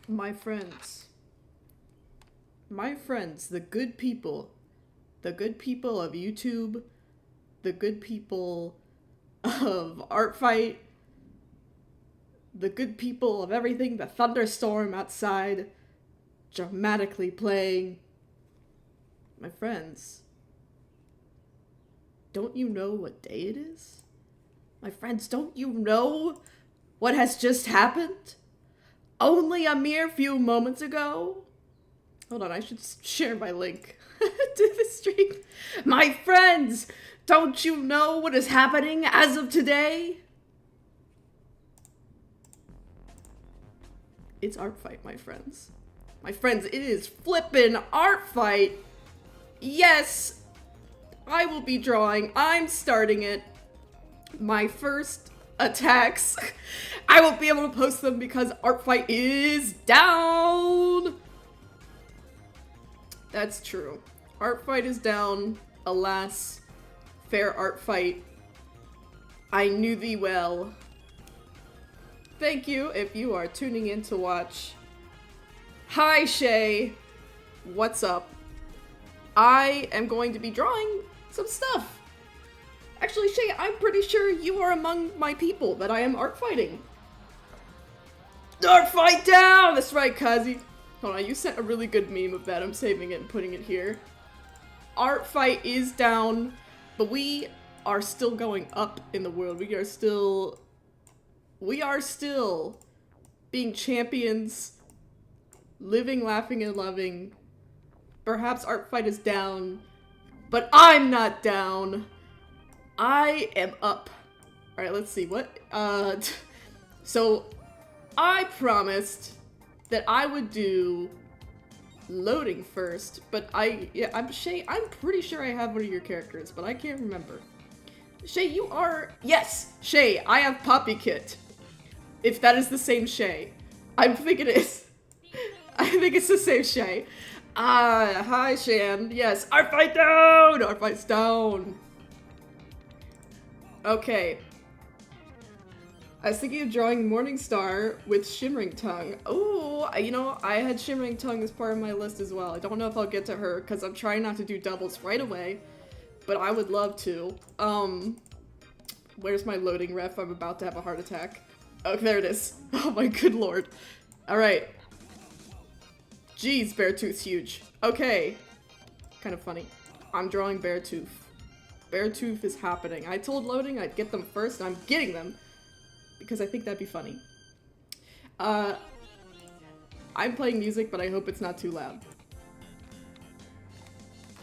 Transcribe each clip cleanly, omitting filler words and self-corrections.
My friends. My friends, the good people. The good people of YouTube. The good people of Art Fight. The good people of everything. The thunderstorm outside. Dramatically playing. My friends. Don't you know what day it is? My friends, don't you know what has just happened? Only a mere few moments ago? Hold on, I should share my link to the stream. My friends, don't you know what is happening as of today? It's Art Fight, my friends. My friends, it is flippin' Art Fight. Yes, I will be drawing. I'm starting it. My first attacks. I won't be able to post them because Art Fight is down. That's true. Art Fight is down. Alas, fair Art Fight. I knew thee well. Thank you if you are tuning in to watch. Hi, Shay. What's up? I am going to be drawing some stuff. Actually, Shay, I'm pretty sure you are among my people that I am art fighting. Art fight down! That's right, Kazi. Hold on, you sent a really good meme of that. I'm saving it and putting it here. Art fight is down, but we are still going up in the world. We are still being champions, living, laughing, and loving. Perhaps Art Fight is down, but I'm not down. I am up. Alright, let's see, what? So, I promised that I would do loading first, but Shay, I'm pretty sure I have one of your characters, but I can't remember. Shay, you are, yes, Shay, I have Poppy Kit. If that is the same Shay. I think it is. I think it's the same Shay. Hi, Shan. Yes, Art Fight down! Art Fight's down. Okay. I was thinking of drawing Morningstar with Shimmering Tongue. Oh, you know, I had Shimmering Tongue as part of my list as well. I don't know if I'll get to her because I'm trying not to do doubles right away, but I would love to. Where's my loading ref? I'm about to have a heart attack. Oh, there it is. Oh my good lord. Alright. Jeez, Beartooth's huge. Okay. Kind of funny. I'm drawing Beartooth. Beartooth is happening. I told loading I'd get them first, and I'm getting them. Because I think that'd be funny. I'm playing music, but I hope it's not too loud.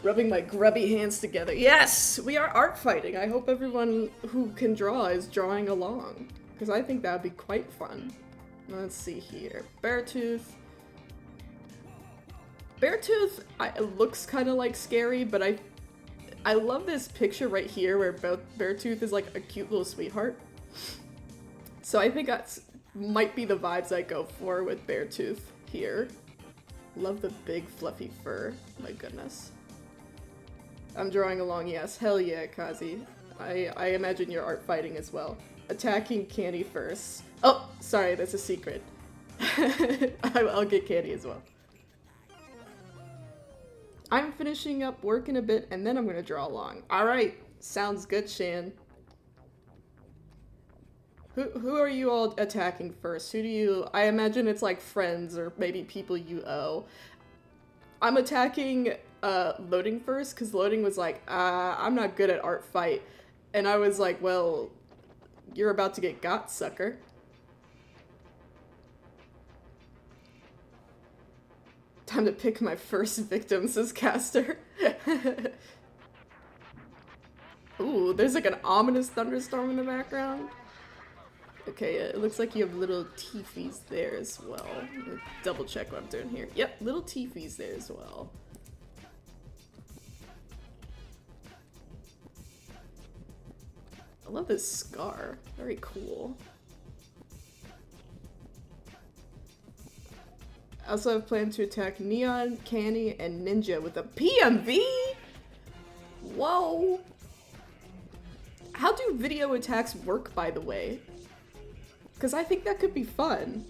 Rubbing my grubby hands together. Yes! We are art fighting. I hope everyone who can draw is drawing along. Because I think that'd be quite fun. Let's see here. Beartooth. Beartooth it looks kind of like scary, but I love this picture right here where Beartooth is like a cute little sweetheart. So I think that's might be the vibes I go for with Beartooth here. Love the big fluffy fur. My goodness. I'm drawing along, yes. Hell yeah, Kazi. I imagine you're art fighting as well. Attacking Candy first. Oh, sorry, that's a secret. I'll get Candy as well. I'm finishing up work in a bit, and then I'm gonna draw along. Alright, sounds good, Shan. Who are you all attacking first? Who do you... I imagine it's like friends, or maybe people you owe. I'm attacking Loading first, because Loading was like, I'm not good at art fight. And I was like, well, you're about to get got, sucker. Time to pick my first victim, says Caster. Ooh, there's like an ominous thunderstorm in the background. Okay, it looks like you have little teefies there as well. Double check what I'm doing here. Yep, little teefies there as well. I love this scar. Very cool. I also have planned to attack Neon, Canny, and Ninja with a PMV? Whoa! How do video attacks work, by the way? Because I think that could be fun.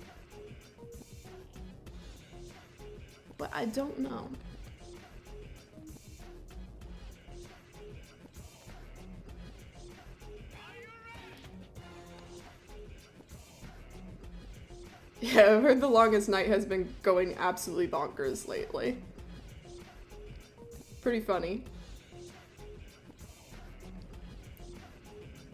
but I don't know. Yeah, I've heard The Longest Night has been going absolutely bonkers lately. Pretty funny.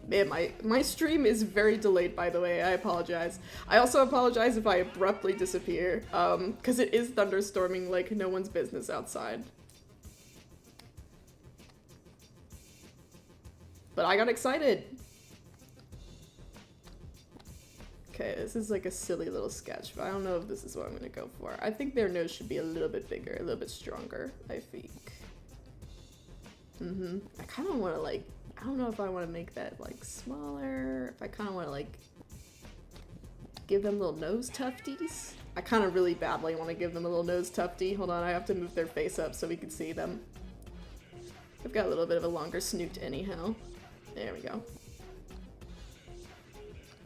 Man, my stream is very delayed, by the way. I apologize. I also apologize if I abruptly disappear, because it is thunderstorming like no one's business outside. But I got excited. Okay, this is like a silly little sketch, but I don't know if this is what I'm gonna go for. I think their nose should be a little bit bigger, a little bit stronger, I think. I kind of want to like, I don't know if I want to make that like smaller, if I kind of want to like give them little nose tufties. I kind of really badly want to give them a little nose tufty. Hold on, I have to move their face up so we can see them. They've got a little bit of a longer snoot anyhow. There we go.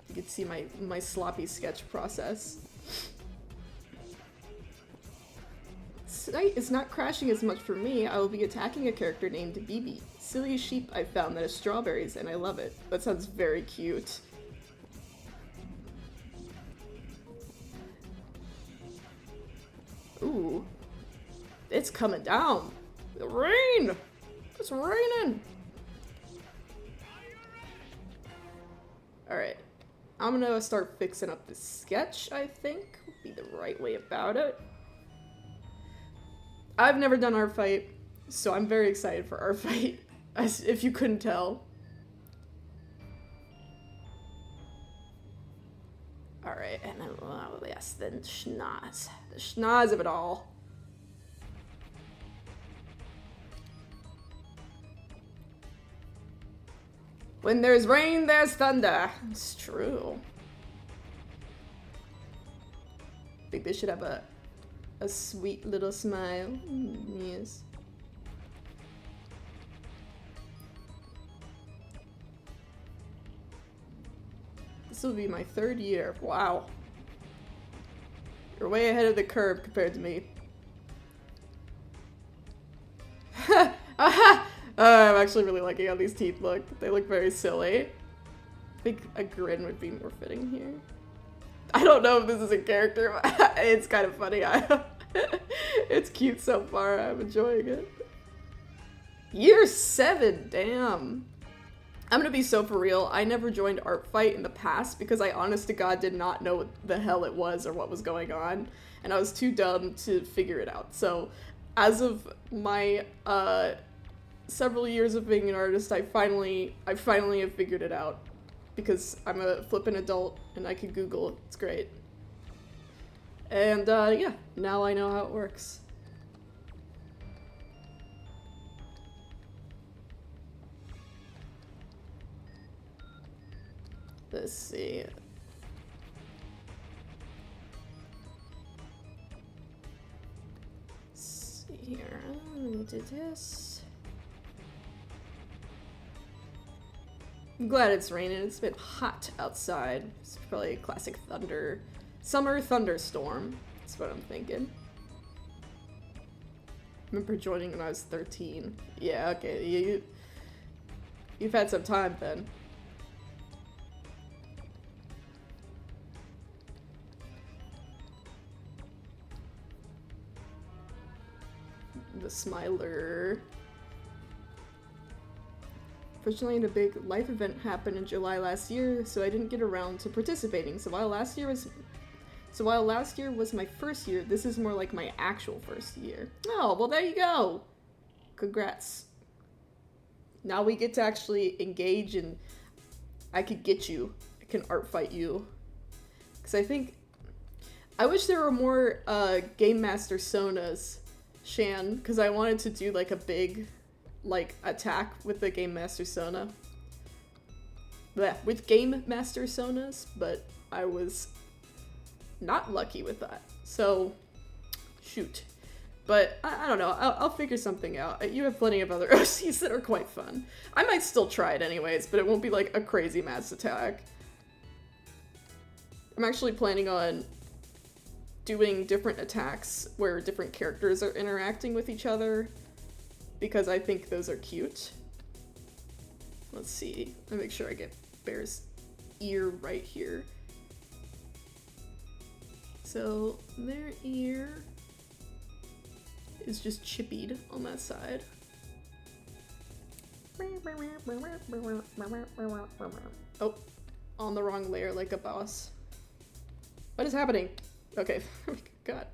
You can see my sloppy sketch process. Tonight is not crashing as much for me. I will be attacking a character named BB. Silly sheep I found that has strawberries and I love it. That sounds very cute. Ooh. It's coming down. The rain! It's raining! Alright. I'm gonna start fixing up this sketch, I think. Would be the right way about it. I've never done art fight, so I'm very excited for art fight, as if you couldn't tell. Alright, and then, well, yes, then schnoz. The schnoz of it all. When there's rain, there's thunder. It's true. I think they should have a sweet little smile. Yes. This will be my 3rd year. Wow. You're way ahead of the curve compared to me. I'm actually really liking how these teeth look. They look very silly. I think a grin would be more fitting here. I don't know if this is a character, but it's kind of funny. It's cute so far. I'm enjoying it. Year 7, damn. I'm gonna be so for real. I never joined art fight in the past because I honest to God did not know what the hell it was or what was going on, and I was too dumb to figure it out. So, as of my several years of being an artist, I finally have figured it out because I'm a flippin' adult and I can Google. It's great. And yeah, now I know how it works. Let's see. Let's see here. Let me do this. I'm glad it's raining. It's been hot outside. It's probably a classic summer thunderstorm. That's what I'm thinking. I remember joining when I was 13. Yeah, okay. You've had some time then. The Smiler. Fortunately, a big life event happened in July last year, so I didn't get around to participating. So while last year was my first year, this is more like my actual first year. Oh, well there you go. Congrats. Now we get to actually engage and I could get you. I can art fight you. Because I wish there were more Game Master Sonas, Shan, because I wanted to do like a big attack with the Game Master Sona. With Game Master Sonas, but I was not lucky with that. So, shoot. But, I don't know, I'll figure something out. You have plenty of other OCs that are quite fun. I might still try it anyways, but it won't be like a crazy mass attack. I'm actually planning on doing different attacks where different characters are interacting with each other because I think those are cute. Let's see. Let me make sure I get Bear's ear right here. So their ear is just chippied on that side. Oh, on the wrong layer like a boss. What is happening? Okay, God.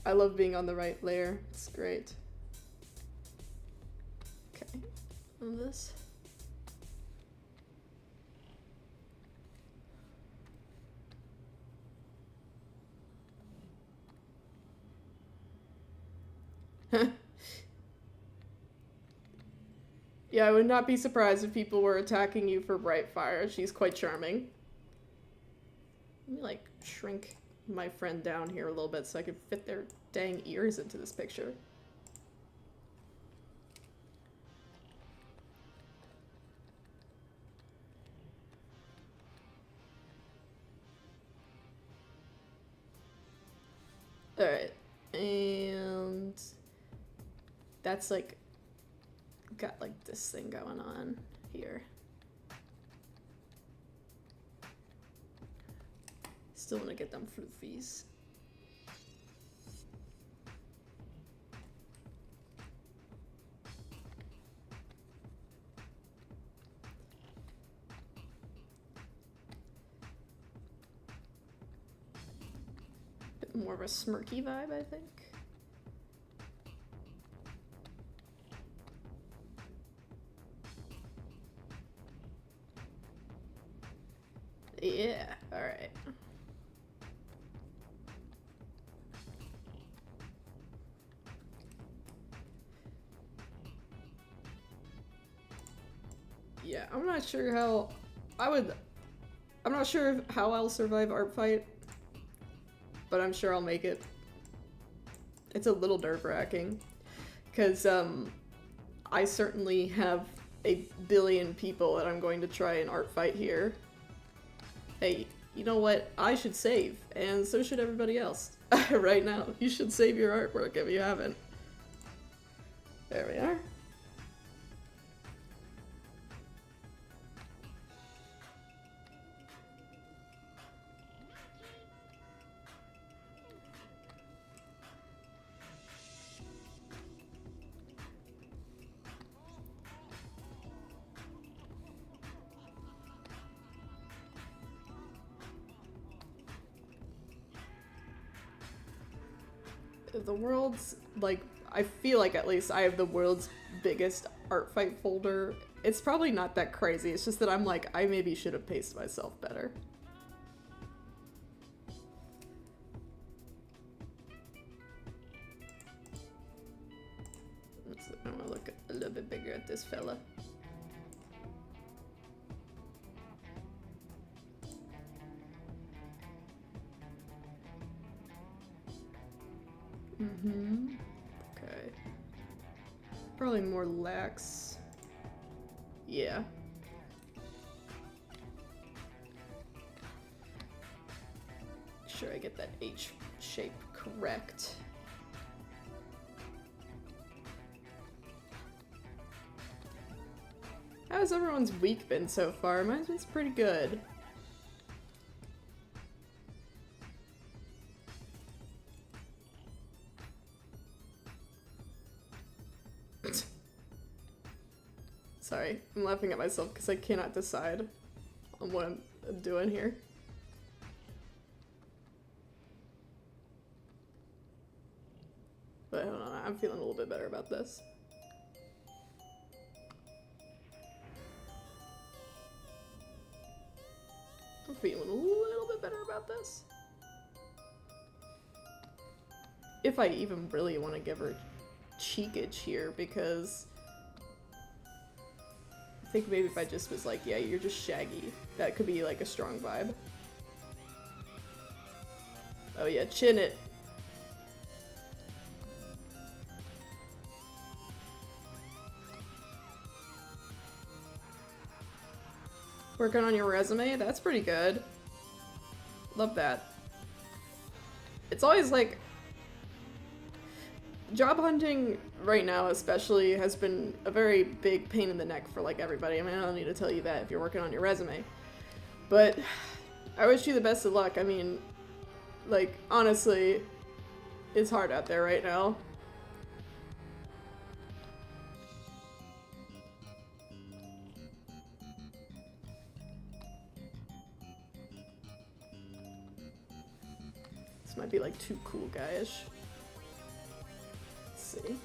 I love being on the right layer. It's great. Okay, on this. Yeah, I would not be surprised if people were attacking you for Brightfire. She's quite charming. Let me, like, shrink my friend down here a little bit so I can fit their dang ears into this picture. Alright, and that's like, got like this thing going on here. Still want to get them foofies. Bit more of a smirky vibe, I think. Yeah, alright. Yeah, I'm not sure how I'm not sure how I'll survive Art Fight, but I'm sure I'll make it. It's a little nerve-wracking, because I certainly have a billion people that I'm going to try and Art Fight here. Hey, you know what? I should save, and so should everybody else. Right now, you should save your artwork if you haven't. There we are. The world's, like, I feel like at least I have the world's biggest Art Fight folder. It's probably not that crazy, it's just that I'm like, I maybe should have paced myself better. I want to look a little bit bigger at this fella. Okay. Probably more lax. Yeah. Make sure I get that H shape correct. How's everyone's week been so far? Mine's been pretty good. Sorry, I'm laughing at myself because I cannot decide on what I'm doing here. But hold on, I'm feeling a little bit better about this. I'm feeling a little bit better about this. If I even really want to give her cheekage here, because I think maybe if I just was like, yeah, you're just shaggy, that could be like a strong vibe. Oh yeah, chin it. Working on your resume? That's pretty good. Love that. it's always like, job hunting right now especially has been a very big pain in the neck for like everybody. I mean, I don't need to tell you that if you're working on your resume. But I wish you the best of luck. I mean, like, honestly, it's hard out there right now. This might be like too cool guyish. Let's see.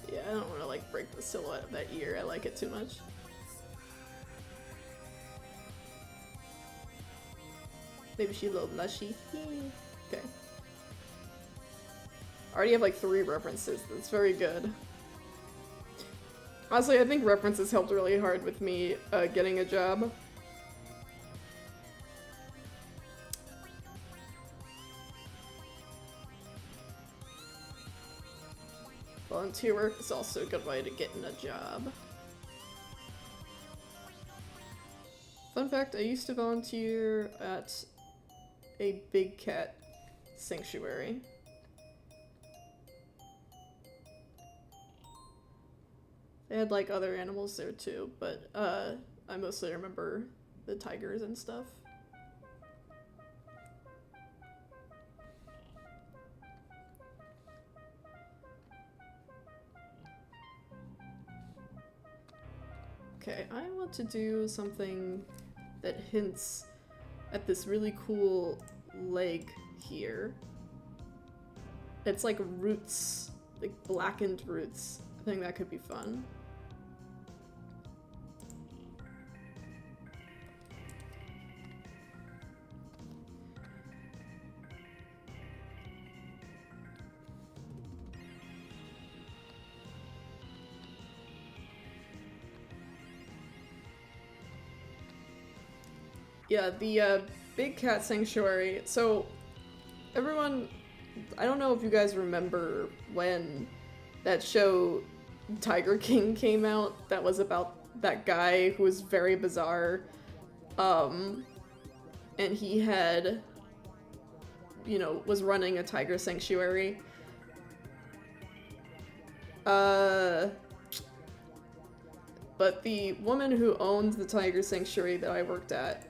Yeah, I don't want to like break the silhouette of that ear. I like it too much. Maybe she's a little lushy. Okay. I already have like 3 references. That's very good. Honestly, I think references helped really hard with me getting a job. Volunteer work is also a good way to get in a job. Fun fact, I used to volunteer at a big cat sanctuary. They had like other animals there too, but I mostly remember the tigers and stuff. Okay, I want to do something that hints at this really cool leg here. It's like roots, like blackened roots. I think that could be fun. Yeah, the big cat sanctuary. So everyone, I don't know if you guys remember when that show Tiger King came out, that was about that guy who was very bizarre. And he had, you know, was running a tiger sanctuary. But the woman who owned the tiger sanctuary that I worked at,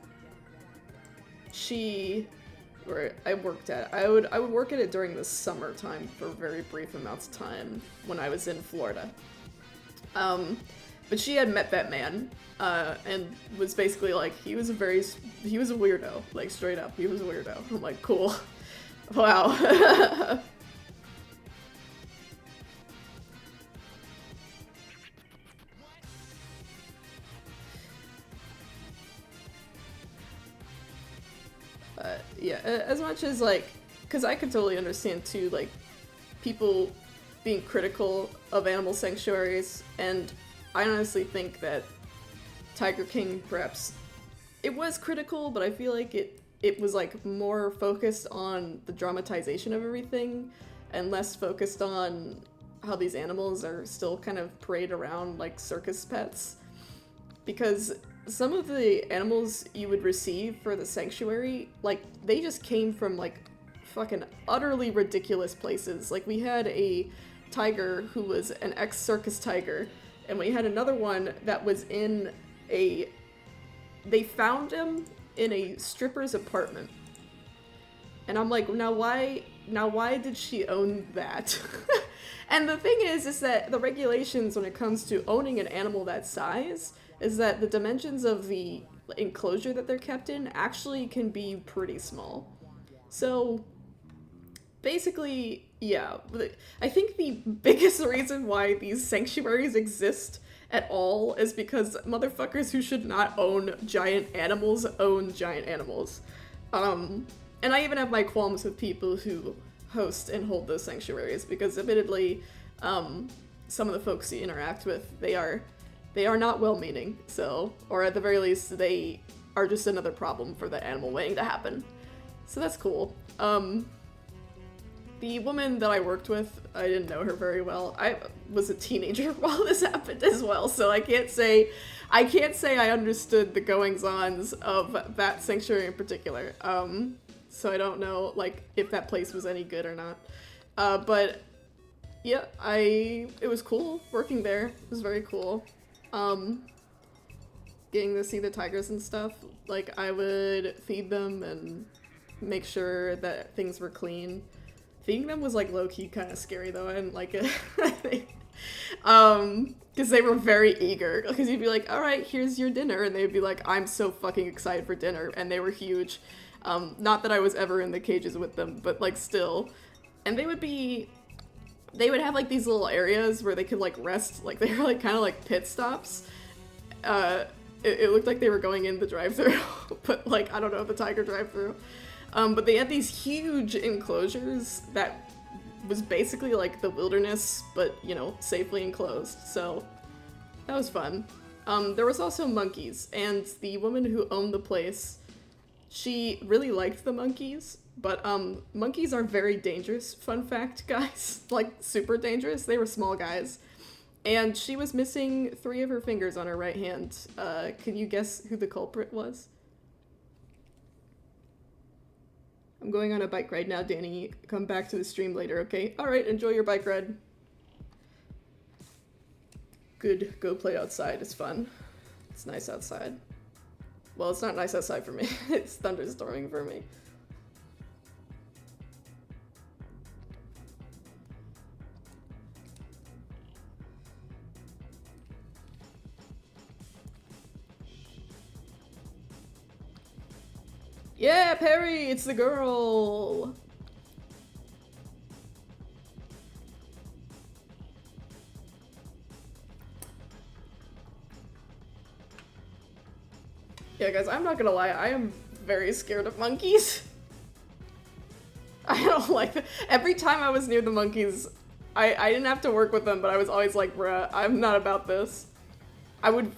I would work at it during the summertime for very brief amounts of time when I was in Florida. But she had met that man, and was basically like, he was a weirdo, like straight up, he was a weirdo. I'm like, cool. Wow. Yeah, as much as like, because I could totally understand too, like, people being critical of animal sanctuaries, and I honestly think that Tiger King, perhaps, it was critical, but I feel like it was like more focused on the dramatization of everything, and less focused on how these animals are still kind of paraded around like circus pets. Because some of the animals you would receive for the sanctuary, like, they just came from, like, fucking utterly ridiculous places. Like, we had a tiger who was an ex-circus tiger, and we had another one that was in a... They found him in a stripper's apartment. And I'm like, now why did she own that? And the thing is that the regulations when it comes to owning an animal that size is that the dimensions of the enclosure that they're kept in actually can be pretty small. So basically, yeah, I think the biggest reason why these sanctuaries exist at all is because motherfuckers who should not own giant animals own giant animals. And I even have my qualms with people who host and hold those sanctuaries, because admittedly, some of the folks you interact with, they are not well-meaning, so, or at the very least, they are just another problem for the animal waiting to happen. So that's cool. The woman that I worked with, I didn't know her very well. I was a teenager while this happened as well, so I can't say I can't say I understood the goings-ons of that sanctuary in particular. So I don't know, like, if that place was any good or not. But yeah, it was cool working there. It was very cool. Getting to see the tigers and stuff. Like, I would feed them and make sure that things were clean. Feeding them was, like, low-key kind of scary, though. I didn't like it. Because they were very eager. Because you'd be like, alright, here's your dinner. And they'd be like, I'm so fucking excited for dinner. And they were huge. Not that I was ever in the cages with them, but, like, still. And they would have, like, these little areas where they could, like, rest. Like, they were, like, kind of like pit stops. It looked like they were going in the drive-thru, but, like, I don't know, the tiger drive-thru. But they had these huge enclosures that was basically like the wilderness, but, you know, safely enclosed. So that was fun. There was also monkeys, and the woman who owned the place, she really liked the monkeys, but monkeys are very dangerous, fun fact, guys. Like, super dangerous. They were small guys. And she was missing 3 of her fingers on her right hand. Can you guess who the culprit was? I'm going on a bike ride now, Danny. Come back to the stream later, okay? Alright, enjoy your bike ride. Good, go play outside, it's fun. It's nice outside. Well, it's not nice outside for me. It's thunderstorming for me. Yeah, Perry, it's the girl! Yeah, guys, I'm not gonna lie, I am very scared of monkeys. I don't like them. Every time I was near the monkeys, I didn't have to work with them, but I was always like, bruh, I'm not about this. I would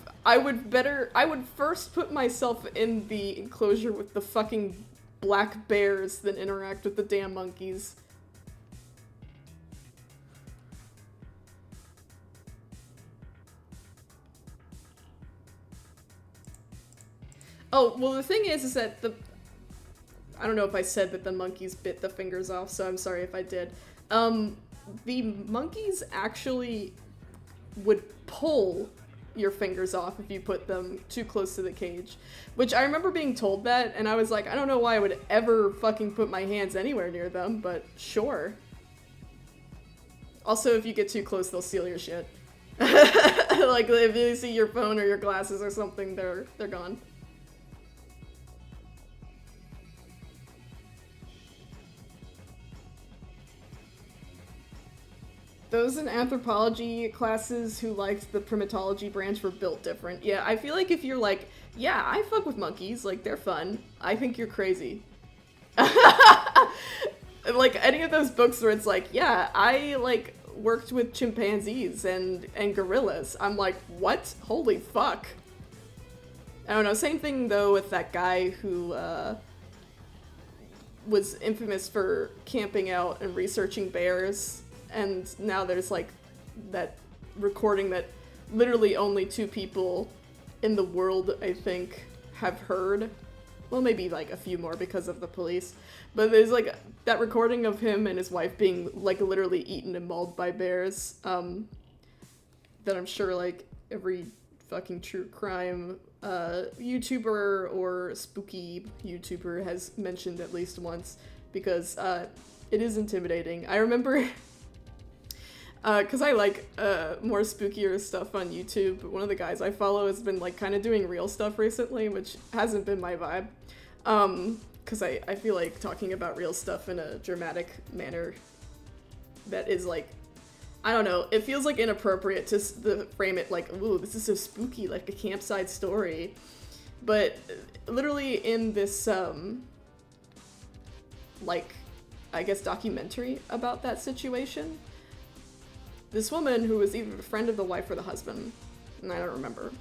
first put myself in the enclosure with the fucking black bears than interact with the damn monkeys. Oh, well, the thing is that I don't know if I said that the monkeys bit the fingers off, so I'm sorry if I did. The monkeys actually would pull your fingers off if you put them too close to the cage. Which I remember being told that, and I was like, I don't know why I would ever fucking put my hands anywhere near them, but sure. Also, if you get too close, they'll steal your shit. Like, if they see your phone or your glasses or something, they're gone. Those in anthropology classes who liked the primatology branch were built different. Yeah, I feel like if you're like, yeah, I fuck with monkeys, like, they're fun, I think you're crazy. Like, any of those books where it's like, yeah, I, like, worked with chimpanzees and gorillas. I'm like, what? Holy fuck. I don't know, same thing, though, with that guy who, was infamous for camping out and researching bears. And now there's, like, that recording that literally only 2 people in the world, I think, have heard. Well, maybe, like, a few more because of the police. But there's, like, that recording of him and his wife being, like, literally eaten and mauled by bears. That I'm sure, like, every fucking true crime YouTuber or spooky YouTuber has mentioned at least once. Because it is intimidating. I remember... Because I like more spookier stuff on YouTube. One of the guys I follow has been like kind of doing real stuff recently, which hasn't been my vibe. Because I feel like talking about real stuff in a dramatic manner that is like, I don't know, it feels like inappropriate to frame it like, ooh, this is so spooky, like a campsite story. But literally in this, like, I guess documentary about that situation, this woman who was either a friend of the wife or the husband, and I don't remember,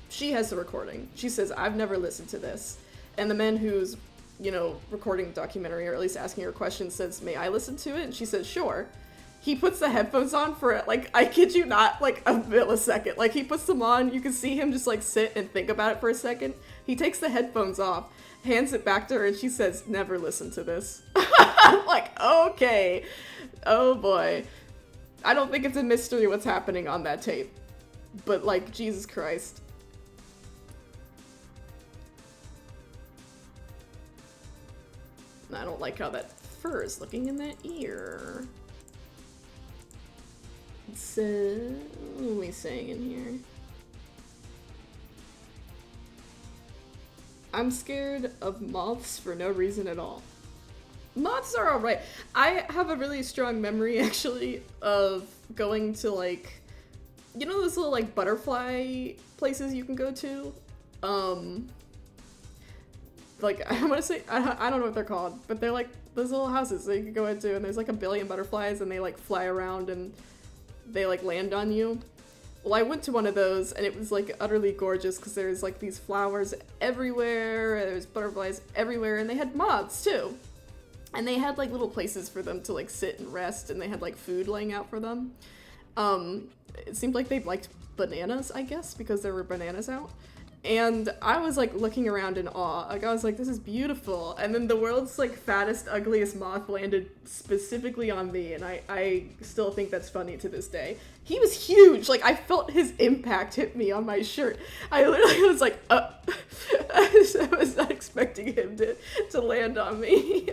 she has the recording. She says, I've never listened to this. And the man who's, you know, recording the documentary, or at least asking her questions, says, may I listen to it? And she says, sure. he puts the headphones on for, like, I kid you not, like, a millisecond. Like, he puts them on, you can see him just, like, sit and think about it for a second. He takes the headphones off, hands it back to her, and she says, never listen to this. I'm like, okay. Oh, boy. I don't think it's a mystery what's happening on that tape. But, like, Jesus Christ. I don't like how that fur is looking in that ear. So, what are we saying in here? I'm scared of moths for no reason at all. Moths are alright. I have a really strong memory, actually, of going to, like, you know those little, like, butterfly places you can go to? Like, I want to say, I don't know what they're called, but they're, like, those little houses that you can go into, and there's, like, a billion butterflies, and they, like, fly around, and they, like, land on you. Well, I went to one of those, and it was, like, utterly gorgeous, because there's, like, these flowers everywhere, there's butterflies everywhere, and they had moths, too. And they had, like, little places for them to, like, sit and rest, and they had, like, food laying out for them. It seemed like they liked bananas, I guess, because there were bananas out. And I was, like, looking around in awe. Like, I was like, this is beautiful. And then the world's, like, fattest, ugliest moth landed specifically on me, and I still think that's funny to this day. He was huge! Like, I felt his impact hit me on my shirt. I literally was like, I was not expecting him to land on me.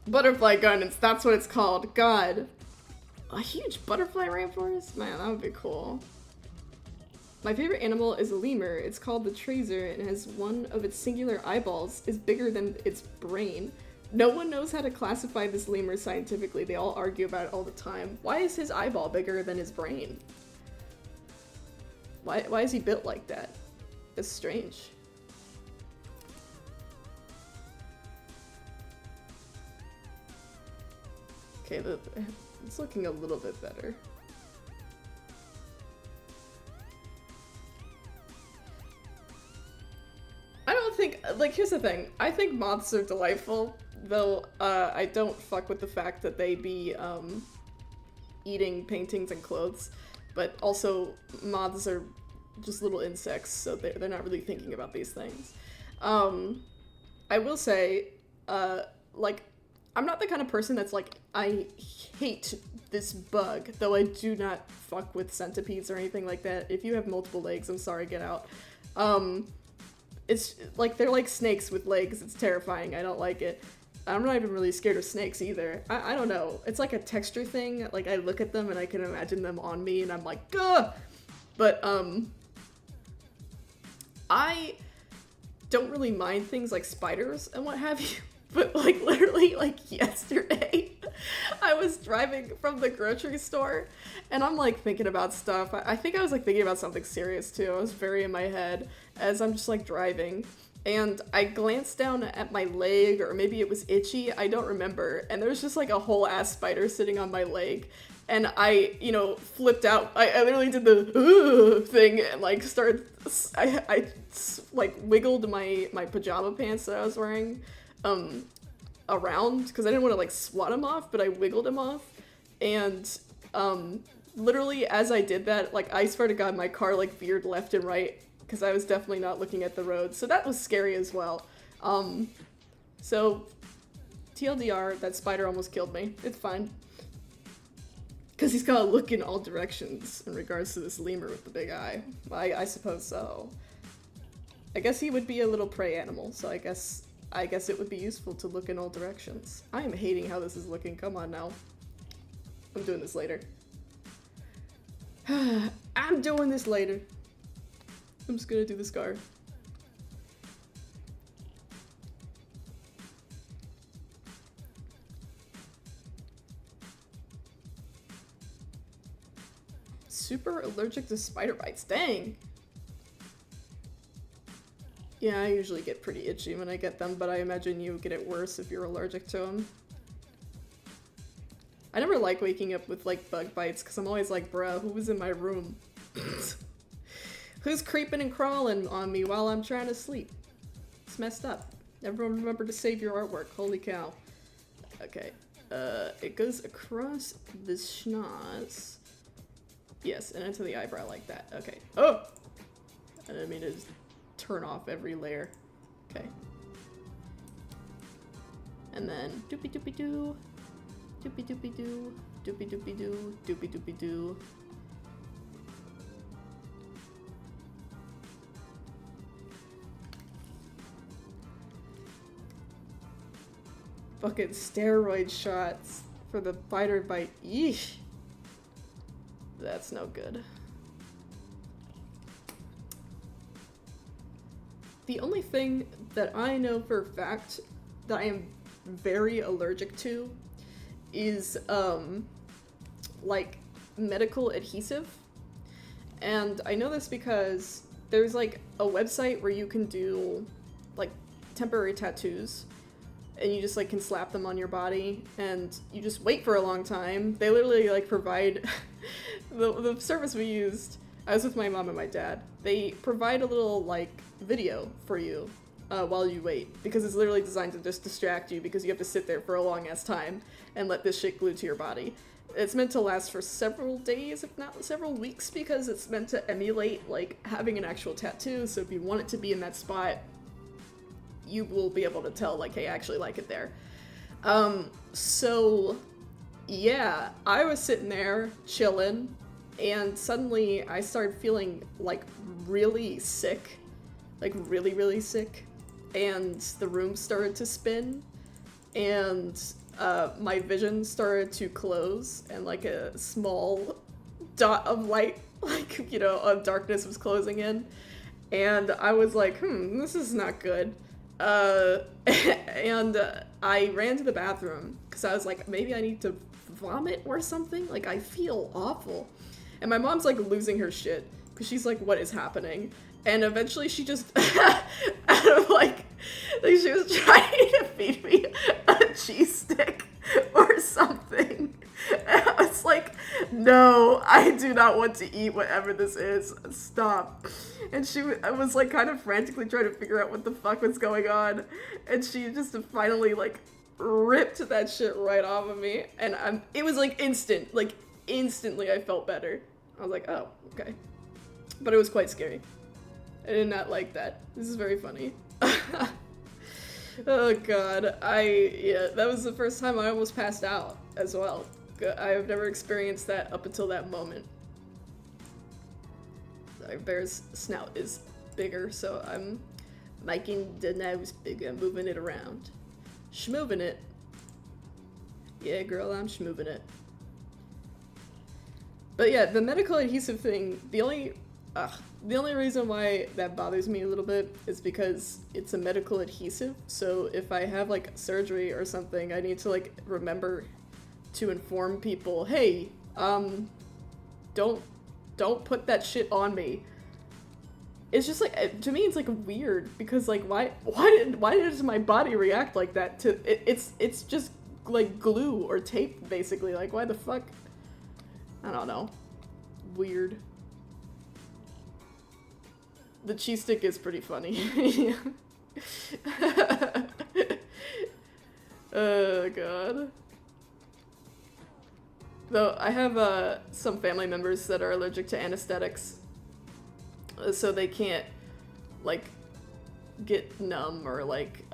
Butterfly gardens, that's what it's called. God. A huge butterfly rainforest? Man, that would be cool. My favorite animal is a lemur. It's called the tracer and has one of its singular eyeballs is bigger than its brain. No one knows how to classify this lemur scientifically. They all argue about it all the time. Why is his eyeball bigger than his brain? Why is he built like that? That's strange. Okay, it's looking a little bit better. I don't think, like, here's the thing. I think moths are delightful, though I don't fuck with the fact that they be eating paintings and clothes, but also moths are just little insects, so they're not really thinking about these things. I will say, like, I'm not the kind of person that's like, I hate this bug, though I do not fuck with centipedes or anything like that. If you have multiple legs, I'm sorry, get out. It's like, they're like snakes with legs. It's terrifying. I don't like it. I'm not even really scared of snakes either. I don't know. It's like a texture thing. Like, I look at them and I can imagine them on me and I'm like, gah! But, I don't really mind things like spiders and what have you. But, like, literally, like, yesterday, I was driving from the grocery store, and I'm, like, thinking about stuff. I think I was, like, thinking about something serious, too. I was very in my head as I'm just, like, driving. And I glanced down at my leg, or maybe it was itchy, I don't remember. And there was just, like, a whole ass spider sitting on my leg. And I, you know, flipped out. I literally did the thing and, like, started, I like, wiggled my pajama pants that I was wearing around, because I didn't want to, like, swat him off, but I wiggled him off, and, literally, as I did that, like, I swear to God, my car, like, veered left and right, because I was definitely not looking at the road, so that was scary as well. So, TLDR, that spider almost killed me. It's fine. Because he's gotta look in all directions in regards to this lemur with the big eye. I suppose so. I guess he would be a little prey animal, so I guess it would be useful to look in all directions. I am hating how this is looking. Come on now. I'm doing this later. I'm doing this later. I'm just gonna do the scar. Super allergic to spider bites. Dang. Yeah, I usually get pretty itchy when I get them, but I imagine you get it worse if you're allergic to them. I never like waking up with, like, bug bites, because I'm always like, bruh, who was in my room? Who's creeping and crawling on me while I'm trying to sleep? It's messed up. Everyone remember to save your artwork. Holy cow. Okay. It goes across the schnoz. Yes, and into the eyebrow like that. Okay. Oh! I didn't mean to just turn off every layer. Okay. And then doopy doopy doo. Doopy doopy doo. Doopy doopy doo. Doopy doopy doo. Fucking steroid shots for the biter bite. Yeesh. That's no good. The only thing that I know for a fact that I am very allergic to is, like, medical adhesive. And I know this because there's, like, a website where you can do, like, temporary tattoos. And you just, like, can slap them on your body, and you just wait for a long time. They literally, like, provide... the service we used, I was with my mom and my dad. They provide a little, like, video for you while you wait. Because it's literally designed to just distract you, because you have to sit there for a long-ass time and let this shit glue to your body. It's meant to last for several days, if not several weeks, because it's meant to emulate, like, having an actual tattoo. So if you want it to be in that spot, you will be able to tell, like, hey, I actually like it there. So, yeah, I was sitting there, chilling, and suddenly I started feeling, like, really sick. Like, really, really sick. And the room started to spin, and my vision started to close, and, like, a small dot of light, like, you know, of darkness was closing in. And I was like, this is not good. I ran to the bathroom because I was like, maybe I need to vomit or something. Like, I feel awful. And my mom's like losing her shit because she's like, what is happening? And eventually she just, out of like she was trying to feed me a cheese stick or something. And I was like, no, I do not want to eat whatever this is. Stop. And I was like kind of frantically trying to figure out what the fuck was going on. And she just finally like ripped that shit right off of me. And it was like instant, like instantly I felt better. I was like, oh, okay. But it was quite scary. I did not like that. This is very funny. Oh god. Yeah, that was the first time I almost passed out as well. I have never experienced that up until that moment. Sorry, Bear's snout is bigger, so I'm making the nose bigger, moving it around. Schmoving it. Yeah, girl, I'm schmoving it. But yeah, the medical adhesive thing, the only reason why that bothers me a little bit is because it's a medical adhesive, so if I have like surgery or something, I need to like remember to inform people, hey, don't put that shit on me. It's just like, to me it's like weird, because like why does my body react like that to it's just like glue or tape basically, like why the fuck? I don't know. Weird. The cheese stick is pretty funny. Oh god. Though I have some family members that are allergic to anesthetics, so they can't like get numb or like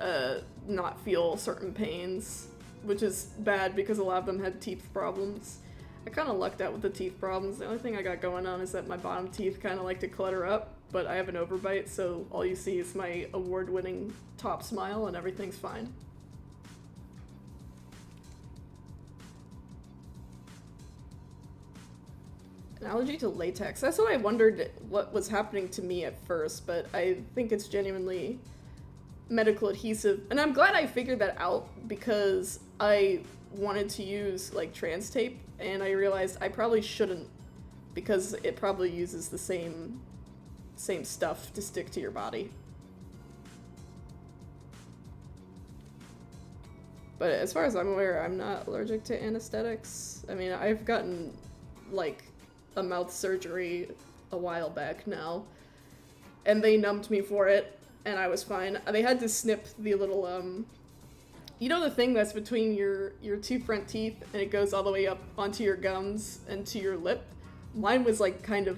not feel certain pains, which is bad because a lot of them had teeth problems. I kind of lucked out with the teeth problems. The only thing I got going on is that my bottom teeth kind of like to clutter up, but I have an overbite, so all you see is my award-winning top smile and everything's fine. An allergy to latex. That's what I wondered what was happening to me at first, but I think it's genuinely medical adhesive. And I'm glad I figured that out, because I wanted to use like trans tape, and I realized I probably shouldn't, because it probably uses the same stuff to stick to your body. But as far as I'm aware, I'm not allergic to anesthetics. I mean, I've gotten like a mouth surgery a while back now, and they numbed me for it, and I was fine. They had to snip the little You know the thing that's between your two front teeth and it goes all the way up onto your gums and to your lip? Mine was like kind of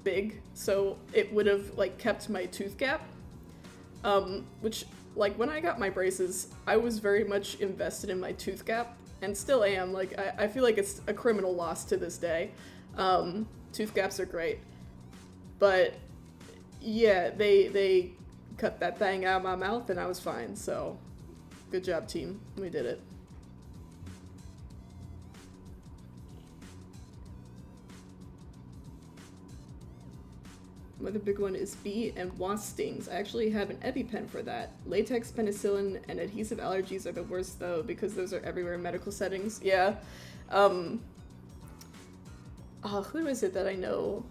big, so it would have like kept my tooth gap. Which, like, when I got my braces, I was very much invested in my tooth gap, and still am. Like, I feel like it's a criminal loss to this day. Tooth gaps are great. But, yeah, they cut that thing out of my mouth, and I was fine, so good job, team. We did it. Another big one is bee and wasp stings. I actually have an EpiPen for that. Latex, penicillin, and adhesive allergies are the worst though, because those are everywhere in medical settings. Yeah. Who is it that I know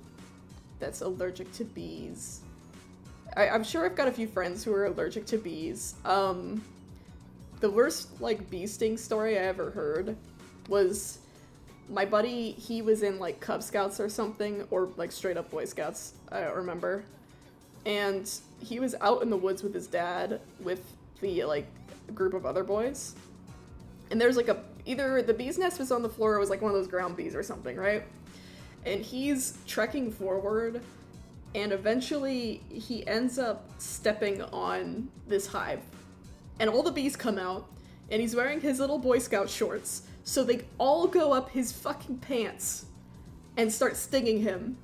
that's allergic to bees? I'm sure I've got a few friends who are allergic to bees. The worst, like, bee sting story I ever heard was my buddy, he was in, like, Cub Scouts or something, or, like, straight up Boy Scouts, I don't remember. And he was out in the woods with his dad with the, like, group of other boys. And there's, like, either the bee's nest was on the floor or it was, like, one of those ground bees or something, right? And he's trekking forward, and eventually he ends up stepping on this hive. And all the bees come out, and he's wearing his little Boy Scout shorts. So they all go up his fucking pants and start stinging him.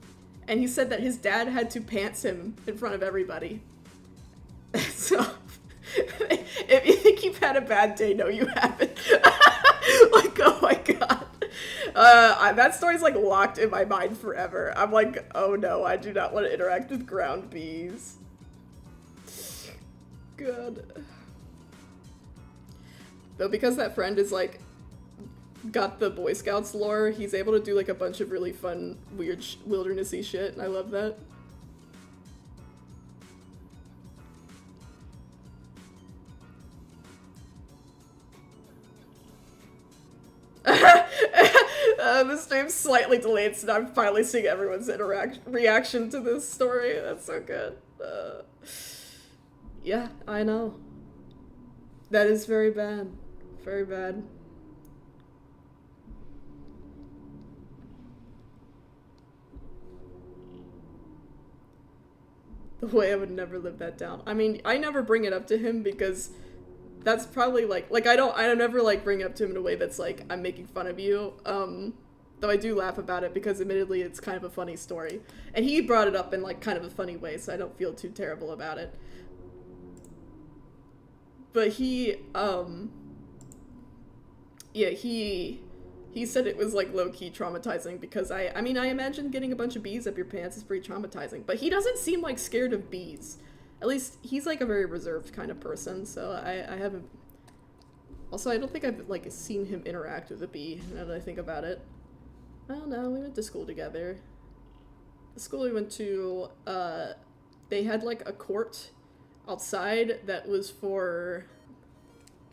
And he said that his dad had to pants him in front of everybody. So, if you think you've had a bad day, no, you haven't. Like, oh my god. That story's, like, locked in my mind forever. I'm like, oh no, I do not want to interact with ground bees. God. Though, because that friend is, like, got the Boy Scouts lore, he's able to do, like, a bunch of really fun, weird, wildernessy shit, and I love that. The stream's slightly delayed, so now I'm finally seeing everyone's reaction to this story. That's so good. Yeah, I know. That is very bad. Very bad. The way I would never live that down. I mean, I never bring it up to him because that's probably like I never like bring it up to him in a way that's like, I'm making fun of you. Though I do laugh about it because admittedly it's kind of a funny story. And he brought it up in like kind of a funny way, so I don't feel too terrible about it. But he said it was like low-key traumatizing because I mean, I imagine getting a bunch of bees up your pants is pretty traumatizing, but he doesn't seem like scared of bees. At least he's like a very reserved kind of person, so I haven't. Also, I don't think I've like seen him interact with a bee now that I think about it. I don't know, we went to school together. The school we went to, they had like a court outside that was for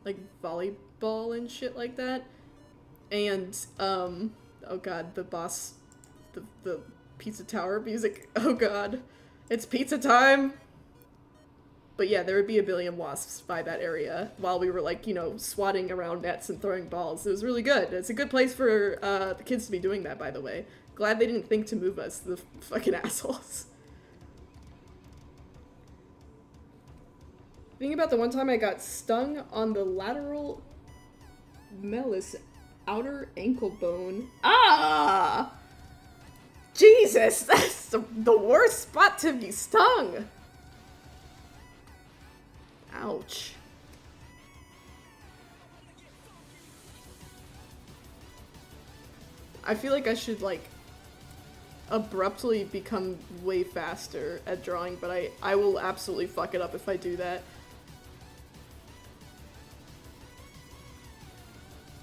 like volleyball and shit like that. And, oh god, the boss, the pizza tower music, oh god, it's pizza time! But yeah, there would be a billion wasps by that area while we were like, you know, swatting around nets and throwing balls. It was really good. It's a good place for, the kids to be doing that, by the way. Glad they didn't think to move us, the fucking assholes. Thinking about the one time I got stung on the lateral malleus outer ankle bone. Ah! Jesus, that's the worst spot to be stung. Ouch. I feel like I should, like, abruptly become way faster at drawing, but I will absolutely fuck it up if I do that.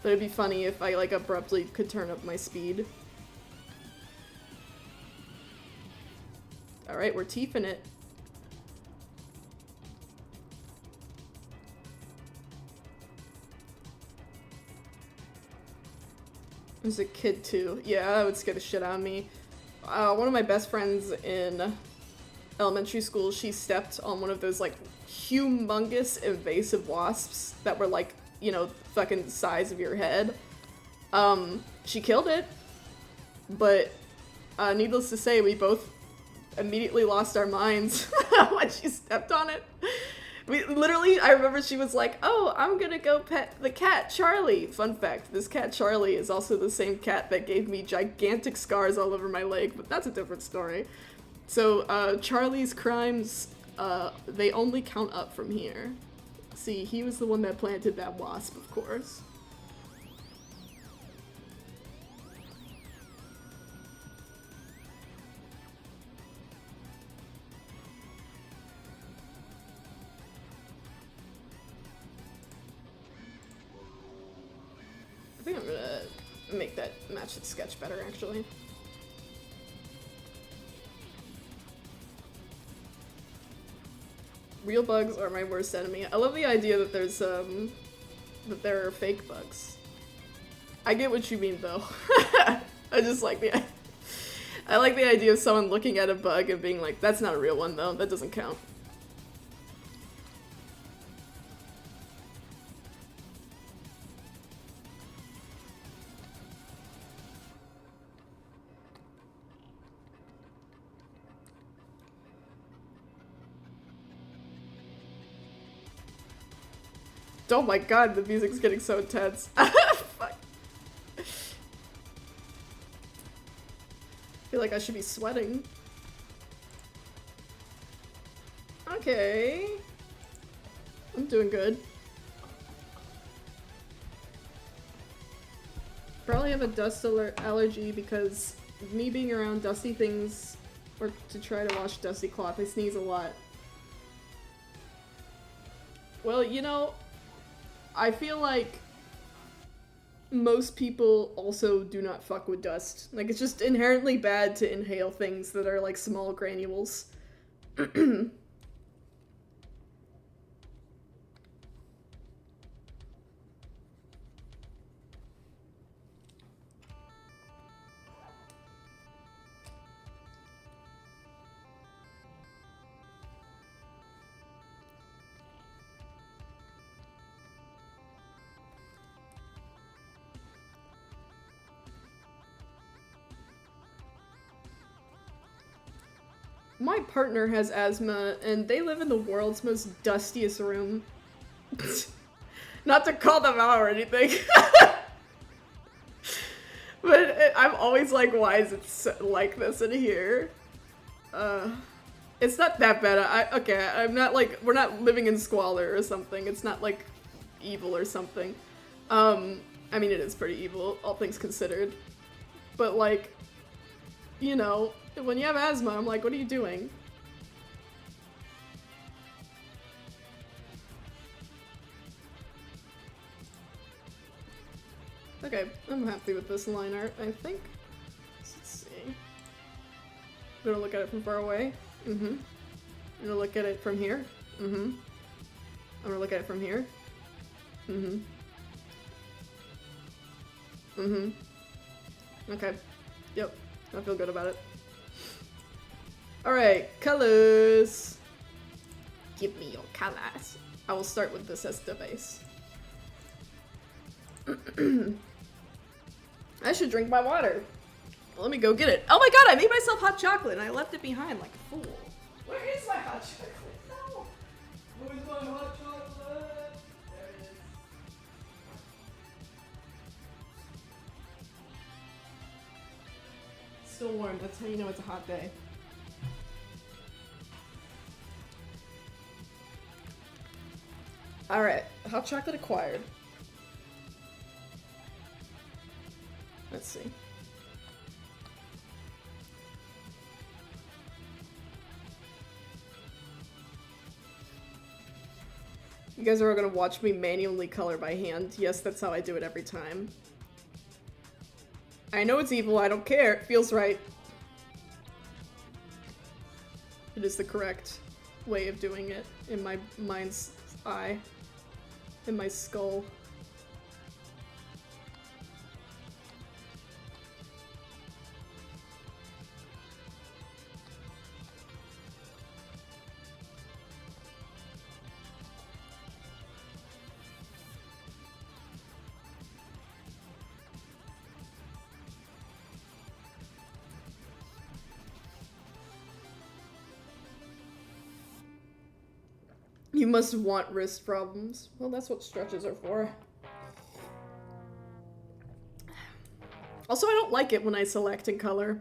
But it'd be funny if I, like, abruptly could turn up my speed. Alright, we're teething it. I was a kid too. Yeah, that would scare the shit out of me. One of my best friends in elementary school, she stepped on one of those like humongous invasive wasps that were like you know, fucking size of your head. She killed it, but needless to say, we both immediately lost our minds when she stepped on it. We literally, I remember she was like, oh, I'm gonna go pet the cat, Charlie. Fun fact, this cat, Charlie, is also the same cat that gave me gigantic scars all over my leg, but that's a different story. So, Charlie's crimes, they only count up from here. See, he was the one that planted that wasp, of course. I think I'm gonna make that match the sketch better, actually. Real bugs are my worst enemy. I love the idea that there's, that there are fake bugs. I get what you mean, though. I just like I like the idea of someone looking at a bug and being like, that's not a real one, though. That doesn't count. Oh my god, the music's getting so intense. Fuck. I feel like I should be sweating. Okay. I'm doing good. Probably have a dust allergy because me being around dusty things or to try to wash dusty cloth, I sneeze a lot. Well, you know, I feel like most people also do not fuck with dust. Like, it's just inherently bad to inhale things that are like small granules. My partner has asthma, and they live in the world's most dustiest room. Not to call them out or anything. But I'm always like, why is it so like this in here? It's not that bad. Okay, I'm not like, we're not living in squalor or something. It's not like evil or something. I mean, it is pretty evil, all things considered. But like, you know, when you have asthma, I'm like, what are you doing? Okay, I'm happy with this line art, I think. Let's see. I'm gonna look at it from far away. Mm-hmm. I'm gonna look at it from here. Mm-hmm. I'm gonna look at it from here. Mm-hmm. Mm-hmm. Okay. Yep. I feel good about it. Alright, colors. Give me your colors. I will start with this as the base. I should drink my water. Let me go get it. Oh my god, I made myself hot chocolate and I left it behind like a fool. Where is my hot chocolate? No. Where's my hot chocolate? There it is. Still warm, that's how you know it's a hot day. Alright, hot chocolate acquired. Let's see. You guys are gonna watch me manually color by hand. Yes, that's how I do it every time. I know it's evil, I don't care. It feels right. It is the correct way of doing it in my mind's eye. In my skull. You must want wrist problems. Well, that's what stretches are for. Also, I don't like it when I select in color.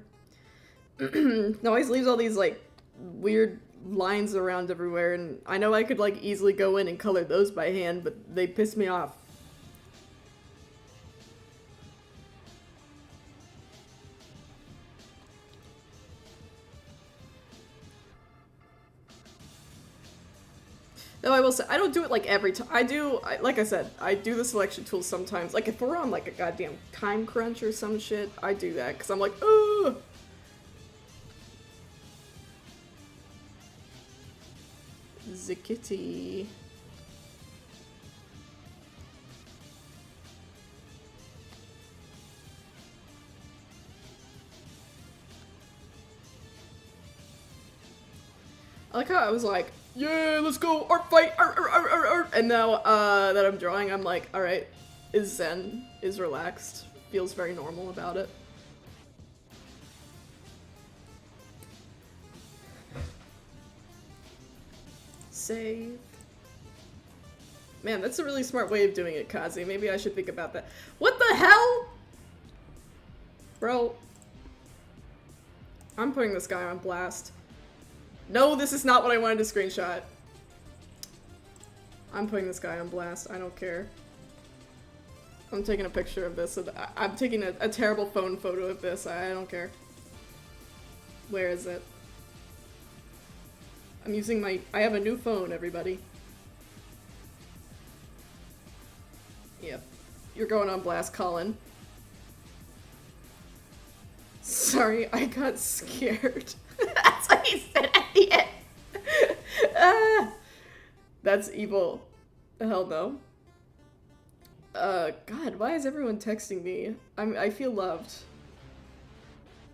It always leaves all these, like, weird lines around everywhere, and I know I could, like, easily go in and color those by hand, but they piss me off. Though I will say, I don't do it like every time. Like I said, I do the selection tool sometimes. Like if we're on like a goddamn time crunch or some shit, I do that because I'm like, ugh. Zikitty. I like how I was like, yeah, let's go, art fight, art. And now that I'm drawing, I'm like, alright, is zen, is relaxed, feels very normal about it. Save. Man, that's a really smart way of doing it, Kazi. Maybe I should think about that. What the hell? Bro. I'm putting this guy on blast. No, this is not what I wanted to screenshot. I'm putting this guy on blast. I don't care. I'm taking a picture of this. I'm taking a terrible phone photo of this. I don't care. Where is it? I'm using my... I have a new phone, everybody. Yep. You're going on blast, Colin. Sorry, I got scared. That's what he said at the end. That's evil. Hell no. God, why is everyone texting me? I feel loved.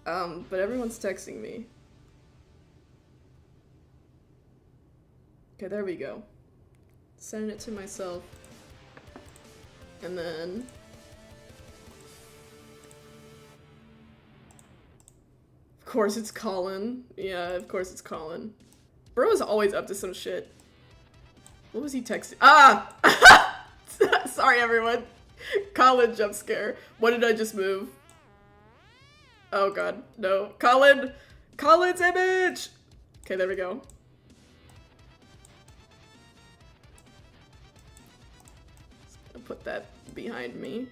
But everyone's texting me. Okay, there we go. Sending it to myself. And then... Of course it's Colin. Yeah, of course it's Colin. Bro is always up to some shit. What was he texting? Ah! Sorry, everyone. Colin jump scare. What did I just move? Oh god, no. Colin! Colin's image! Okay, there we go. Just gonna put that behind me.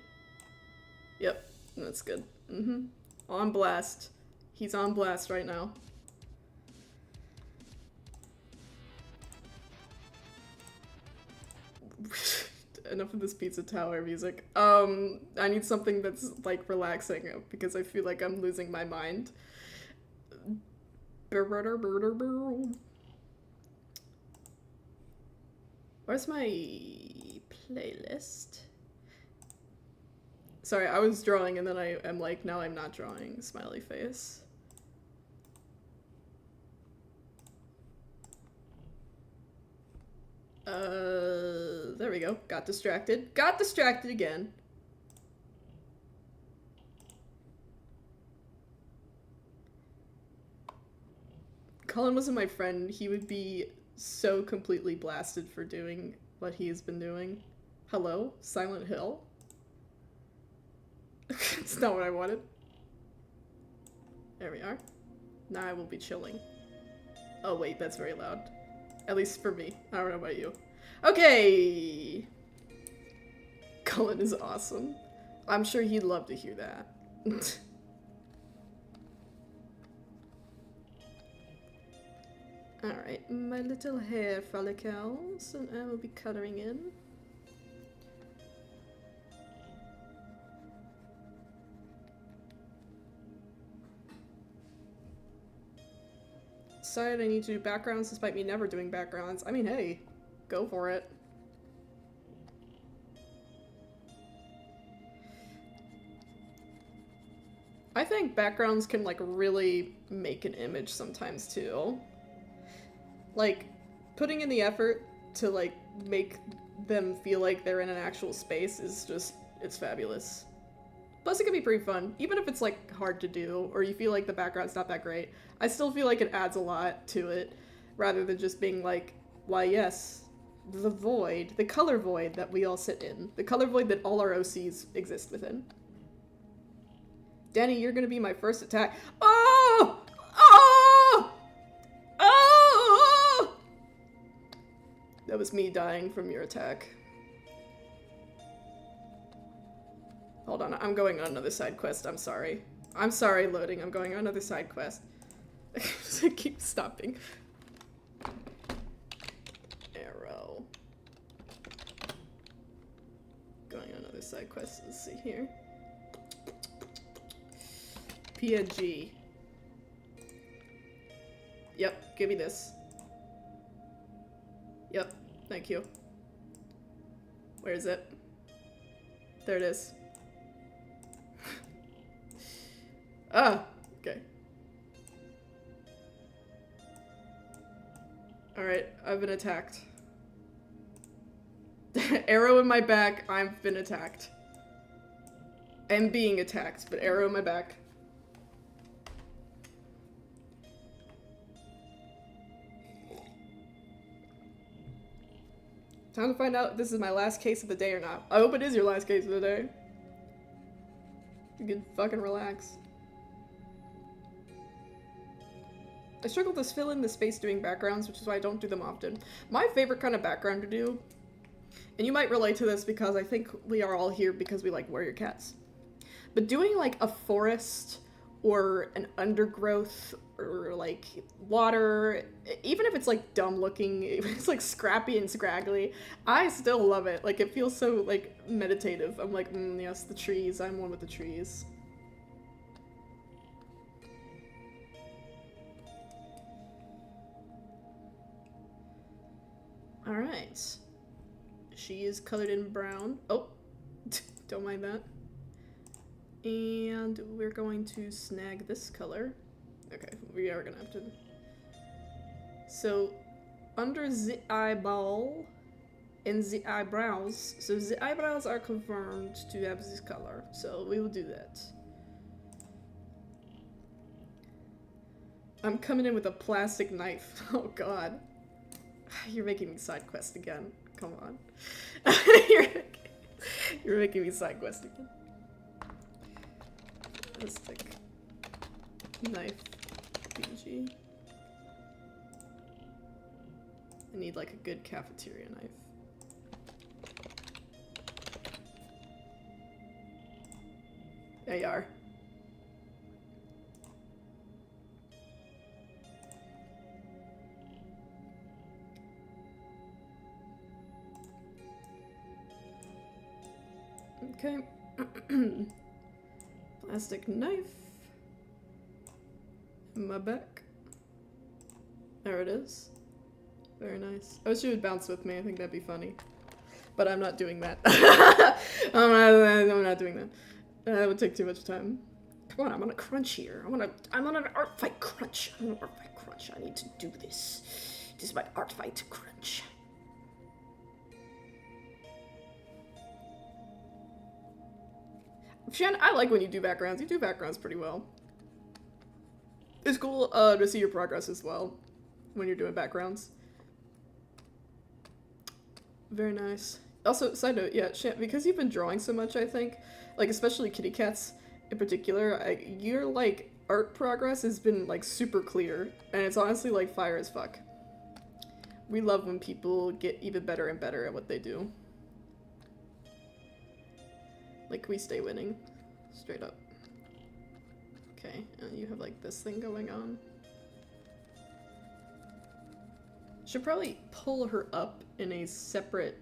Yep, that's good. Mm-hmm. On blast. He's on blast right now. Enough of this pizza tower music. I need something that's like relaxing because I feel like I'm losing my mind. Where's my playlist? Sorry, I was drawing and then I'm like, now I'm not drawing. Smiley face. There we go. Got distracted. Got distracted again. Colin wasn't my friend. He would be so completely blasted for doing what he has been doing. Hello? Silent Hill? It's not what I wanted. There we are. Now I will be chilling. Oh wait, that's very loud. At least for me. I don't know about you. Okay! Cullen is awesome. I'm sure he'd love to hear that. Alright, my little hair follicles, and I will be coloring in. Decided I need to do backgrounds despite me never doing backgrounds. I mean, hey, go for it. I think backgrounds can like really make an image sometimes too. Like, putting in the effort to like make them feel like they're in an actual space is just, it's fabulous. Plus, it can be pretty fun, even if it's, like, hard to do, or you feel like the background's not that great. I still feel like it adds a lot to it, rather than just being like, why, yes, the void, the color void that we all sit in. The color void that all our OCs exist within. Danny, you're gonna be my first attack. Oh! Oh! Oh! That was me dying from your attack. Hold on, I'm going on another side quest, I'm sorry. I'm sorry, loading, I'm going on another side quest. I keep stopping. Arrow. Going on another side quest, let's see here. PNG. Yep, give me this. Yep, thank you. Where is it? There it is. Ah, okay. Alright, I've been attacked. Arrow in my back, I've been attacked. I'm being attacked, but arrow in my back. Time to find out if this is my last case of the day or not. I hope it is your last case of the day. You can fucking relax. I struggle to fill in the space doing backgrounds, which is why I don't do them often. My favorite kind of background to do, and you might relate to this because I think we are all here because we like Warrior Cats, but doing like a forest or an undergrowth or like water, even if it's like dumb looking, if it's like scrappy and scraggly, I still love it. Like it feels so like meditative. I'm like, yes, the trees, I'm one with the trees. Alright. She is colored in brown. Oh, don't mind that. And we're going to snag this color. Okay, we are gonna have to. So, under the eyeball and the eyebrows. So the eyebrows are confirmed to have this color. So we will do that. I'm coming in with a plastic knife. Oh god. You're making me side quest again. Come on. You're making me side quest again. Plastic knife. PG. I need like a good cafeteria knife. There you are. Okay. Plastic knife. In my back. There it is. Very nice. I wish you would bounce with me. I think that'd be funny. But I'm not doing that. I'm not doing that. That would take too much time. Come on, I'm on a crunch here. I'm on an art fight crunch. I'm on an art fight crunch. I need to do this. This is my art fight crunch. Shan, I like when you do backgrounds. You do backgrounds pretty well. It's cool to see your progress as well when you're doing backgrounds. Very nice. Also, side note, yeah, Shan, because you've been drawing so much, I think, like especially kitty cats in particular, your like art progress has been like super clear, and it's honestly like fire as fuck. We love when people get even better and better at what they do. Like, we stay winning. Straight up. Okay, and you have, like, this thing going on. Should probably pull her up in a separate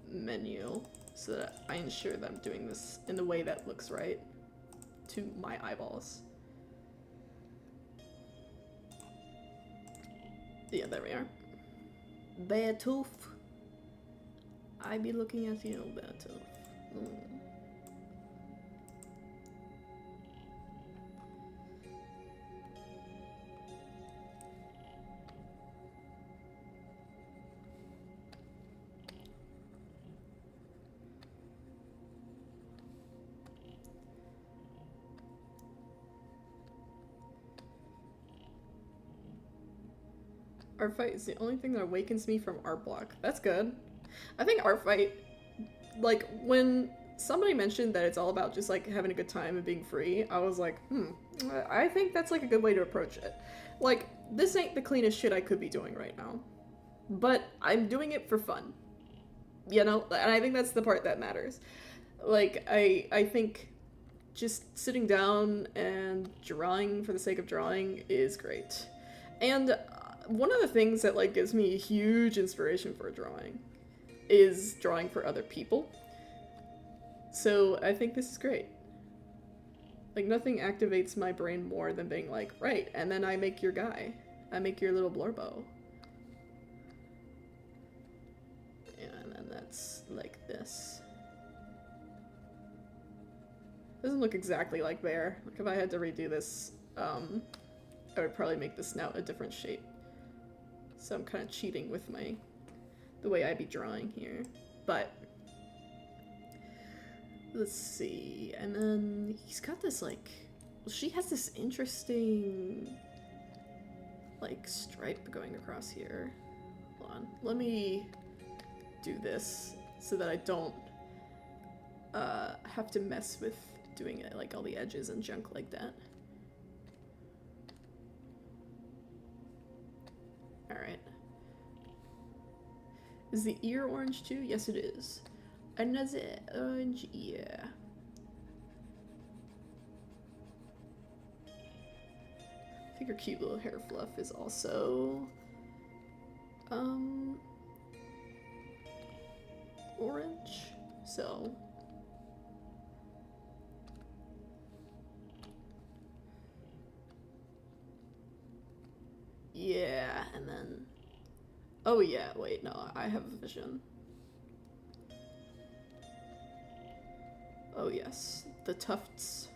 menu so that I ensure that I'm doing this in the way that looks right to my eyeballs. Yeah, there we are. Beartooth. I be looking at you, Beartooth. Art Fight is the only thing that awakens me from art block. That's good. I think Art Fight, like, when somebody mentioned that it's all about just, like, having a good time and being free, I was like, I think that's, like, a good way to approach it. Like, this ain't the cleanest shit I could be doing right now. But I'm doing it for fun. You know? And I think that's the part that matters. Like, I think just sitting down and drawing for the sake of drawing is great. And one of the things that, like, gives me a huge inspiration for drawing is drawing for other people. So I think this is great. Like, nothing activates my brain more than being like, right, and then I make your guy. I make your little blurbo. And then that's like this. Doesn't look exactly like Bear. Like, if I had to redo this, I would probably make the snout a different shape. So I'm kind of cheating with the way I be drawing here. But let's see. And then he's got this, like, well, she has this interesting, like, stripe going across here. Hold on. Let me do this so that I don't have to mess with doing it, like, all the edges and junk like that. Alright. Is the ear orange too? Yes, it is. Another orange ear. I think her cute little hair fluff is also orange. So yeah, and then oh yeah, wait, no, I have a vision. Oh yes, the tufts.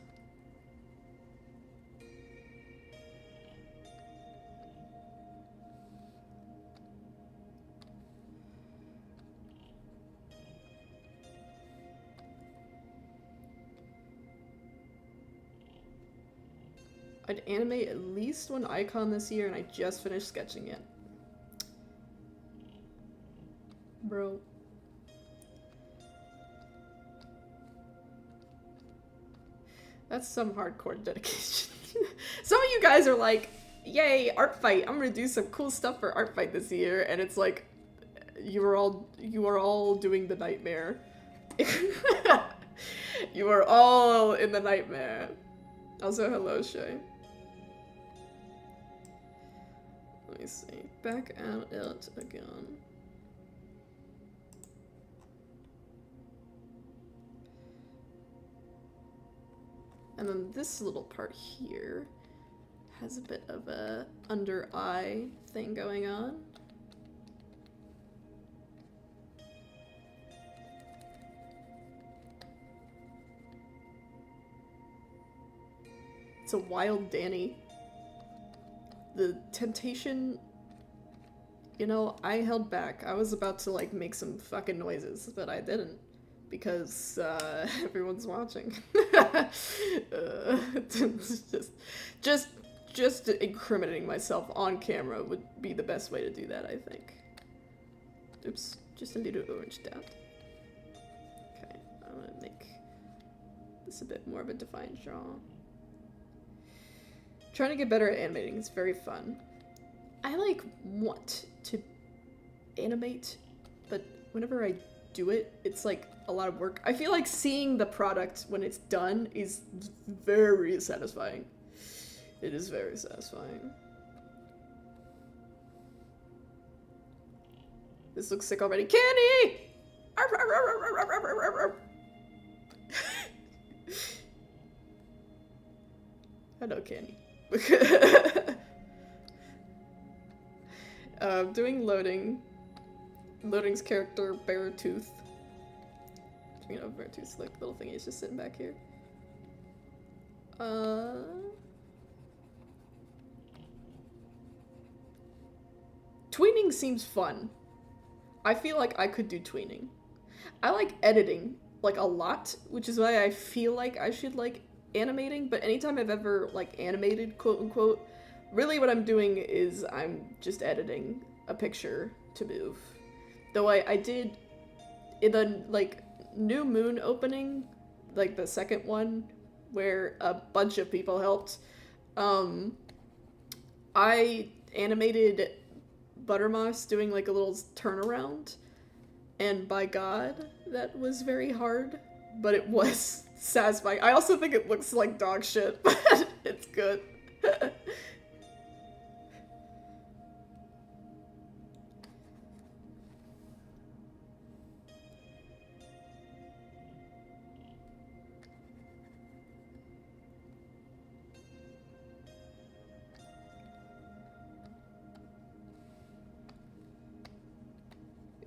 I'd animate at least one icon this year, and I just finished sketching it. Bro. That's some hardcore dedication. Some of you guys are like, yay, Art Fight, I'm gonna do some cool stuff for Art Fight this year, and it's like, you are all doing the nightmare. You are all in the nightmare. Also, hello, Shay. Let me see. Back at it again. And then this little part here has a bit of a under eye thing going on. It's a wild Danny. The temptation, you know, I held back. I was about to, like, make some fucking noises, but I didn't. Because, everyone's watching. Just incriminating myself on camera would be the best way to do that, I think. Oops, just a little orange dot. Okay, I'm gonna make this a bit more of a defined draw. Trying to get better at animating is very fun. I, like, want to animate, but whenever I do it, it's, like, a lot of work. I feel like seeing the product when it's done is very satisfying. It is very satisfying. This looks sick already. Candy! Hello, Candy. Doing loading. Loading's character, Beartooth. You know, Beartooth's like little thing, he's just sitting back here. Tweening seems fun. I feel like I could do tweening. I like editing, like, a lot, which is why I feel like I should like animating, but anytime I've ever, like, animated, quote unquote, Really what I'm doing is I'm just editing a picture to move. Though I did, in the, like, new moon opening, like the second one, where a bunch of people helped, I animated Buttermoss doing, like, a little turnaround, and by God, that was very hard, but it was satisfying. I also think it looks like dog shit, but it's good.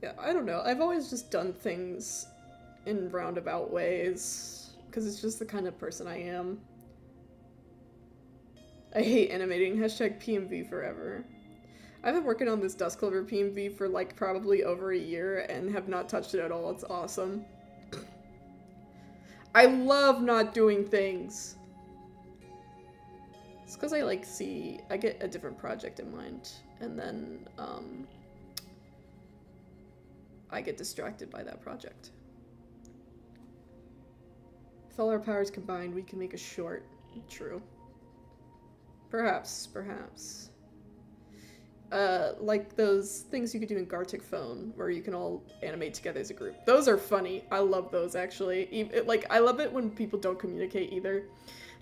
Yeah, I don't know. I've always just done things in roundabout ways, because it's just the kind of person I am. I hate animating. Hashtag PMV forever. I've been working on this Duskclover PMV for like probably over a year and have not touched it at all. It's awesome. I love not doing things. It's because I like I get a different project in mind, and then I get distracted by that project. With all our powers combined, we can make a short. True. Perhaps. Like those things you could do in Gartic Phone, where you can all animate together as a group. Those are funny. I love those, actually. Like, I love it when people don't communicate either.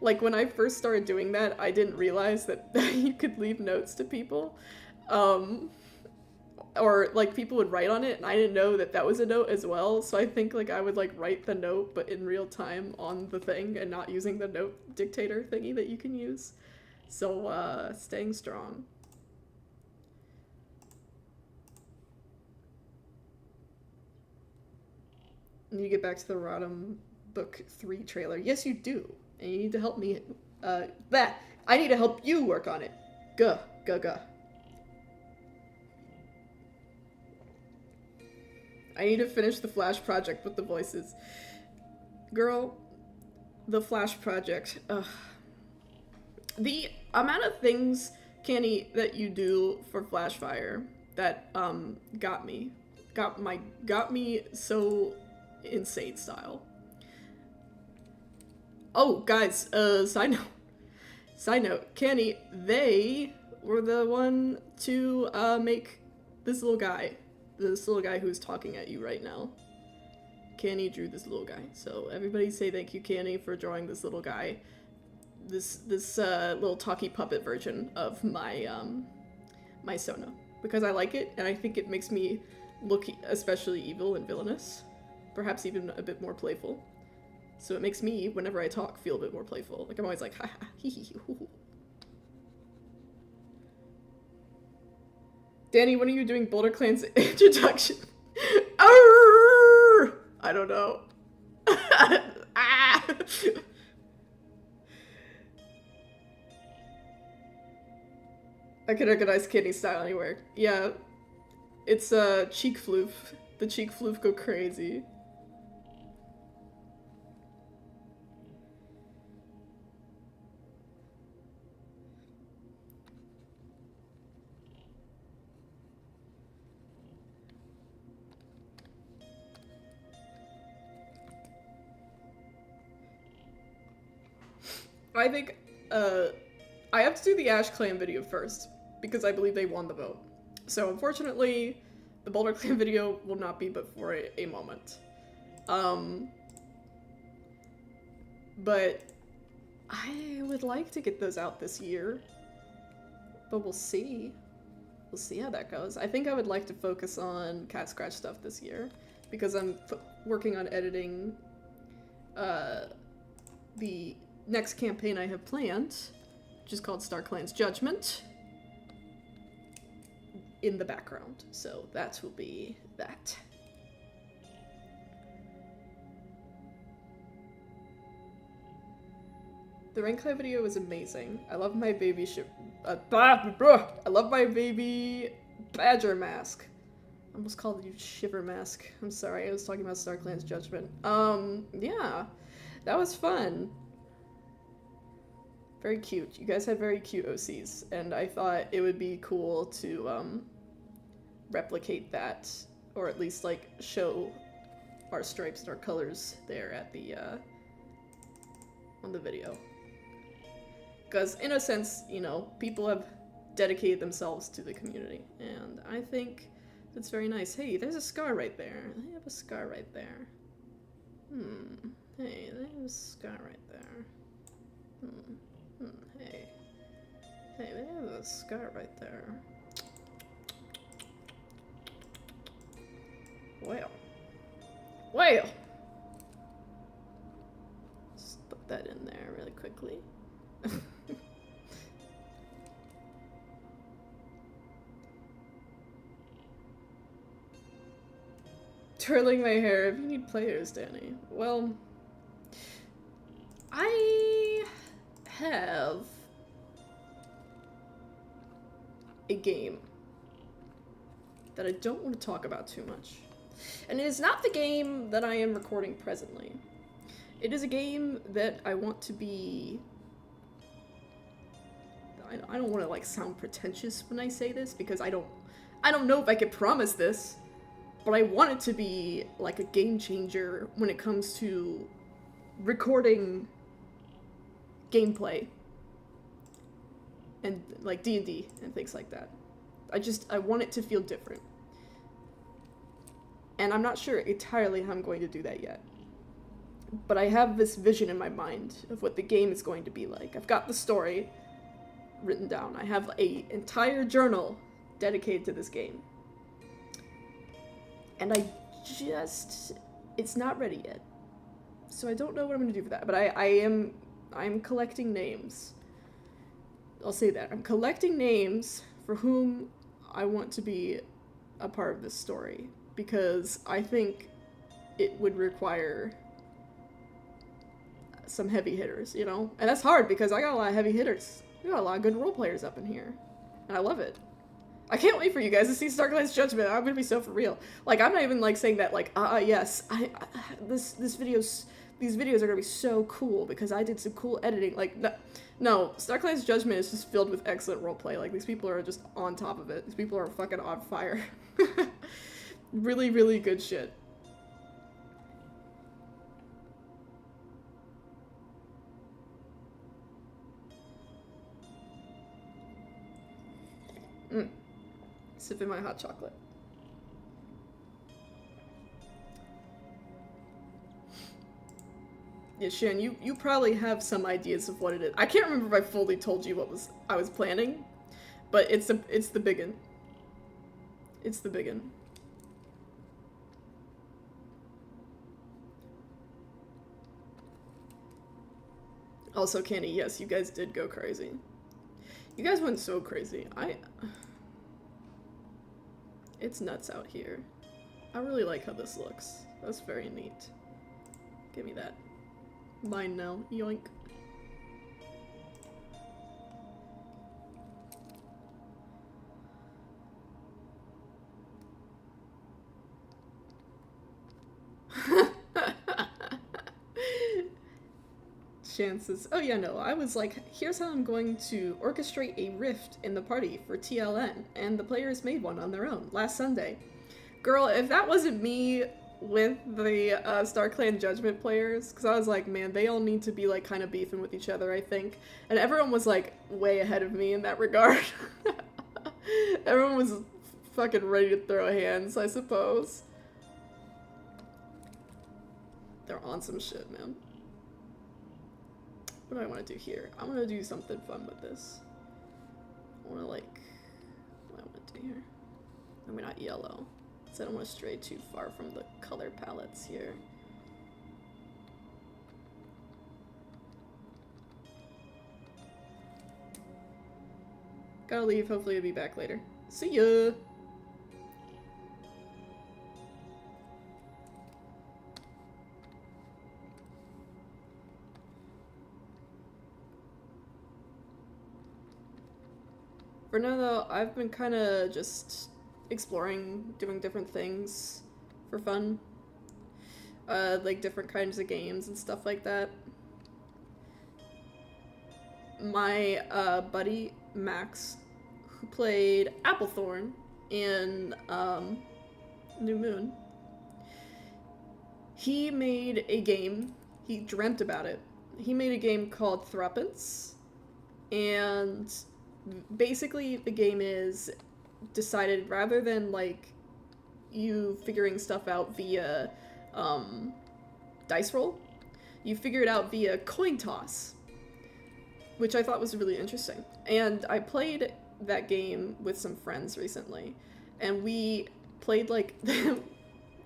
Like, when I first started doing that, I didn't realize that you could leave notes to people. Or, like, people would write on it, and I didn't know that that was a note as well, so I think, like, I would, like, write the note, but in real time on the thing, and not using the note dictator thingy that you can use. So, staying strong. You need to get back to the Rodham Book 3 trailer. Yes, you do. And you need to help me, I need to help you work on it. Guh. I need to finish the Flash project with the voices. Girl, the Flash project. Ugh. The amount of things, Kenny, that you do for Flashfire that got me so insane style. Oh, guys, side note, Kenny, they were the one to make this little guy who's talking at you right now. Kenny drew this little guy. So everybody say thank you, Kenny, for drawing this little guy. This little talkie puppet version of my my Sona, because I like it and I think it makes me look especially evil and villainous, perhaps even a bit more playful. So it makes me, whenever I talk, feel a bit more playful. Like I'm always like, ha ha, hee hee hoo hoo. Danny, when are you doing Boulder Clan's introduction? Arrgh! I don't know. Ah! I can recognize Kenny's style anywhere. Yeah. It's cheek floof. The cheek floof go crazy. I think, I have to do the Ash Clan video first, because I believe they won the vote. So unfortunately, the Boulder Clan video will not be but for a moment. But I would like to get those out this year, but we'll see. We'll see how that goes. I think I would like to focus on Cat Scratch stuff this year, because I'm working on editing the next campaign I have planned, which is called Star Clan's Judgment, in the background. So that will be that. The Rainclan video was amazing. I love my baby I love my baby badger mask. I almost called you shiver mask. I'm sorry, I was talking about Star Clan's Judgment. Yeah, that was fun. Very cute. You guys had very cute OCs, and I thought it would be cool to replicate that, or at least like show our stripes and our colors there at the on the video. Because in a sense, you know, people have dedicated themselves to the community, and I think that's very nice. Hey, there's a scar right there. They have a scar right there. Hey, they have a scar right there. Hey. Hey, they have a scar right there. Well. Well! Just put that in there really quickly. Twirling my hair. If you need players, Danny. Well, I have a game that I don't want to talk about too much. And it is not the game that I am recording presently. It is a game that I want to be... I don't want to like sound pretentious when I say this, because I don't know if I can promise this, but I want it to be like a game changer when it comes to recording gameplay and like D&D and things like that. I want it to feel different. And I'm not sure entirely how I'm going to do that yet. But I have this vision in my mind of what the game is going to be like. I've got the story written down. I have an entire journal dedicated to this game. And it's not ready yet. So I don't know what I'm going to do for that. But I'm collecting names. I'll say that. I'm collecting names for whom I want to be a part of this story. Because I think it would require some heavy hitters, you know? And that's hard because I got a lot of heavy hitters. We got a lot of good role players up in here. And I love it. I can't wait for you guys to see Starclight's Judgment. I'm gonna be so for real. Like, I'm not even like saying that like, yes, these videos are gonna be so cool because I did some cool editing. Like, no, Starclight's Judgment is just filled with excellent roleplay. Like, these people are just on top of it. These people are fucking on fire. Really, really good shit. Sipping my hot chocolate. Yeah, Shan, you probably have some ideas of what it is. I can't remember if I fully told you what I was planning, but it's the biggin. It's the biggin. Also, Kenny, yes, you guys did go crazy. You guys went so crazy. It's nuts out here. I really like how this looks. That's very neat. Give me that. Mine now. Yoink. Chances. Oh yeah, no, I was like, here's how I'm going to orchestrate a rift in the party for TLN, and the players made one on their own last Sunday. Girl, if that wasn't me with the StarClan Judgment players, because I was like, man, they all need to be like kind of beefing with each other, I think. And everyone was like way ahead of me in that regard. Everyone was fucking ready to throw hands, I suppose. They're on some shit, man. What do I want to do here? I want to do something fun with this. I want to like, what do I want to do here? I mean, not yellow. So I don't want to stray too far from the color palettes here. Gotta leave. Hopefully I'll be back later. See ya! For now though, I've been kind of just exploring, doing different things for fun. Like different kinds of games and stuff like that. my buddy Max, who played Applethorn in New Moon, he made a game. He dreamt about it. He made a game called Threepence, and basically the game is decided rather than like you figuring stuff out via dice roll, you figure it out via coin toss, which I thought was really interesting. And I played that game with some friends recently, and we played like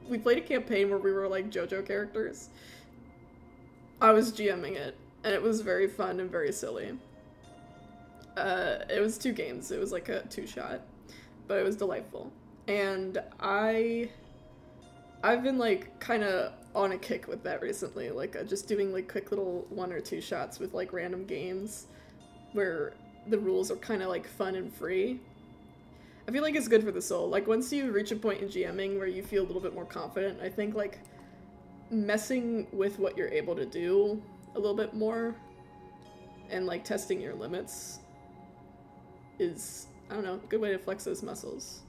we played a campaign where we were like JoJo characters. I was GMing it, and it was very fun and very silly. It was 2 games. It was like a 2-shot, but it was delightful. And I've been like kind of on a kick with that recently, like just doing like quick little 1 or 2 shots with like random games where the rules are kind of like fun and free. I feel like it's good for the soul. Like once you reach a point in GMing where you feel a little bit more confident, I think like messing with what you're able to do a little bit more and like testing your limits is, I don't know, a good way to flex those muscles.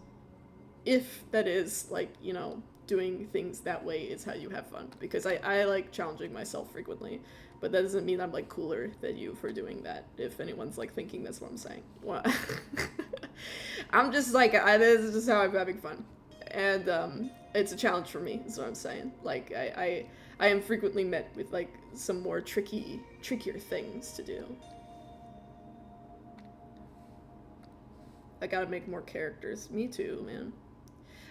If that is like, you know, doing things that way is how you have fun, because I like challenging myself frequently, but that doesn't mean I'm like cooler than you for doing that, if anyone's like thinking that's what I'm saying. What? I'm just like, this is just how I'm having fun, and it's a challenge for me is what I'm saying. Like I am frequently met with like some more trickier things to do. I gotta make more characters. Me too, man.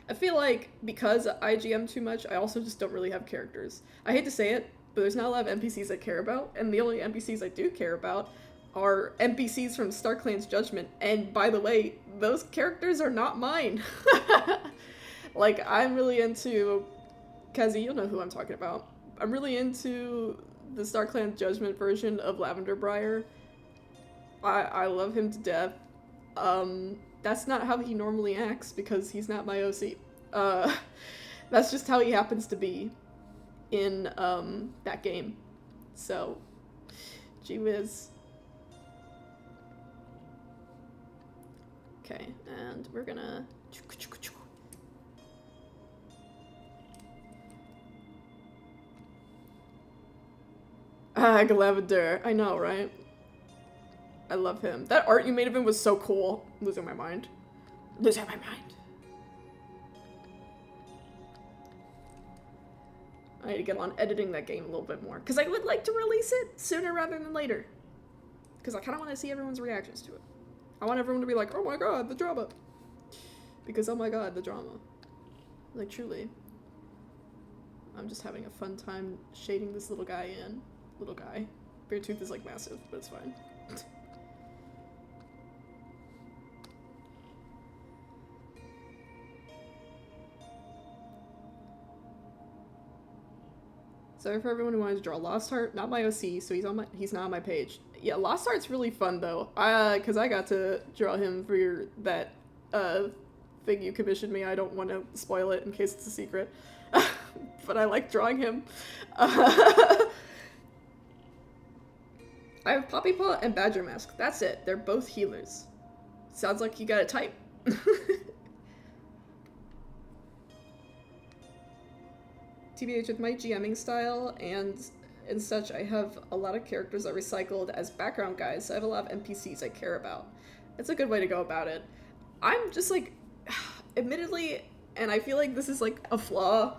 I feel like because I GM too much, I also just don't really have characters. I hate to say it, but there's not a lot of NPCs I care about, and the only NPCs I do care about are NPCs from StarClan's Judgment, and by the way, those characters are not mine. Like, I'm really into... Kazi, you'll know who I'm talking about. I'm really into the StarClan Judgment version of Lavender Briar. I love him to death. That's not how he normally acts, because he's not my OC. That's just how he happens to be in, that game. So, gee whiz. Okay, and we're gonna... Ah, Lavender. I know, right? I love him. That art you made of him was so cool. I'm losing my mind. Losing my mind. I need to get on editing that game a little bit more, because I would like to release it sooner rather than later. Because I kind of want to see everyone's reactions to it. I want everyone to be like, oh my god, the drama. Because, oh my god, the drama. Like, truly. I'm just having a fun time shading this little guy in. Little guy. Beartooth is, like, massive, but it's fine. Sorry for everyone who wanted to draw Lost Heart. Not my OC, so he's not on my page. Yeah, Lost Heart's really fun though. Cause I got to draw him for that thing you commissioned me. I don't want to spoil it in case it's a secret. But I like drawing him. I have Poppy Paw and Badger Mask. That's it. They're both healers. Sounds like you got a type. TBH, with my GMing style and such, I have a lot of characters I recycled as background guys, so I have a lot of NPCs I care about. It's a good way to go about it. I'm just like, admittedly, and I feel like this is like a flaw,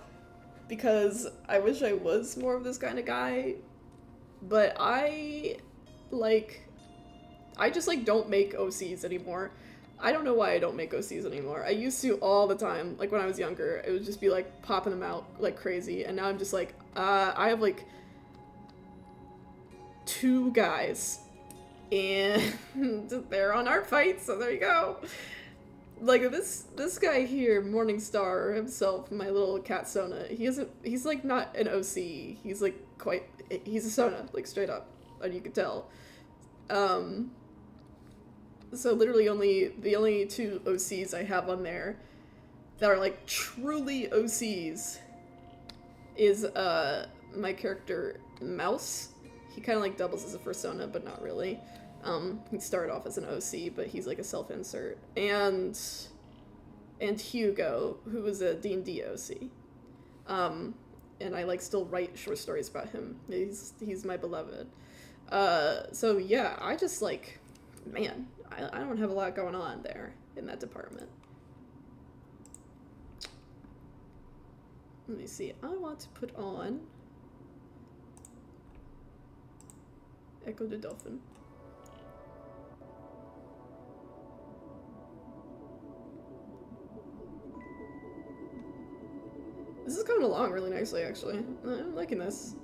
because I wish I was more of this kind of guy, but I just like don't make OCs anymore. I don't know why I don't make OCs anymore. I used to all the time. Like when I was younger, it would just be like popping them out like crazy. And now I'm just like, I have like 2 guys and they're on Art Fight, so there you go. Like this guy here, Morningstar himself, my little cat Sona, he's like not an OC. He's like he's a Sona, like straight up, and you could tell. So literally the only 2 OCs I have on there that are like truly OCs is my character Mouse. He kind of like doubles as a persona, but not really. He started off as an OC, but he's like a self-insert. And Hugo, who was a D&D OC. And I like still write short stories about him. He's my beloved. So yeah, I just like, man, I don't have a lot going on there in that department. Let me see. I want to put on Echo the Dolphin. This is coming along really nicely, actually. I'm liking this.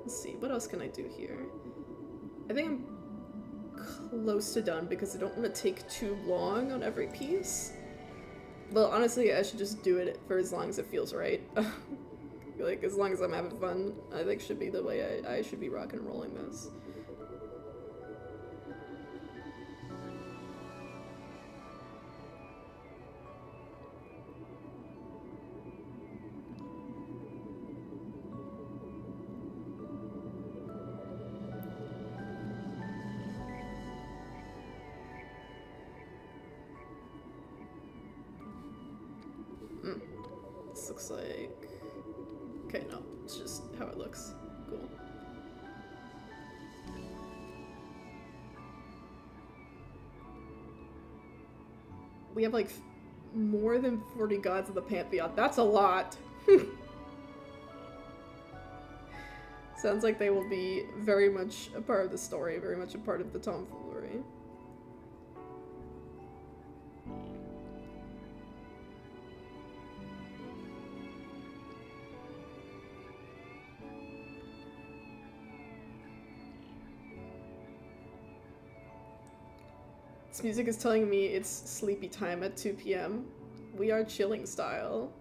Let's see, what else can I do here? I think I'm close to done because I don't want to take too long on every piece. Well, honestly, I should just do it for as long as it feels right. Like, as long as I'm having fun, I think should be the way I should be rock and rolling this. This looks like... Okay, no, it's just how it looks. Cool. We have like more than 40 gods of the Pantheon. That's a lot! Sounds like they will be very much a part of the story, very much a part of the tomfoolery. This music is telling me it's sleepy time at 2 p.m. We are chilling style.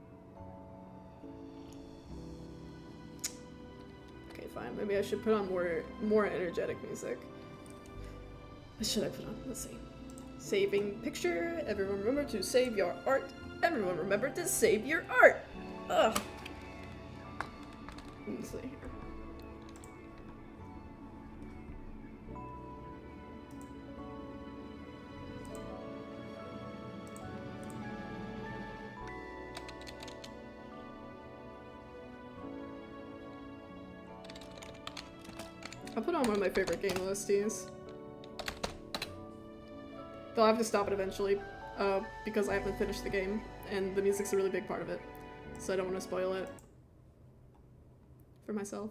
Okay, fine. Maybe I should put on more energetic music. What should I put on? Let's see. Saving picture. Everyone remember to save your art. Everyone remember to save your art. Ugh. Let's see here. I'll put on one of my favorite game OSTs. Though I have to stop it eventually, because I haven't finished the game, and the music's a really big part of it. So I don't want to spoil it for myself.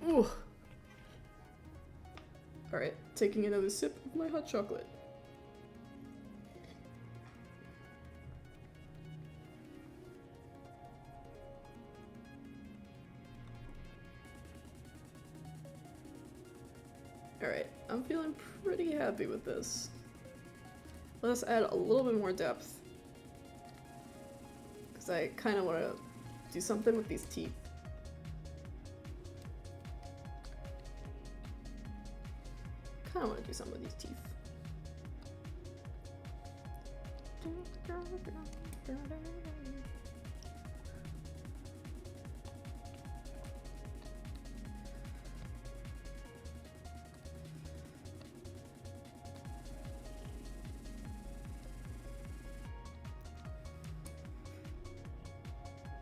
Ooh. Alright, taking another sip of my hot chocolate. Alright, I'm feeling pretty happy with this. Let's add a little bit more depth. Because I kind of want to do something with these teeth. Kind of want to do something with these teeth.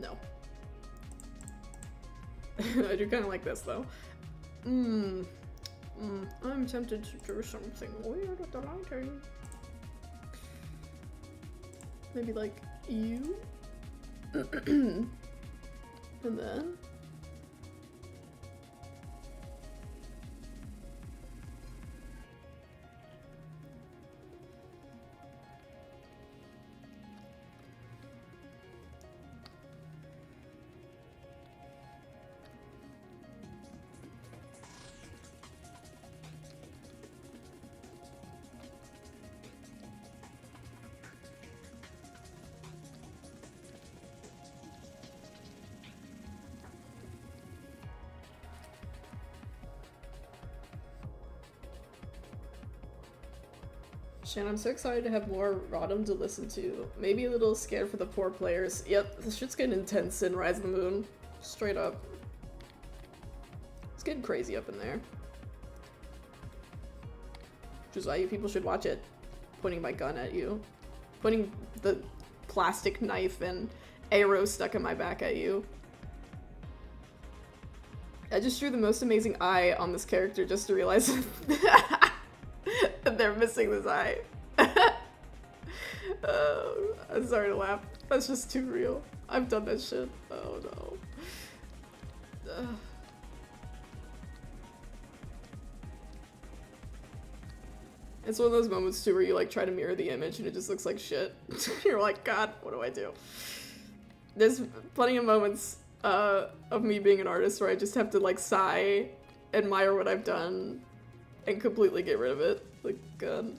No. I do kind of like this, though. I'm tempted to do something weird with the lighting. Maybe like you? And then... Shan, I'm so excited to have more Rodham to listen to. Maybe a little scared for the poor players. Yep, this shit's getting intense in Rise of the Moon. Straight up. It's getting crazy up in there. Which is why you people should watch it. Pointing my gun at you. Pointing the plastic knife and arrow stuck in my back at you. I just drew the most amazing eye on this character just to realize that they're missing this eye. I'm sorry to laugh. That's just too real. I've done that shit. Oh no. It's one of those moments too where you like try to mirror the image and it just looks like shit. You're like, God, what do I do? There's plenty of moments of me being an artist where I just have to like sigh, admire what I've done, and completely get rid of it. Like, God.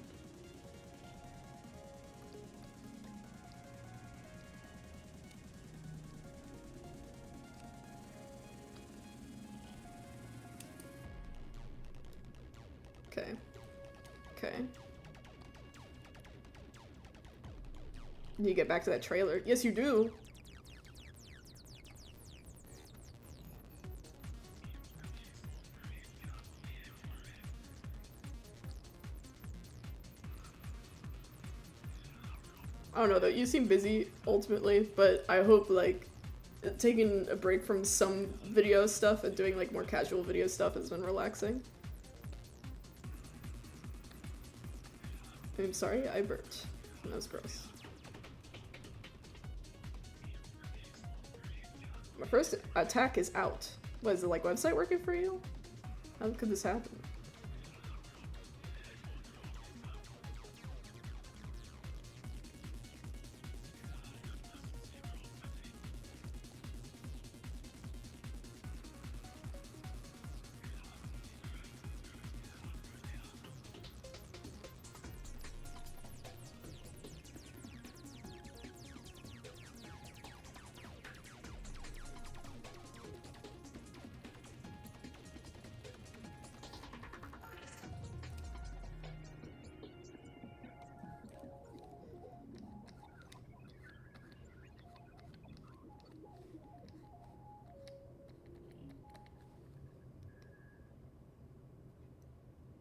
Okay. Okay. You get back to that trailer. Yes, you do. I don't know though, you seem busy ultimately, but I hope like taking a break from some video stuff and doing like more casual video stuff has been relaxing. I'm sorry, I burped. That was gross. My first attack is out. What is it, like website working for you? How could this happen?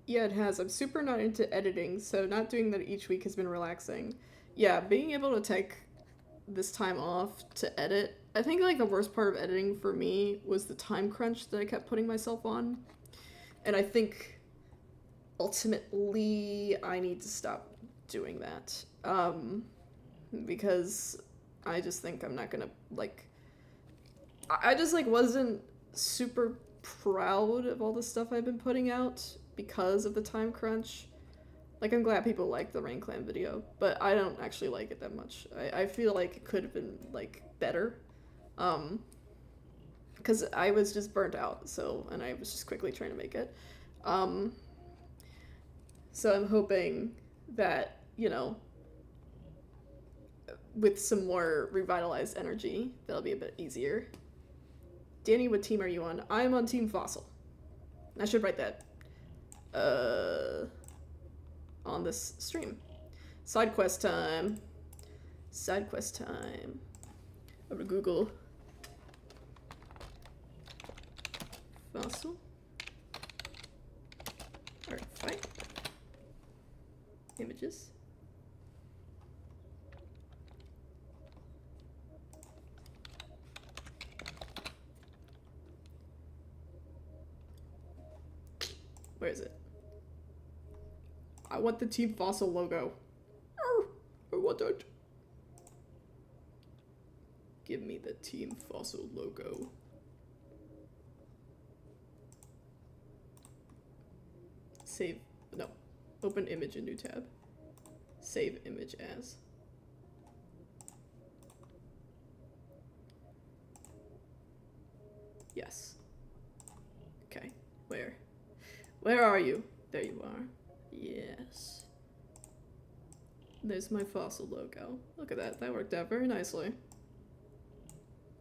Yeah, it has. I'm super not into editing, so not doing that each week has been relaxing. Yeah, being able to take this time off to edit. I think like the worst part of editing for me was the time crunch that I kept putting myself on. And I think ultimately I need to stop doing that. Because I just think I'm not gonna like, I just like wasn't super proud of all the stuff I've been putting out because of the time crunch. Like, I'm glad people like the Rain Clan video, but I don't actually like it that much. I feel like it could have been, like, better. Because I was just burnt out, so, and I was just quickly trying to make it. So I'm hoping that, you know, with some more revitalized energy, that'll be a bit easier. Danny, what team are you on? I'm on Team Fossil. I should write that. On this stream. Side quest time. Side quest time. Over to Google. Fossil. Alright, fight. Images. Where is it? I want the Team Fossil logo. I want that. Give me the Team Fossil logo. Save. No. Open image in new tab. Save image as. Yes. Okay. Where? Where are you? There you are. Yes. There's my Fossil logo. Look at that. That worked out very nicely.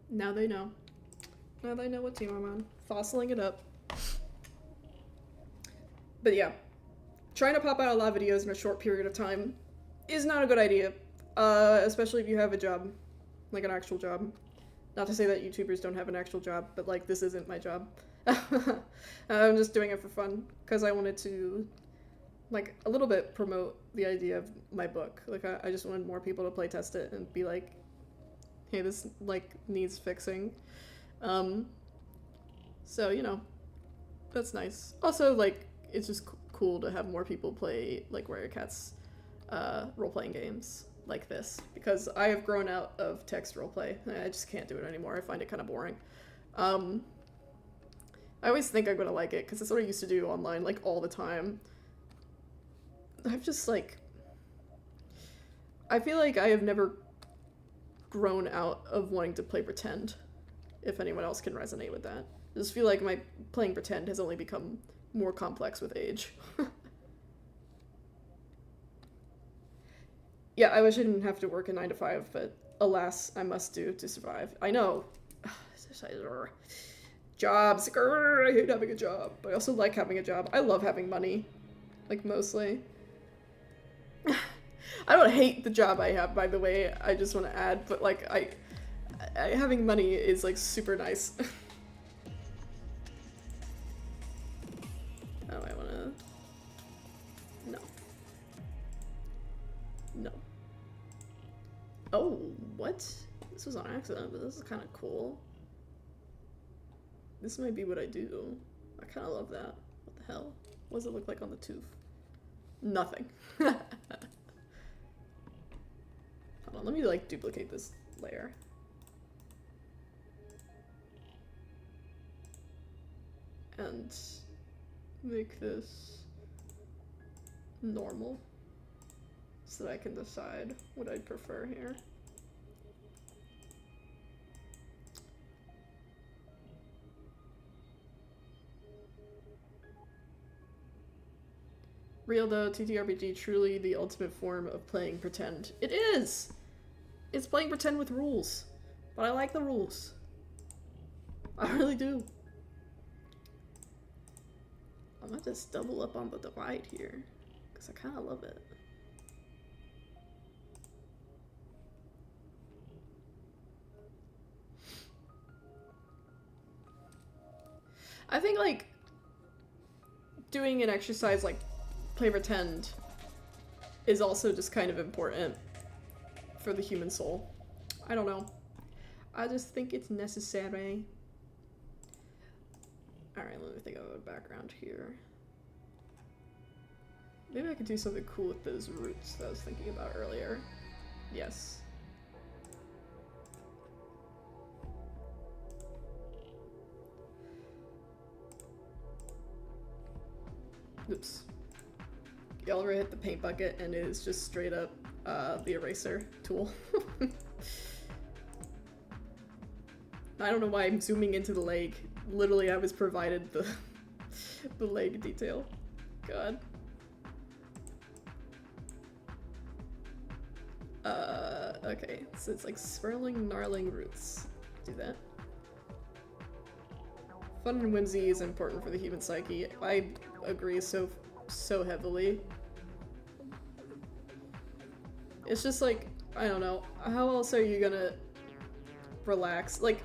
Now they know. Now they know what team I'm on. Fossiling it up. But yeah. trying to pop out a lot of videos in a short period of time is not a good idea, especially if you have a job, like an actual job. Not to say that YouTubers don't have an actual job, but like this isn't my job. I'm just doing it for fun because I wanted to, like, a little bit promote the idea of my book. Like I just wanted more people to play test it and be like, hey, this like needs fixing. So you know, that's nice. Also, like, it's just cool to have more people play like Warrior Cat's role-playing games like this, because I have grown out of text roleplay. I just can't do it anymore. I find it kind of boring. I always think I'm gonna like it because that's what I used to do online like all the time. I've just like, I feel like I have never grown out of wanting to play pretend, if anyone else can resonate with that. I just feel like my playing pretend has only become more complex with age. Yeah, I wish I didn't have to work a 9 to 5, but alas, I must do to survive. I know. Jobs. I hate having a job. But I also like having a job. I love having money. Like, mostly. I don't hate the job I have, by the way. I just want to add, but like, having money is like super nice. Oh, I wanna... No. No. Oh, what? This was on accident, but this is kind of cool. This might be what I do. I kind of love that. What the hell? What does it look like on the tooth? Nothing. Hold on, let me like duplicate this layer. And make this normal so that I can decide what I'd prefer here. Real though, TTRPG truly the ultimate form of playing pretend. It is! It's playing pretend with rules. But I like the rules. I really do. I might just double up on the divide here, because I kind of love it. I think, like, doing an exercise like play pretend is also just kind of important for the human soul. I don't know. I just think it's necessary. Alright, let me think of a background here. Maybe I could do something cool with those roots that I was thinking about earlier. Yes. Oops. Y'all ever hit the paint bucket and it is just straight up the eraser tool? I don't know why I'm zooming into the leg. Literally, I was provided the the leg detail. God. Okay, so it's like swirling, gnarling roots. Do that. Fun and whimsy is important for the human psyche. I agree so heavily. It's just like, I don't know, how else are you gonna relax? Like,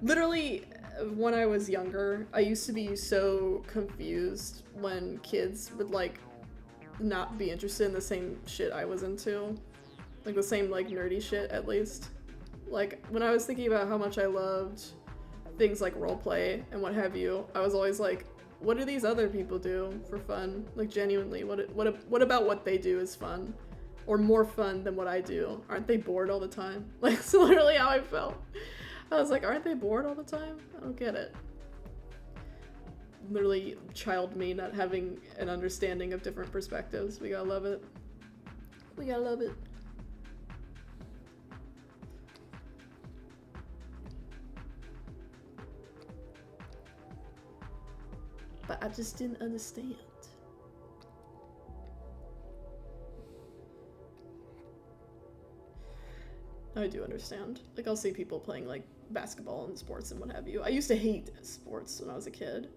literally, when I was younger, I used to be so confused when kids would, like, not be interested in the same shit I was into. Like, the same, like, nerdy shit, at least. Like, when I was thinking about how much I loved things like roleplay and what have you, I was always like, what do these other people do for fun? Like, genuinely, what about what they do is fun? Or more fun than what I do? Aren't they bored all the time? Like, that's literally how I felt. I was like, aren't they bored all the time? I don't get it. Literally, child me not having an understanding of different perspectives. We gotta love it. We gotta love it. But I just didn't understand. I do understand. Like, I'll see people playing, like, basketball and sports and what have you. I used to hate sports when I was a kid.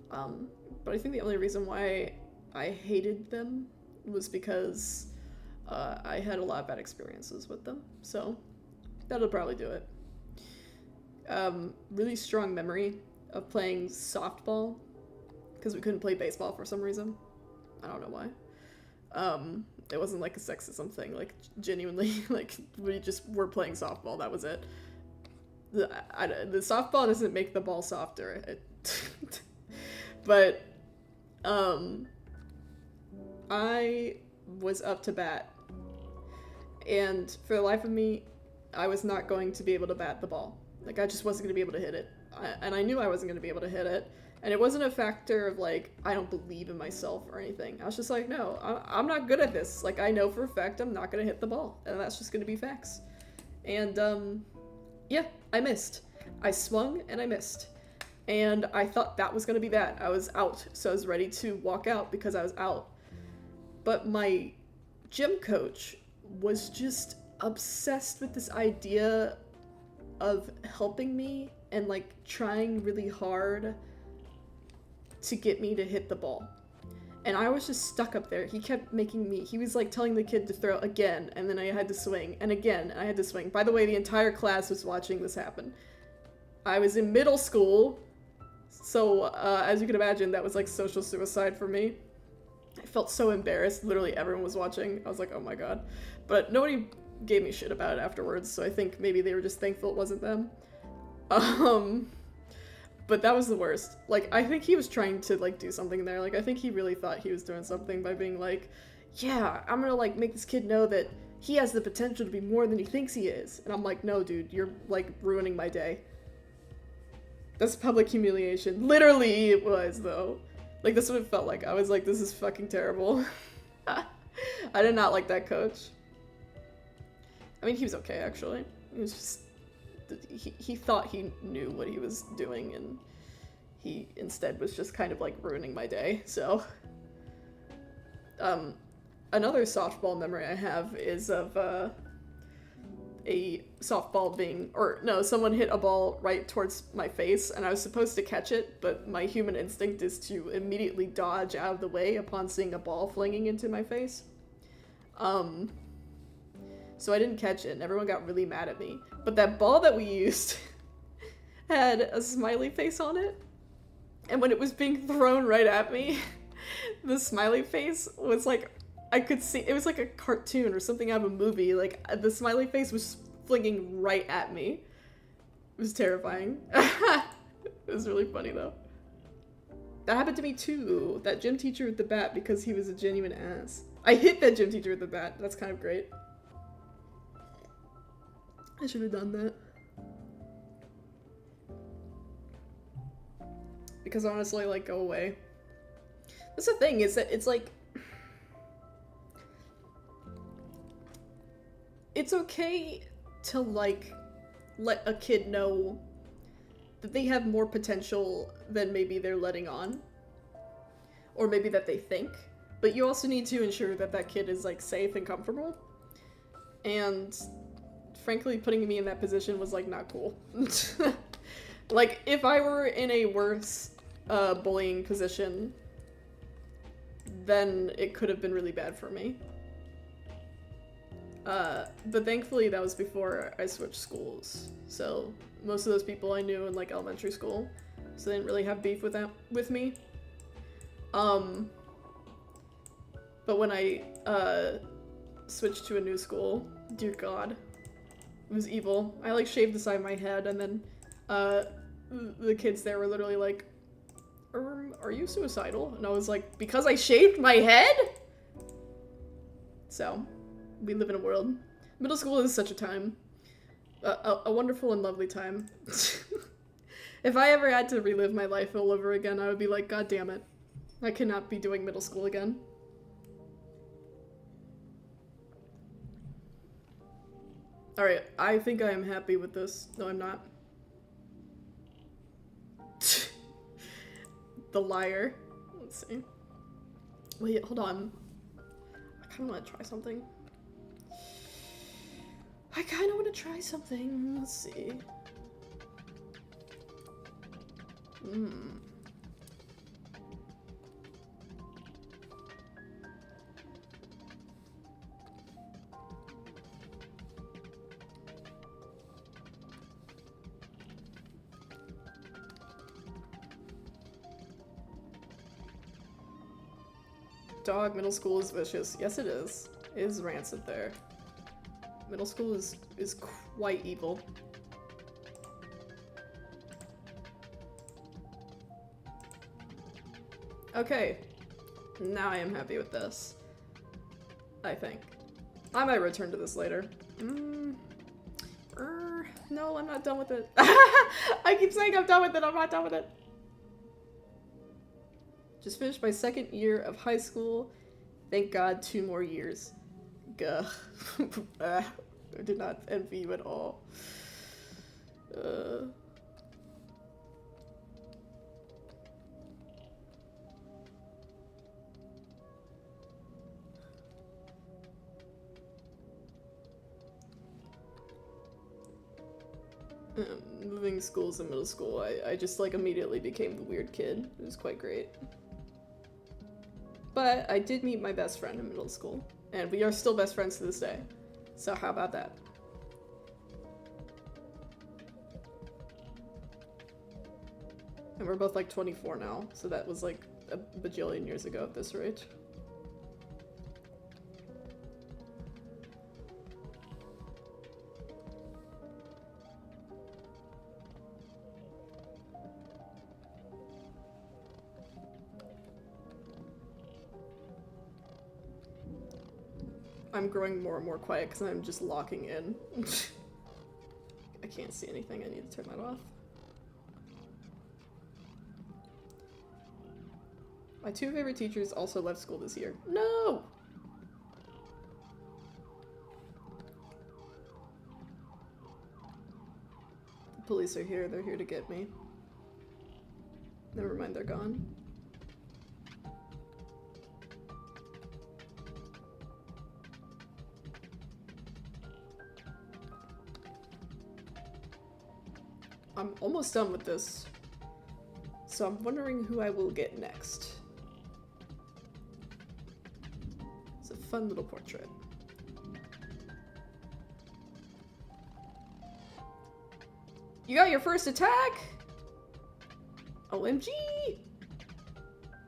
But I think the only reason why I hated them was because I had a lot of bad experiences with them. So that'll probably do it. Really strong memory of playing softball because we couldn't play baseball for some reason. I don't know why. It wasn't like a sexism thing, like genuinely, like we just were playing softball, that was it. The softball doesn't make the ball softer. But I was up to bat, and for the life of me, I was not going to be able to bat the ball. Like, I just wasn't going to be able to hit it. And I knew I wasn't going to be able to hit it. And it wasn't a factor of, like, I don't believe in myself or anything. I was just like, no, I'm not good at this. Like, I know for a fact I'm not going to hit the ball. And that's just going to be facts. And, yeah, I missed. I swung and I missed. And I thought that was going to be that. I was out. So I was ready to walk out because I was out. But my gym coach was just obsessed with this idea of helping me and, like, trying really hard to get me to hit the ball. And I was just stuck up there. He kept making me, he was like telling the kid to throw again, and then I had to swing, and again, and I had to swing. By the way, the entire class was watching this happen. I was in middle school, so as you can imagine, that was like social suicide for me. I felt so embarrassed. Literally everyone was watching. I was like, oh my god. But nobody gave me shit about it afterwards, so I think maybe they were just thankful it wasn't them. But that was the worst. Like, I think he was trying to, like, do something there. Like, I think he really thought he was doing something by being like, yeah, I'm gonna, like, make this kid know that he has the potential to be more than he thinks he is. And I'm like, no, dude, you're, like, ruining my day. That's public humiliation. Literally it was, though. Like, that's what it felt like. I was like, this is fucking terrible. I did not like that coach. I mean, he was okay, actually. He was just... He thought he knew what he was doing, and he instead was just kind of like ruining my day. So another softball memory I have is of a softball being, or no, someone hit a ball right towards my face, and I was supposed to catch it, but my human instinct is to immediately dodge out of the way upon seeing a ball flinging into my face. So I didn't catch it, and everyone got really mad at me. But that ball that we used had a smiley face on it. And when it was being thrown right at me, the smiley face was like, I could see, it was like a cartoon or something out of a movie. Like, the smiley face was flinging right at me. It was terrifying. It was really funny, though. That happened to me, too. That gym teacher with the bat, because he was a genuine ass. I hit that gym teacher with the bat. That's kind of great. I should have done that. Because honestly, like, go away. That's the thing, is that it's like... It's okay to, like, let a kid know that they have more potential than maybe they're letting on. Or maybe that they think. But you also need to ensure that that kid is, like, safe and comfortable. And... frankly, putting me in that position was, like, not cool. Like, if I were in a worse bullying position, then it could have been really bad for me. But thankfully, that was before I switched schools. So, most of those people I knew in, like, elementary school, so they didn't really have beef with me. But when I switched to a new school, dear God, it was evil. I, like, shaved the side of my head, and then, the kids there were literally like, are you suicidal? And I was like, because I shaved my head? So, we live in a world. Middle school is such a time. A wonderful and lovely time. If I ever had to relive my life all over again, I would be like, God damn it. I cannot be doing middle school again. Alright, I think I am happy with this. No, I'm not. The liar. Let's see. Wait, hold on. I kind of want to try something. Let's see. Dog, middle school is vicious. Yes, it is. It is rancid there. Middle school is quite evil. Okay. Now I am happy with this. I think. I might return to this later. No, I'm not done with it. I keep saying I'm done with it. I'm not done with it. Just finished my second year of high school. Thank God, 2 more years. Gah. I did not envy you at all. Moving schools in middle school, I just like immediately became the weird kid. It was quite great. But I did meet my best friend in middle school, and we are still best friends to this day. So how about that? And we're both like 24 now, so that was like a bajillion years ago at this rate. I'm growing more and more quiet because I'm just locking in. I can't see anything, I need to turn that off. My 2 favorite teachers also left school this year. No! The police are here, they're here to get me. Never mind, they're gone. I'm almost done with this, so I'm wondering who I will get next. It's a fun little portrait. You got your first attack? OMG!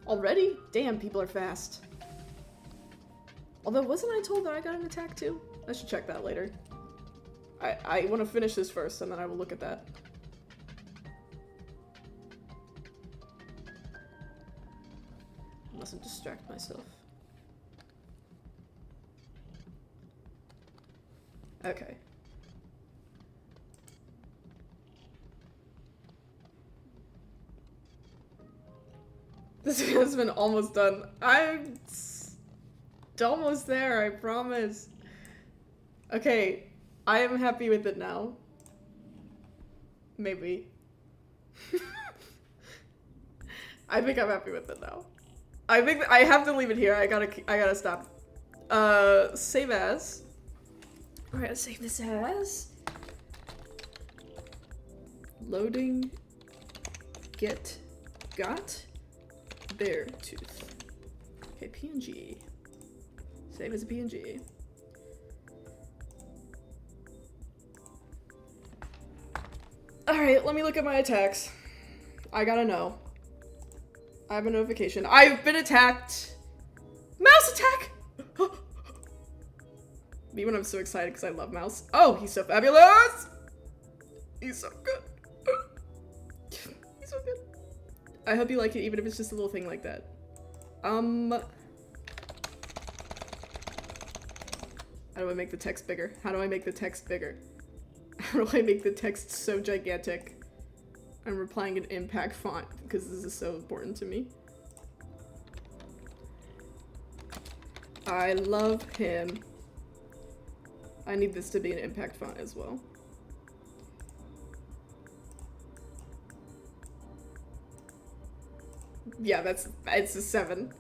Already? Damn, people are fast. Although, wasn't I told that I got an attack too? I should check that later. I want to finish this first, and then I will look at that. Mustn't distract myself. Okay. This has been almost done. I'm almost there, I promise. Okay, I am happy with it now. Maybe. I think I'm happy with it now. I think I have to leave it here. I gotta stop. Save as. We're gonna save this as. Loading. Got. Bear tooth. Okay, PNG. Save as a PNG. Alright, let me look at my attacks. I gotta know. I have a notification. I've been attacked! Mouse attack! Me when I'm so excited because I love Mouse. Oh, he's so fabulous! He's so good. He's so good. I hope you like it, even if it's just a little thing like that. How do I make the text bigger? How do I make the text bigger? How do I make the text so gigantic? I'm replying in impact font because this is so important to me. I love him. I need this to be an impact font as well. Yeah, it's a 7.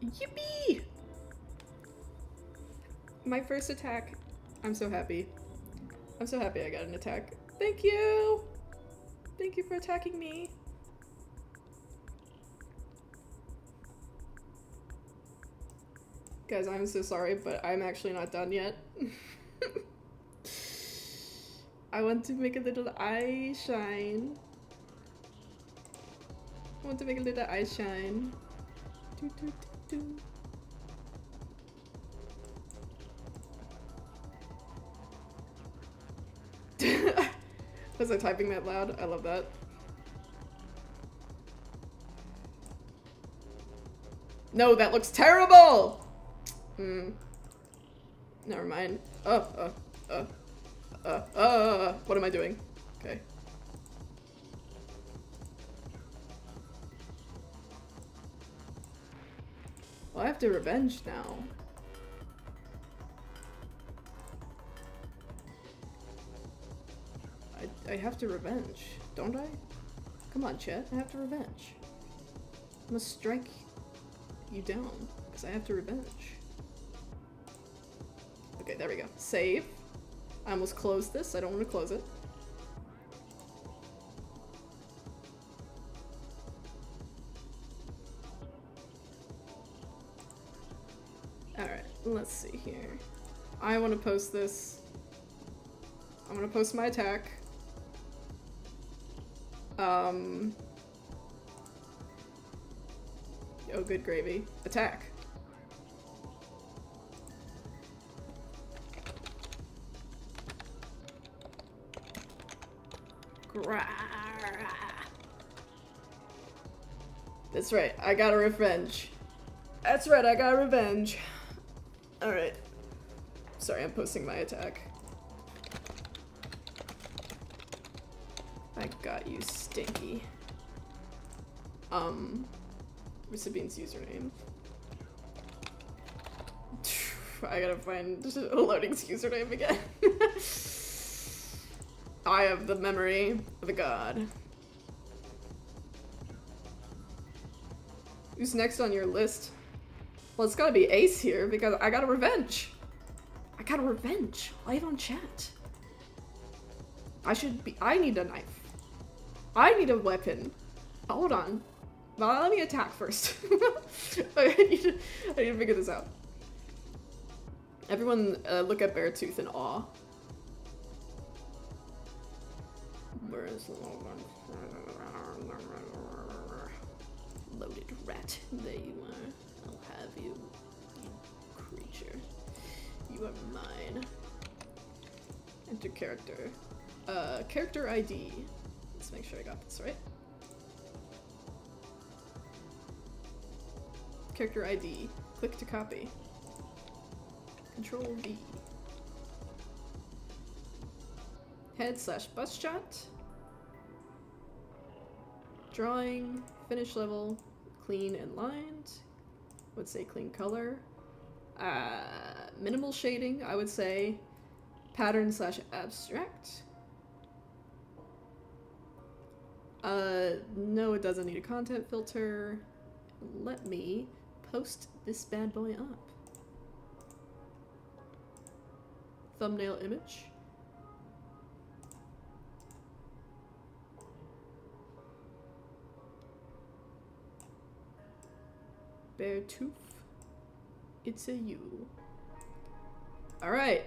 Yippee! My first attack. I'm so happy. I'm so happy I got an attack. Thank you! Thank you for attacking me. Guys, I'm so sorry, but I'm actually not done yet. I want to make a little eye shine. I want to make a little eye shine. Do, do, do, do. Was I typing that loud? I love that. No, that looks terrible! Never mind. What am I doing? Okay. Well, I have to revenge now. I have to revenge, don't I? Come on, chat. I have to revenge. I must strike you down, because I have to revenge. Okay, there we go. Save. I almost closed this. I don't want to close it. Alright, let's see here. I want to post this. I'm gonna post my attack. Oh, good gravy. Attack. That's right, I got a revenge. That's right, I got revenge. Alright. Sorry, I'm posting my attack. I got you, Stinky. Recipient's username. I gotta find Loading's username again. I have the memory of a god. Who's next on your list? Well, it's gotta be Ace here because I got a revenge. I got a revenge. Live on chat. I need a knife. I need a weapon. Hold on. Well, let me attack first. I need to figure this out. Everyone look at Beartooth in awe. Where is loaded rat? There you are. I'll have you, you creature. You are mine. Enter character. Character ID. Let's make sure I got this right. Character ID. Click to copy. Control V. Head/bus shot. Drawing. Finish level. Clean and lined. Would say clean color. Minimal shading, I would say. Pattern/abstract. No, it doesn't need a content filter. Let me post this bad boy up. Thumbnail image. Beartooth. It's a you. Alright.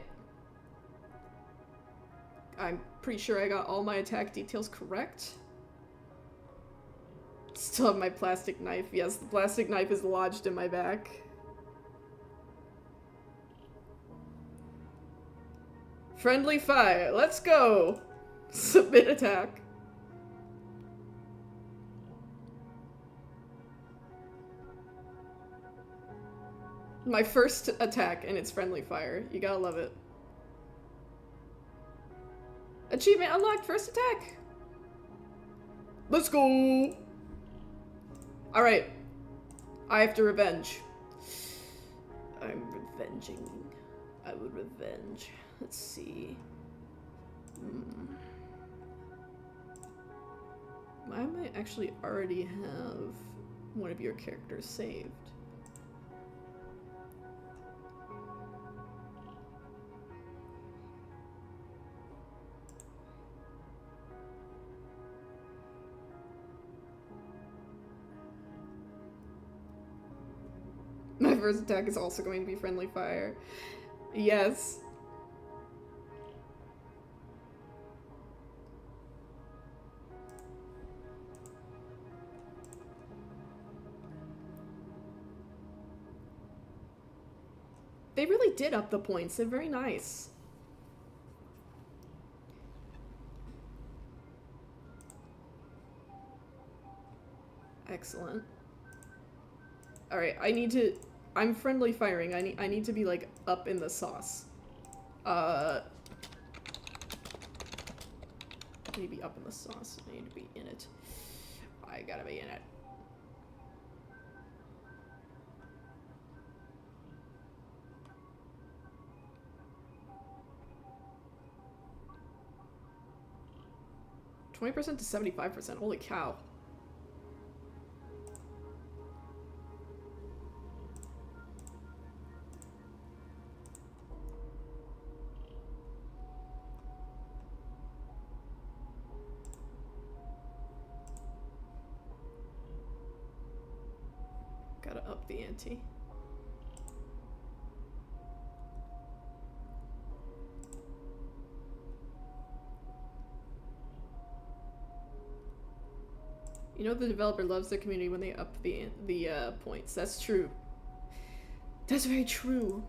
I'm pretty sure I got all my attack details correct. Still have my plastic knife. Yes, the plastic knife is lodged in my back. Friendly fire. Let's go. Submit attack. My first attack and it's friendly fire. You gotta love it. Achievement unlocked. First attack. Let's go. Alright. I have to revenge. I'm revenging. I would revenge. Let's see. I might actually already have one of your characters saved. My first attack is also going to be friendly fire. Yes. They really did up the points. They're very nice. Excellent. Alright, I need to... I'm friendly firing. I need to be, like, up in the sauce. I need to be up in the sauce. I need to be in it. I gotta be in it. %20 to 75%. Holy cow. Gotta up the ante. You know the developer loves their community when they up the points. That's true. That's very true.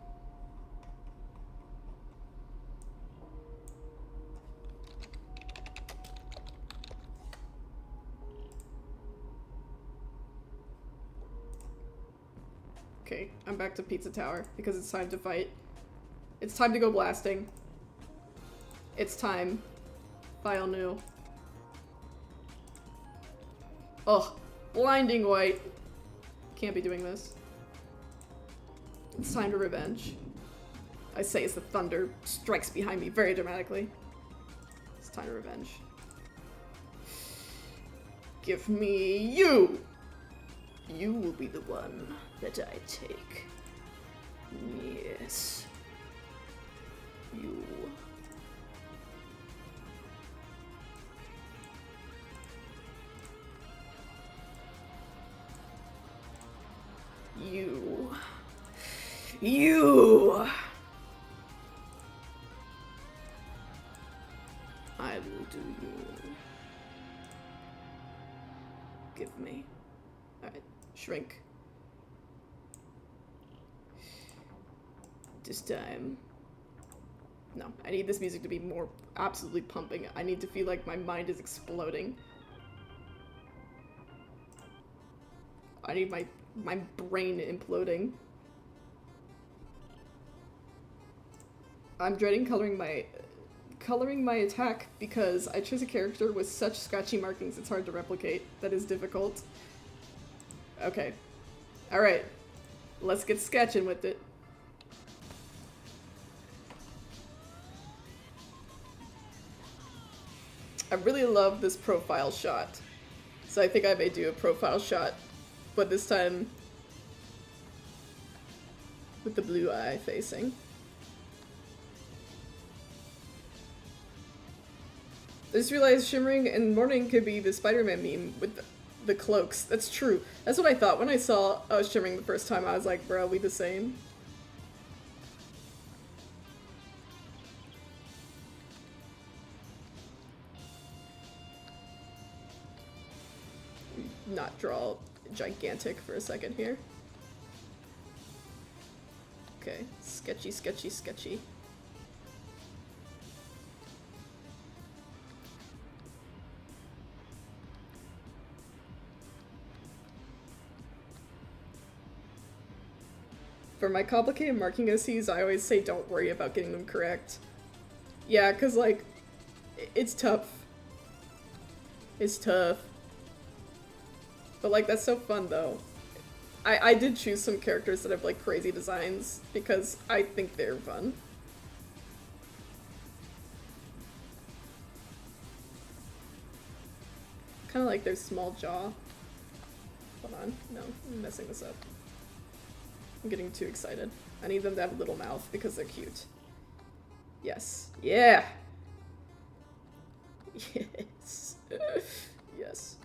Okay, I'm back to Pizza Tower because it's time to fight. It's time to go blasting. It's time. File new. Ugh, blinding white. Can't be doing this. It's time to revenge. I say as the thunder strikes behind me very dramatically. It's time to revenge. Give me you! You will be the one that I take. Yes. You. You. I will do you. Give me. Alright, shrink. This time. No, I need this music to be more absolutely pumping. I need to feel like my mind is exploding. I need my brain imploding. I'm dreading coloring my attack because I chose a character with such scratchy markings it's hard to replicate. That is difficult. Okay. Alright. Let's get sketching with it. I really love this profile shot. So I think I may do a profile shot, but this time with the blue eye facing. I just realized Shimmering and Morning could be the Spider-Man meme with the cloaks. That's true. That's what I thought when I saw Shimmering the first time. I was like, bro, are we the same? Not draw gigantic for a second here. Okay, sketchy, sketchy, sketchy. For my complicated marking OCs, I always say don't worry about getting them correct. Yeah, cause like, it's tough. It's tough. But like, that's so fun though. I did choose some characters that have like crazy designs because I think they're fun. Kind of like their small jaw. Hold on, no, I'm messing this up. I'm getting too excited. I need them to have a little mouth because they're cute. Yes. Yeah! Yes. Yes.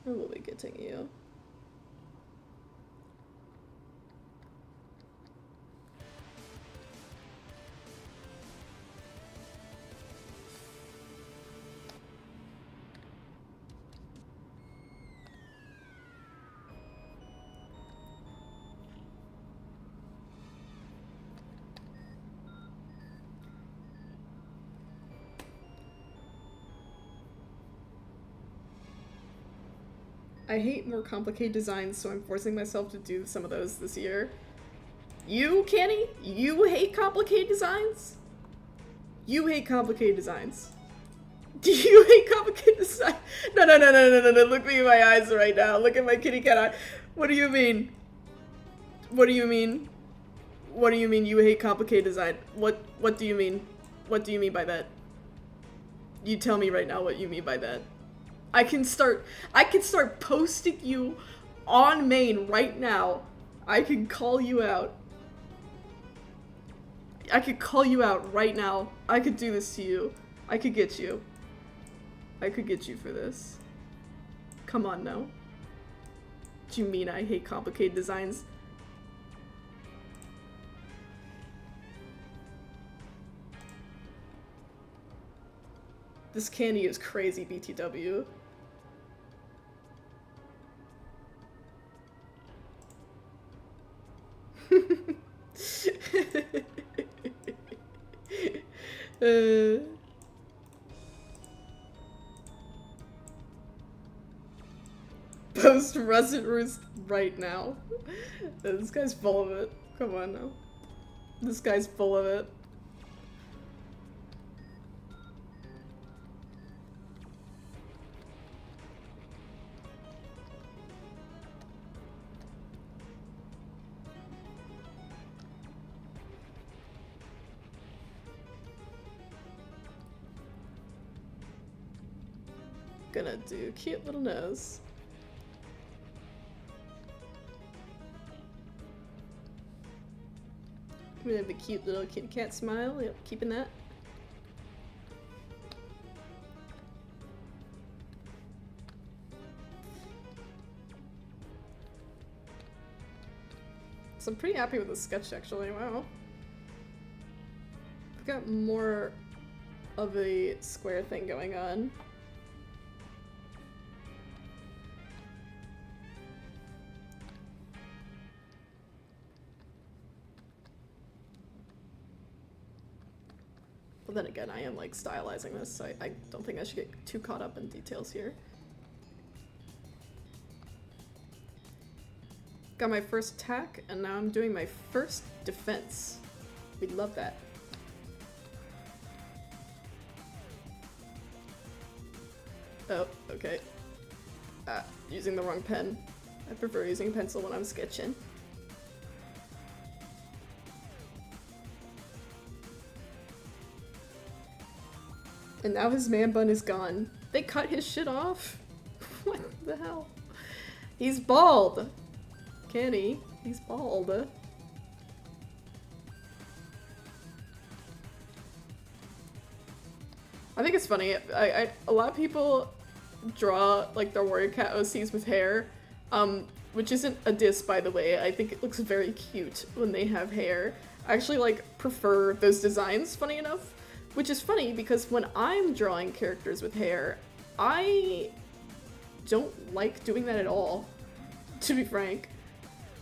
I will be getting you. I hate more complicated designs, so I'm forcing myself to do some of those this year. You, Canny? You hate complicated designs? You hate complicated designs. Do you hate complicated design? No, no, no, no, no, no, no. Look me in my eyes right now. Look at my kitty cat eye. What do you mean? What do you mean? What do you mean you hate complicated design? What do you mean? What do you mean by that? You tell me right now what you mean by that. I can start posting you on main right now. I can call you out. I could call you out right now. I could do this to you. I could get you. I could get you for this. Come on now. Do you mean I hate complicated designs? This candy is crazy, BTW. Post Russet Roost right now. This guy's full of it. Come on now. This guy's full of it. Gonna do cute little nose. We have a cute little kitty cat smile. Yep, keeping that. So I'm pretty happy with the sketch actually. Wow. I've got more of a square thing going on. But then again, I am like stylizing this, so I don't think I should get too caught up in details here. Got my first attack, and now I'm doing my first defense. We love that. Oh, okay. Using the wrong pen. I prefer using a pencil when I'm sketching. And now his man bun is gone. They cut his shit off? What the hell? He's bald! Kenny, he's bald. I think it's funny. A lot of people draw like their warrior cat OCs with hair, which isn't a diss, by the way. I think it looks very cute when they have hair. I actually like prefer those designs, funny enough. Which is funny because when I'm drawing characters with hair, I don't like doing that at all, to be frank.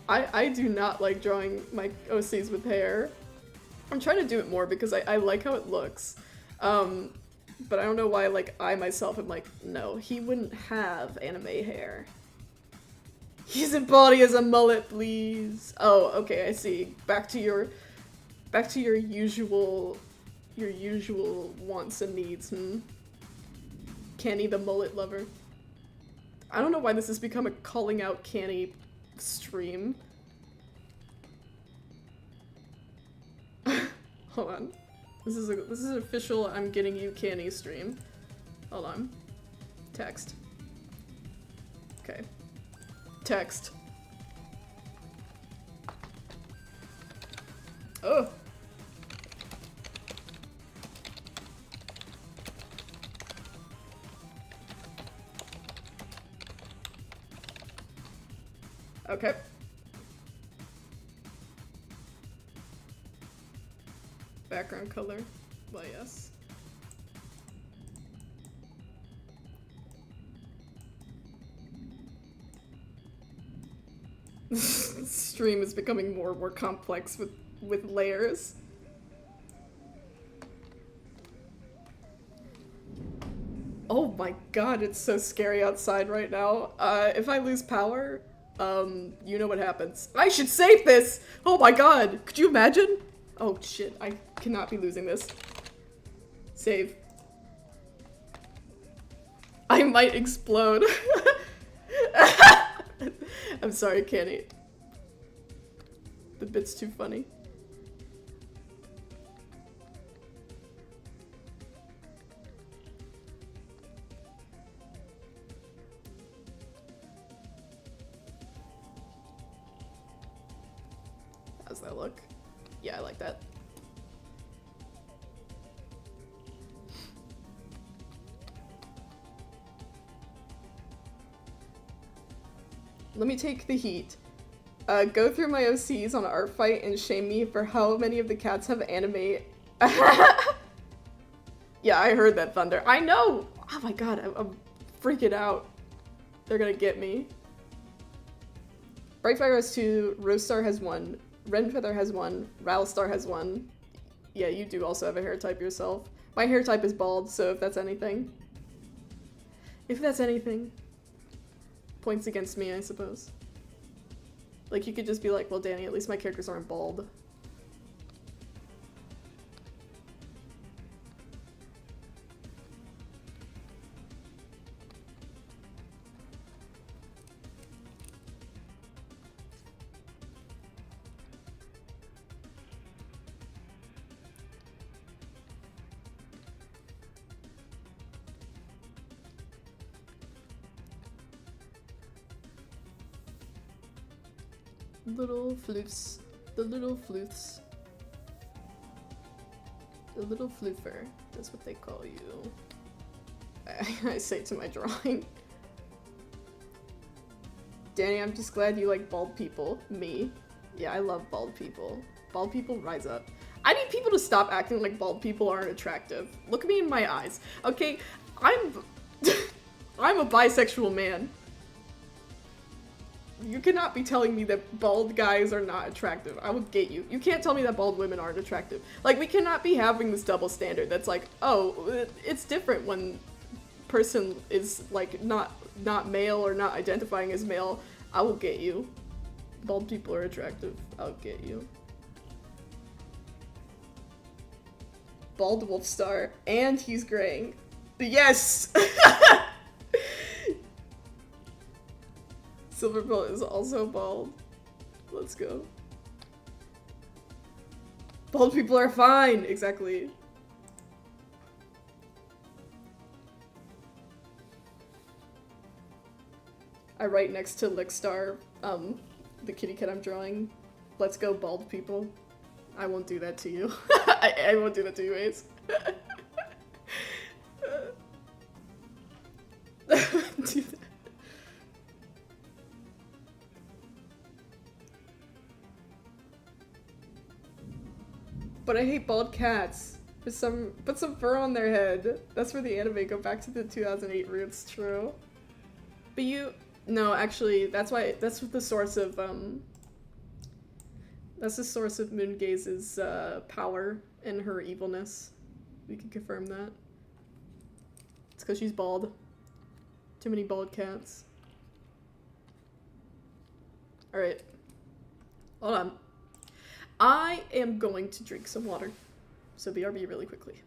I do not like drawing my OCs with hair. I'm trying to do it more because I like how it looks. But I don't know why, like, I myself am like, no, he wouldn't have anime hair. His body as a mullet, please. Oh, okay, I see. Back to your usual wants and needs, Canny the mullet lover. I don't know why this has become a calling out Canny stream. Hold on. This is an official I'm getting you Canny stream. Hold on. Text. Okay. Text. Oh. Okay. Background color. Well, yes. Stream is becoming more and more complex with layers. Oh my god, it's so scary outside right now. If I lose power, you know what happens. I should save this! Oh my god, could you imagine? Oh shit, I cannot be losing this. Save. I might explode. I'm sorry, Kenny. The bit's too funny. How's that look? Yeah, I like that. Let me take the heat. Go through my OCs on art fight and shame me for how many of the cats have anime. Yeah, I heard that, Thunder. I know! Oh my god, I'm freaking out. They're gonna get me. Brightfire has 2, Rosestar has 1, Renfeather has 1, Rattlestar has 1. Yeah, you do also have a hair type yourself. My hair type is bald, so if that's anything. If that's anything. Points against me, I suppose. Like, you could just be like, well, Danny, at least my characters aren't bald. Little floofs. The little floofs. The little floofer. That's what they call you. I say to my drawing. Danny, I'm just glad you like bald people. Me. Yeah, I love bald people. Bald people rise up. I need people to stop acting like bald people aren't attractive. Look me in my eyes. Okay, I'm a bisexual man. You cannot be telling me that bald guys are not attractive. I would get you. You can't tell me that bald women aren't attractive. Like, we cannot be having this double standard that's like, oh, it's different when person is, like, not male or not identifying as male. I will get you. Bald people are attractive. I'll get you. Bald Wolfstar. And he's graying. Yes! Silverbolt is also bald. Let's go. Bald people are fine! Exactly. I write next to Lickstar, the kitty cat I'm drawing. Let's go, bald people. I won't do that to you. I won't do that to you, Ace. Do that. But I hate bald cats. Put some fur on their head. That's where the anime go back to the 2008 roots, true. But no, actually, that's the source of, that's the source of Moongaze's, power and her evilness. We can confirm that. It's because she's bald. Too many bald cats. Alright. Hold on. I am going to drink some water. So BRB really quickly.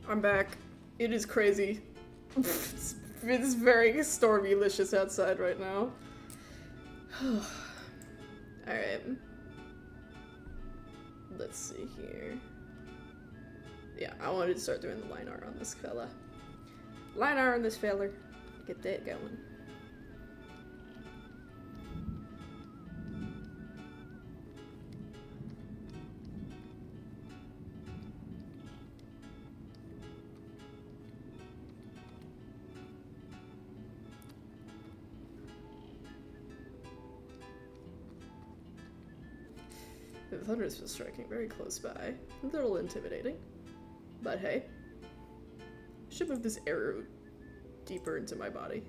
I'm back. It is crazy. It's very stormy-licious outside right now. Alright. Let's see here. Yeah, I wanted to start doing the line art on this fella. Line art on this feller. Get that going. The thunder is striking very close by. A little intimidating. But hey. I should move this arrow deeper into my body.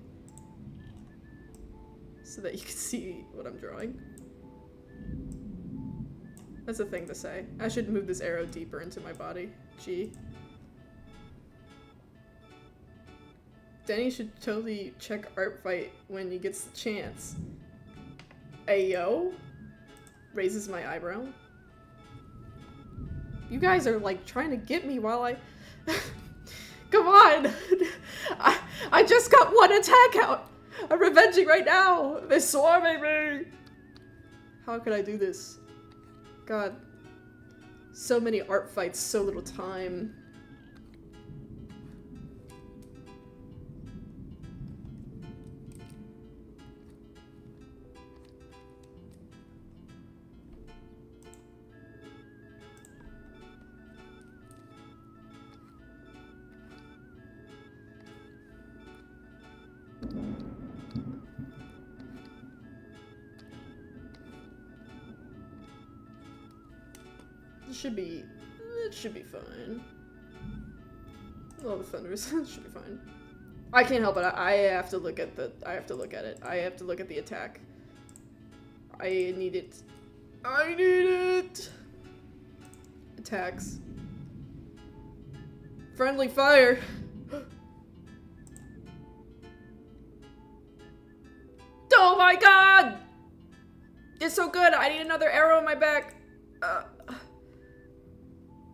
So that you can see what I'm drawing. That's a thing to say. I should move this arrow deeper into my body. Gee. Denny should totally check Art Fight when he gets the chance. Ayo? Raises my eyebrow. You guys are like trying to get me while I... Come on! I just got one attack out! I'm revenging right now! They're swarming me! How could I do this? God. So many art fights, so little time. It should be fine. All the thunders, it should be fine. I can't help it. I have to look at it. I have to look at the attack. I need it. I need it! Attacks. Friendly fire! Oh my god! It's so good! I need another arrow in my back!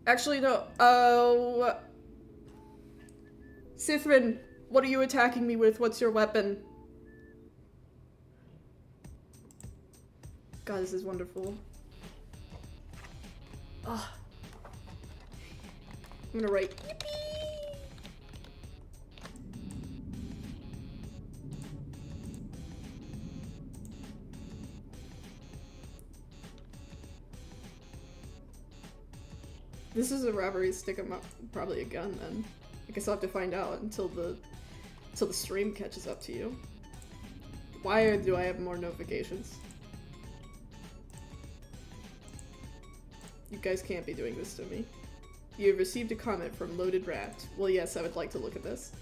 Actually, no. Oh. Sithrin, what are you attacking me with? What's your weapon? God, this is wonderful. Ugh. I'm gonna write yippee! This is a robbery stick 'em up, probably a gun then. I guess I'll have to find out until the stream catches up to you. Why do I have more notifications? You guys can't be doing this to me. You have received a comment from Loaded Rat. Well, yes, I would like to look at this.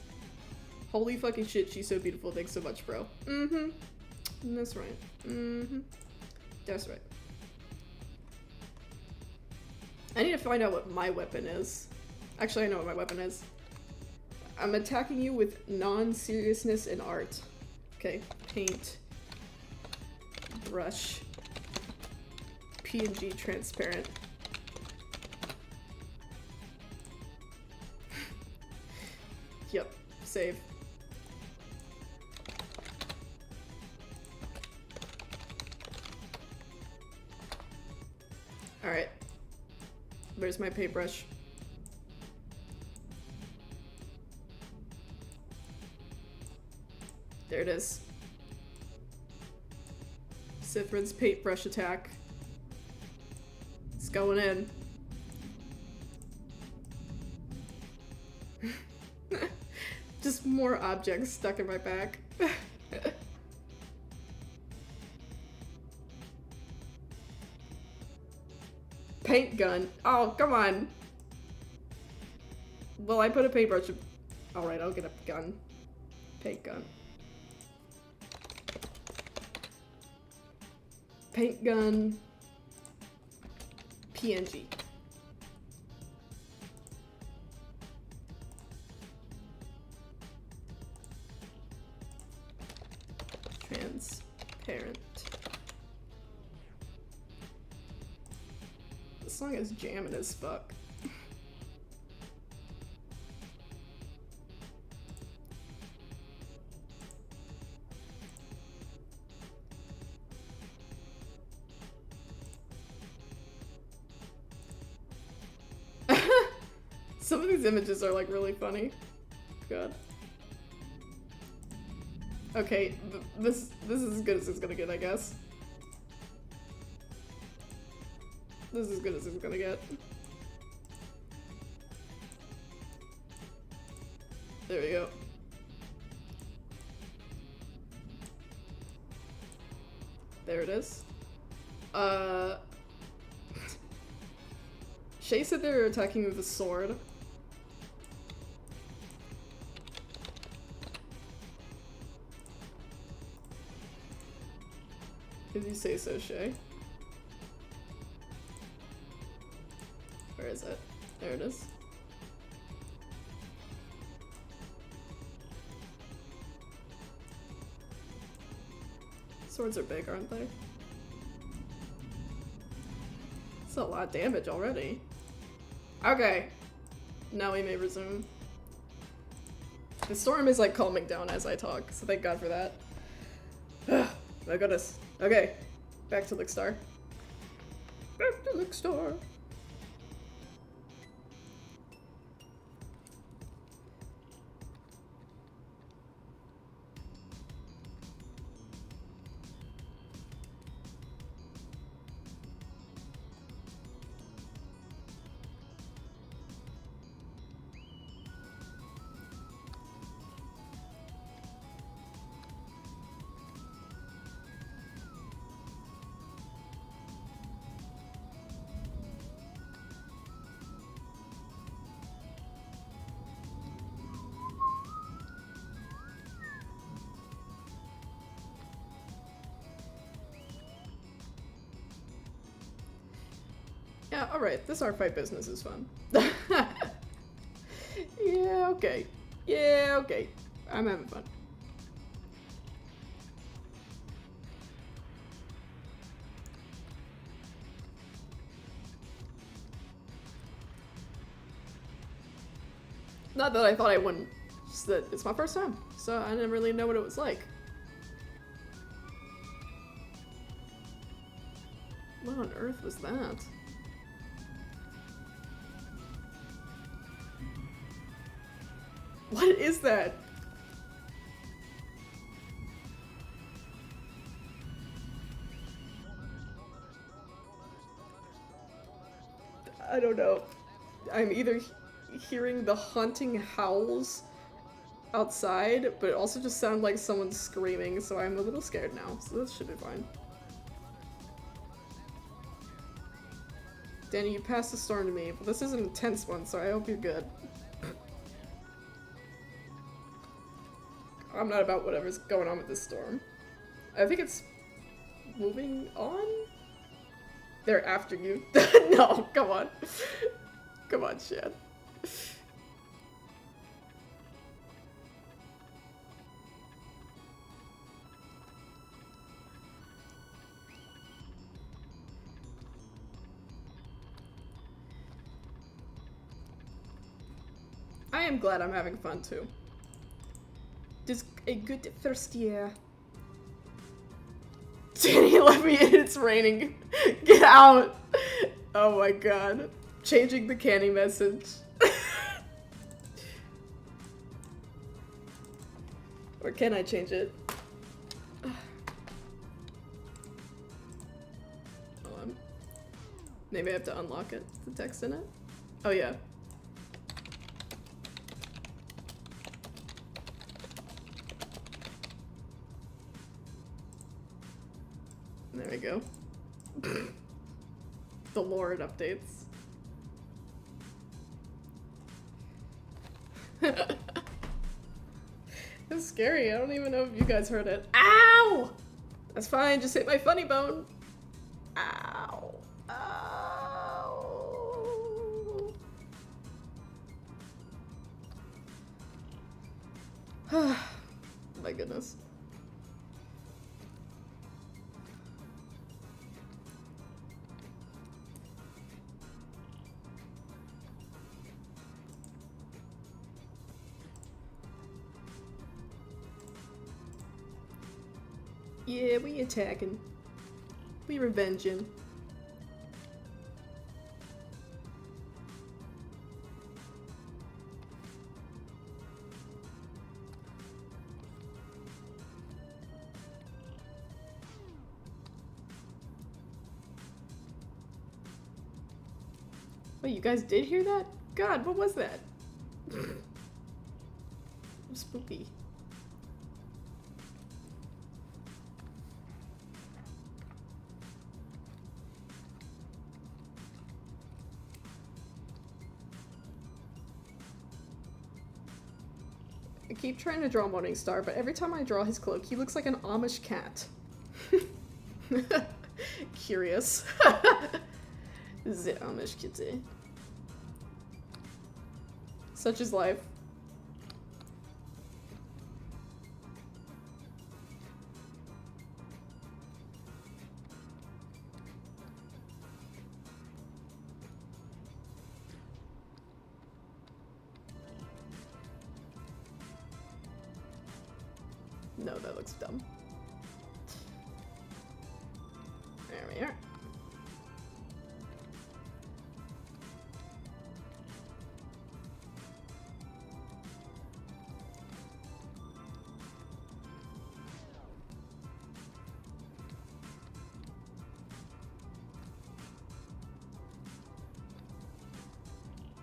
Holy fucking shit, she's so beautiful. Thanks so much, bro. Mm-hmm. That's right. Mm-hmm. That's right. I need to find out what my weapon is. Actually, I know what my weapon is. I'm attacking you with non-seriousness in art. Okay, paint, brush, PNG transparent. Yep, save. Alright. Where's my paintbrush? There it is. Sithrin's paintbrush attack. It's going in. Just more objects stuck in my back. Paint gun. Oh, come on. Well, I put a paintbrush. Alright, I'll get a gun. Paint gun. Paint gun. PNG. Transparent. This song is jamming as fuck. Some of these images are like really funny. God. Okay, this is as good as it's gonna get, I guess. This is as good as it's gonna get. There we go. There it is. Shay said they were attacking with a sword. If you say so, Shay. Where is it? There it is. Swords are big, aren't they? It's a lot of damage already. Okay. Now we may resume. The storm is like calming down as I talk, so thank God for that. My goodness. Okay. Back to Lickstar. Back to Lickstar. Yeah, alright, this art fight business is fun. Yeah, okay. Yeah, okay. I'm having fun. Not that I thought I wouldn't, just that it's my first time, so I didn't really know what it was like. What on earth was that? What is that? I don't know. I'm either hearing the haunting howls outside, but it also just sounded like someone screaming, so I'm a little scared now, so this should be fine. Danny, you passed the storm to me, but this is an intense one, so I hope you're good. I'm not about whatever's going on with this storm. I think it's moving on? They're after you. No, come on. Come on, Shad. I am glad I'm having fun too. Just a good first year. Danny let me in, it's raining. Get out! Oh my god. Changing the canny message. Or can I change it? Hold on. Maybe I have to unlock it, the text in it? Oh yeah. There we go. The Lord updates. It's scary. I don't even know if you guys heard it. Ow! That's fine. Just hit my funny bone. Ow. Ow. My goodness. Yeah, we attacking. We revenging. Wait, you guys did hear that? God, what was that? Spooky. I keep trying to draw Morningstar, but every time I draw his cloak, he looks like an Amish cat. Curious. The Amish kitty. Such is life. No, that looks dumb. There we are.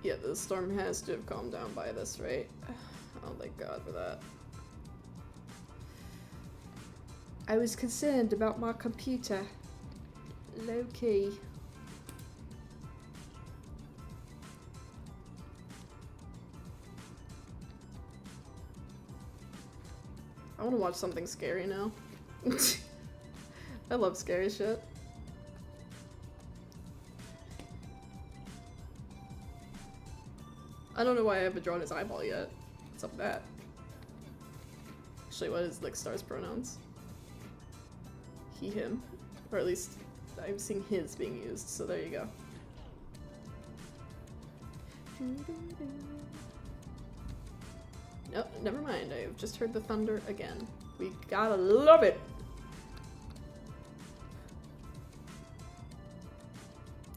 Yeah, the storm has to have calmed down by this, right? Oh, thank God for that. I was concerned about my computer. Low key. I want to watch something scary now. I love scary shit. I don't know why I haven't drawn his eyeball yet. What's up with that? Actually, what is like Star's pronouns? He, him. Or at least I'm seeing his being used, so there you go. Nope, never mind. I've just heard the thunder again. We gotta love it!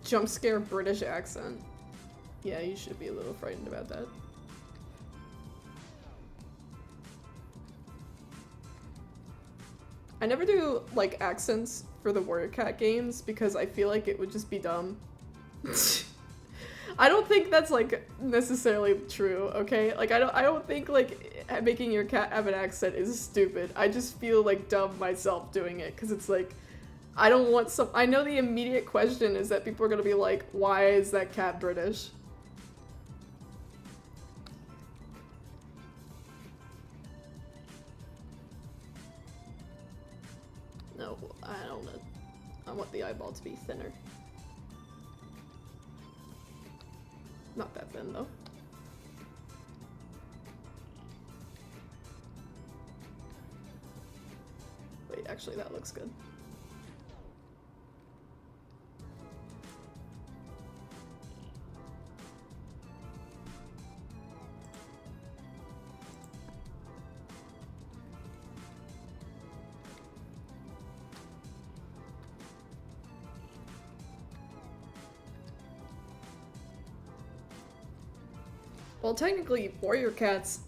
Jump scare British accent. Yeah, you should be a little frightened about that. I never do, like, accents for the Warrior Cat games because I feel like it would just be dumb. I don't think that's, like, necessarily true, okay? Like, I don't think, like, making your cat have an accent is stupid. I just feel, like, dumb myself doing it because it's, like, I don't want some- I know the immediate question is that people are gonna be like, why is that cat British? No, I don't know. I want the eyeball to be thinner. Not that thin, though. Wait, actually, that looks good. Well, technically, Warrior Cats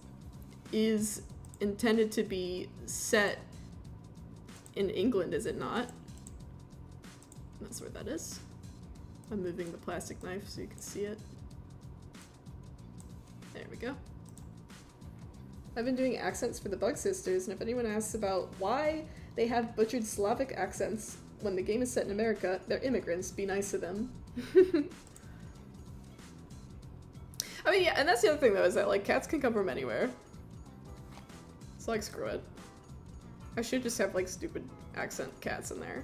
is intended to be set in England, is it not? That's where that is. I'm moving the plastic knife so you can see it. There we go. I've been doing accents for the Bug Sisters, and if anyone asks about why they have butchered Slavic accents when the game is set in America, they're immigrants. Be nice to them. I mean, yeah, and that's the other thing, though, is that, like, cats can come from anywhere. So, like, screw it. I should just have, like, stupid accent cats in there.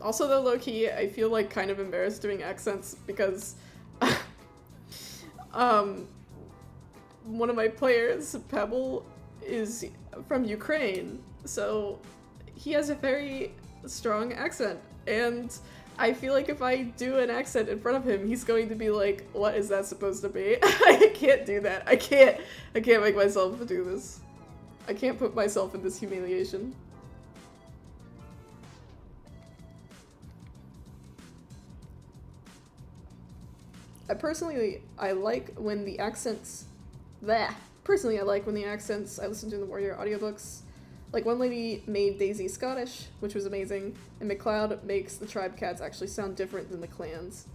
Also, though, low-key, I feel, like, kind of embarrassed doing accents because, one of my players, Pebble, is from Ukraine, so he has a very strong accent, and I feel like if I do an accent in front of him, he's going to be like, what is that supposed to be? I can't do that. I can't make myself do this. I can't put myself in this humiliation. I like when the accents, I listen to in the Warrior audiobooks Like, one lady made Daisy Scottish, which was amazing, and McLeod makes the tribe cats actually sound different than the clans.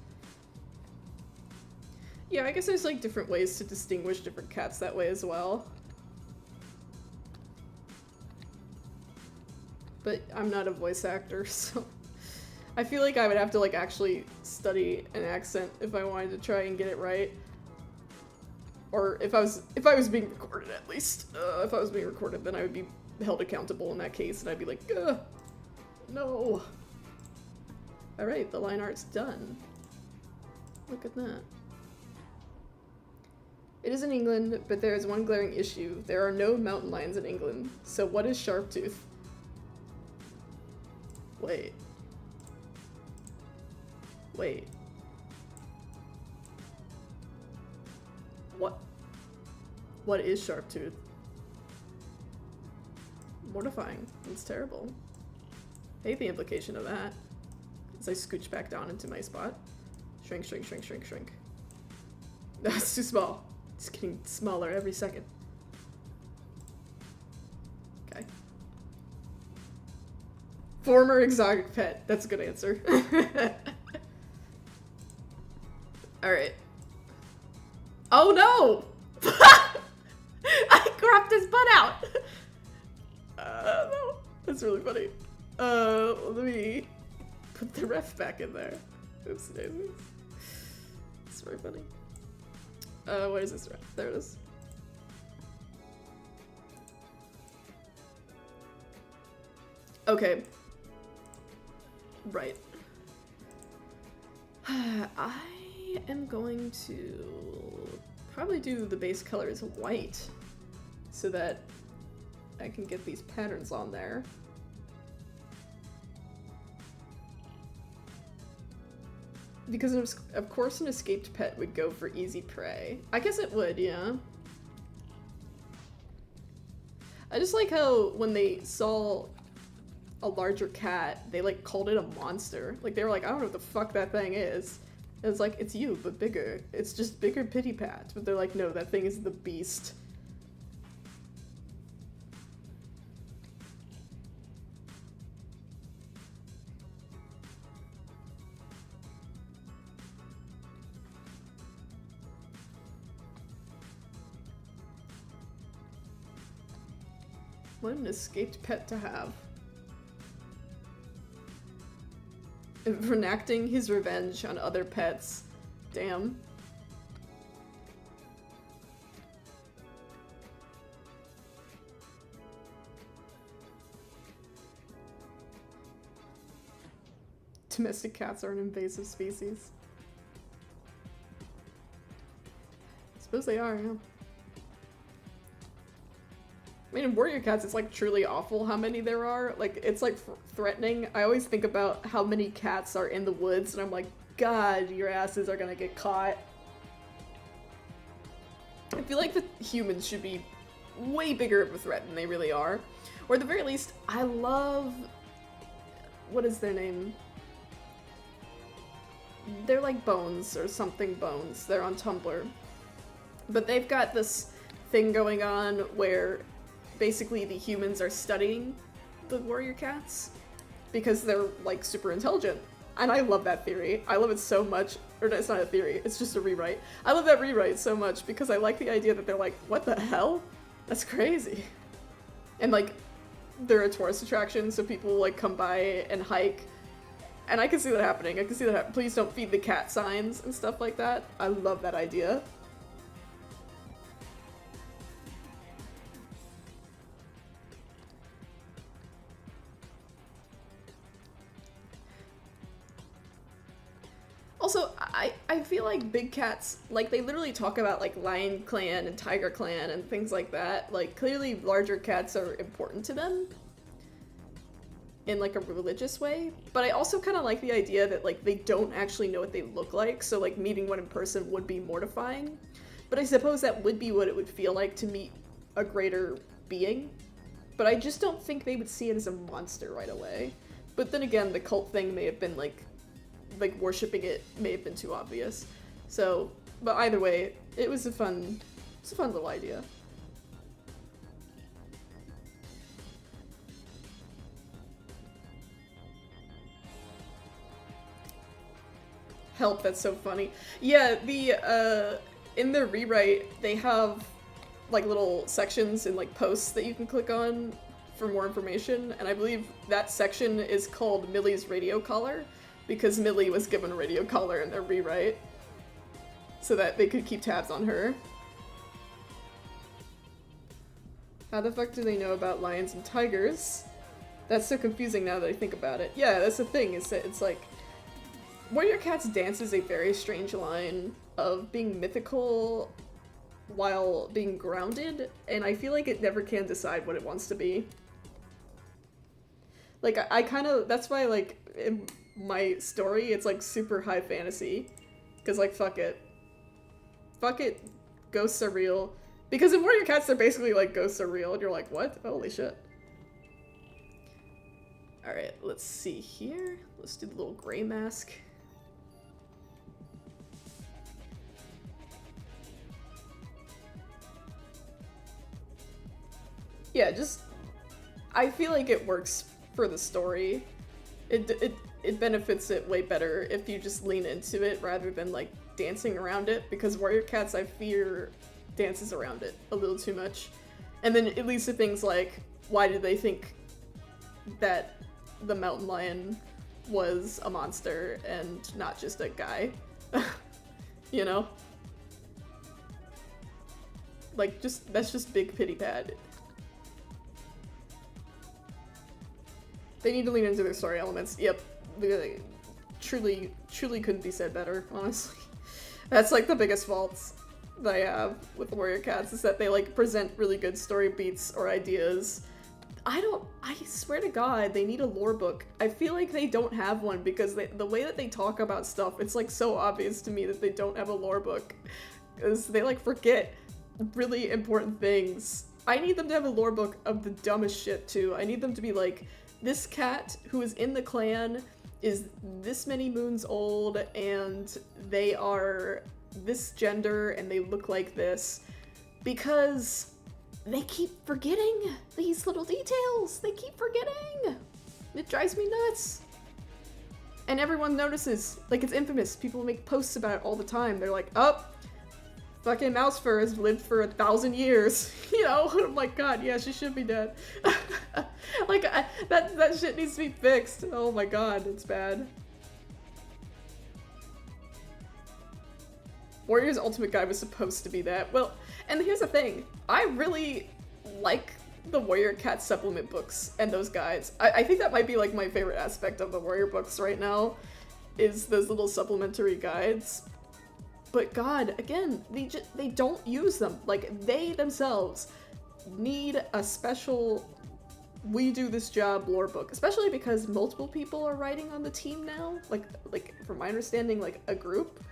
Yeah, I guess there's, like, different ways to distinguish different cats that way as well. But I'm not a voice actor, so I feel like I would have to, like, actually study an accent if I wanted to try and get it right. Or if I was being recorded, at least. If I was being recorded, then I would be held accountable in that case, and I'd be like, ugh, no. Alright, the line art's done. Look at that. It is in England, but there is one glaring issue. There are no mountain lions in England. So what is Sharptooth? Wait. Wait. What? What is Sharptooth? Mortifying. It's terrible. I hate the implication of that. As I scooch back down into my spot. Shrink, shrink, shrink, shrink, shrink. That's too small. It's getting smaller every second. Okay. Former exotic pet. That's a good answer. Alright. Oh no! I cropped his butt out! No. That's really funny. Let me put the ref back in there. Oops, daisies. It's very funny. Where is this ref? There it is. Okay. Right. I am going to probably do the base color as white so that I can get these patterns on there. Because of course an escaped pet would go for easy prey. I guess it would, yeah. I just like how when they saw a larger cat, they like called it a monster. Like they were like, I don't know what the fuck that thing is. And it's like, it's you, but bigger. It's just bigger pity pat. But they're like, no, that thing is the beast. What an escaped pet to have. Reenacting his revenge on other pets. Damn. Domestic cats are an invasive species. I suppose they are, yeah. I mean, in warrior cats, it's like truly awful how many there are. Like, it's like threatening. I always think about how many cats are in the woods, and I'm like, God, your asses are gonna get caught. I feel like the humans should be way bigger of a threat than they really are. Or at the very least, I love... What is their name? They're like Bones or something Bones. They're on Tumblr. But they've got this thing going on where basically the humans are studying the warrior cats because they're like super intelligent. And I love that theory. I love it so much. Or no, it's not a theory, it's just a rewrite. I love that rewrite so much because I like the idea that they're like, what the hell? That's crazy. And like, they're a tourist attraction, so people like come by and hike. And I can see that happening. I can see that happen. Please don't feed the cat signs and stuff like that. I love that idea. Also, I feel like big cats, like, they literally talk about, like, Lion Clan and Tiger Clan and things like that. Like, clearly larger cats are important to them in, like, a religious way. But I also kind of like the idea that, like, they don't actually know what they look like, so, like, meeting one in person would be mortifying. But I suppose that would be what it would feel like to meet a greater being. But I just don't think they would see it as a monster right away. But then again, the cult thing may have been, like worshipping it may have been too obvious. So, but either way, it was a fun little idea. Help, that's so funny. Yeah, the, in their rewrite, they have, like, little sections and, like, posts that you can click on for more information, and I believe that section is called Millie's radio collar, because Millie was given a radio collar in their rewrite, so that they could keep tabs on her. How the fuck do they know about lions and tigers? That's so confusing now that I think about it. Yeah, that's the thing, is that it's like, Warrior Cats dances a very strange line of being mythical while being grounded, and I feel like it never can decide what it wants to be. Like, I kind of, that's why, like, in my story, it's, like, super high fantasy. Because, like, fuck it. Fuck it, ghosts are real. Because in Warrior Cats, they're basically, like, ghosts are real, and you're like, what? Holy shit. Alright, let's see here. Let's do the little gray mask. Yeah, just, I feel like it works for the story. It benefits it way better if you just lean into it rather than, like, dancing around it, because Warrior Cats, I fear, dances around it a little too much. And then it leads to things like, why did they think that the mountain lion was a monster and not just a guy? You know? Like, just, that's just big pity pad. They need to lean into their story elements. Yep. Truly couldn't be said better, honestly. That's, like, the biggest faults that I have with Warrior Cats, is that they, like, present really good story beats or ideas. I swear to God, they need a lore book. I feel like they don't have one, because the way that they talk about stuff, it's, like, so obvious to me that they don't have a lore book. Because they, like, forget really important things. I need them to have a lore book of the dumbest shit, too. I need them to be like, this cat who is in the clan is this many moons old, and they are this gender, and they look like this. Because they keep forgetting these little details. They keep forgetting. It drives me nuts. And everyone notices. Like, it's infamous. People make posts about it all the time. They're like, oh, fucking mouse fur has lived for 1,000 years. You know? I'm like, God, yeah, she should be dead. Like, that shit needs to be fixed. Oh my God, it's bad. Warrior's Ultimate Guide was supposed to be that. Well, and here's the thing. I really like the Warrior Cat supplement books and those guides. I think that might be, like, my favorite aspect of the Warrior books right now, is those little supplementary guides. But God, again, they don't use them. Like, they themselves need a special we do this job lore book, especially because multiple people are writing on the team now. Like from my understanding, like a group,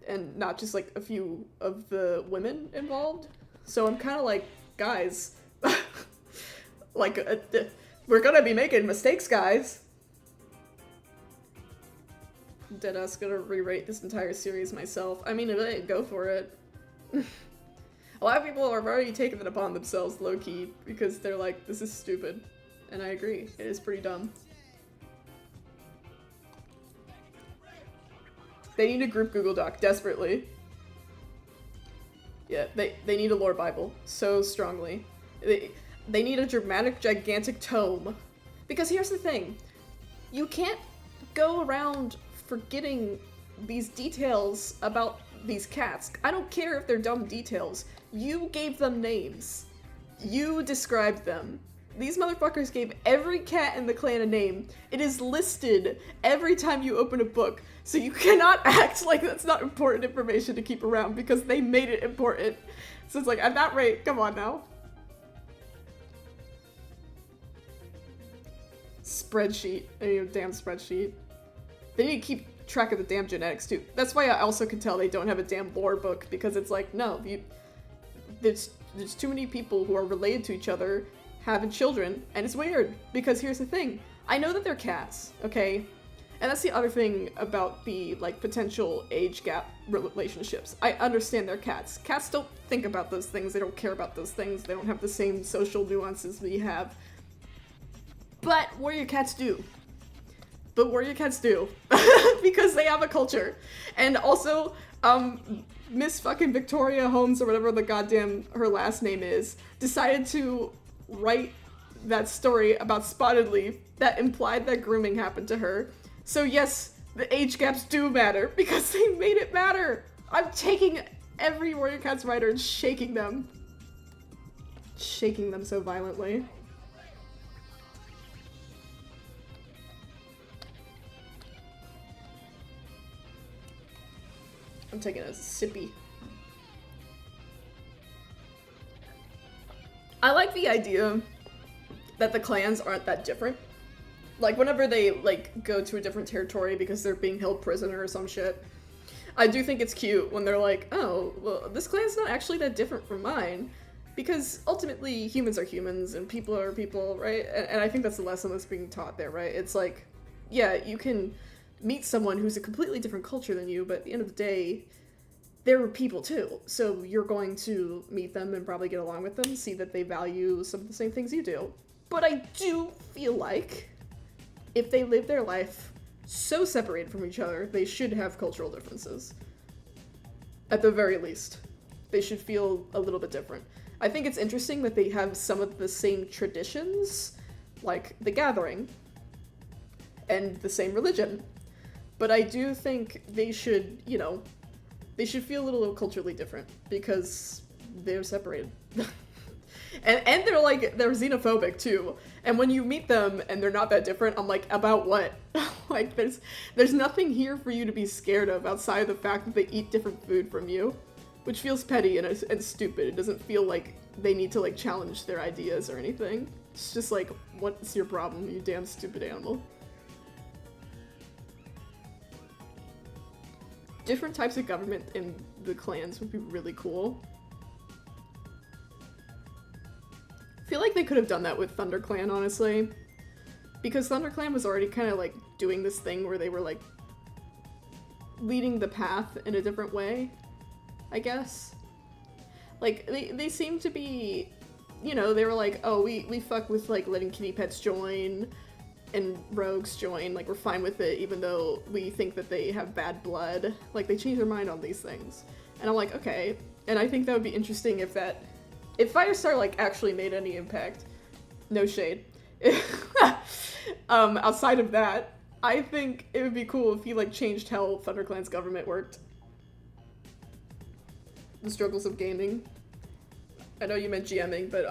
and not just like a few of the women involved. So I'm kind of like, guys, like we're gonna be making mistakes, guys. Deadass gonna rewrite this entire series myself. I mean, go for it. A lot of people have already taken it upon themselves, low-key, because they're like, this is stupid. And I agree, it is pretty dumb. They need a group Google Doc, desperately. Yeah, they need a lore Bible, so strongly. They need a dramatic, gigantic tome. Because here's the thing, you can't go around forgetting these details about these cats. I don't care if they're dumb details. You gave them names. You described them. These motherfuckers gave every cat in the clan a name. It is listed every time you open a book. So you cannot act like that's not important information to keep around because they made it important. So it's like, at that rate, come on now. Spreadsheet. I need a damn spreadsheet. They need to keep track of the damn genetics too. That's why I also can tell they don't have a damn lore book, because it's like, no, there's too many people who are related to each other having children, and it's weird, because here's the thing. I know that they're cats, okay? And that's the other thing about the, like, potential age gap relationships. I understand they're cats. Cats don't think about those things, they don't care about those things, they don't have the same social nuances we have. But warrior cats do. but warrior cats do. Because they have a culture. And also, Miss fucking Victoria Holmes, or whatever the goddamn her last name is, decided to write that story about Spotted Leaf that implied that grooming happened to her. So yes, the age gaps do matter, because they made it matter. I'm taking every Warrior Cats writer and shaking them. Shaking them so violently. I'm taking a sippy. I like the idea that the clans aren't that different. Like, whenever they, like, go to a different territory because they're being held prisoner or some shit, I do think it's cute when they're like, oh, well, this clan's not actually that different from mine. Because ultimately, humans are humans and people are people, right? And I think that's the lesson that's being taught there, right? It's like, yeah, you can meet someone who's a completely different culture than you, but at the end of the day, they're people too. So you're going to meet them and probably get along with them, see that they value some of the same things you do. But I do feel like if they live their life so separated from each other, they should have cultural differences. At the very least. They should feel a little bit different. I think it's interesting that they have some of the same traditions, like the gathering, and the same religion. But I do think they should, you know, they should feel a little culturally different, because they're separated. and they're like, they're xenophobic too. And when you meet them and they're not that different, I'm like, about what? Like, there's nothing here for you to be scared of outside of the fact that they eat different food from you. Which feels petty and stupid. It doesn't feel like they need to, like, challenge their ideas or anything. It's just like, what's your problem, you damn stupid animal? Different types of government in the clans would be really cool. I feel like they could have done that with ThunderClan, honestly. Because ThunderClan was already kind of, like, doing this thing where they were, like, leading the path in a different way. I guess. Like, they seem to be, you know, they were like, oh, we fuck with, like, letting kitty pets join and rogues join. Like, we're fine with it, even though we think that they have bad blood. Like, they change their mind on these things. And I'm like, okay. And I think that would be interesting if Firestar, like, actually made any impact. No shade. Outside of that, I think it would be cool if he, like, changed how ThunderClan's government worked. The struggles of gaming. I know you meant GMing, but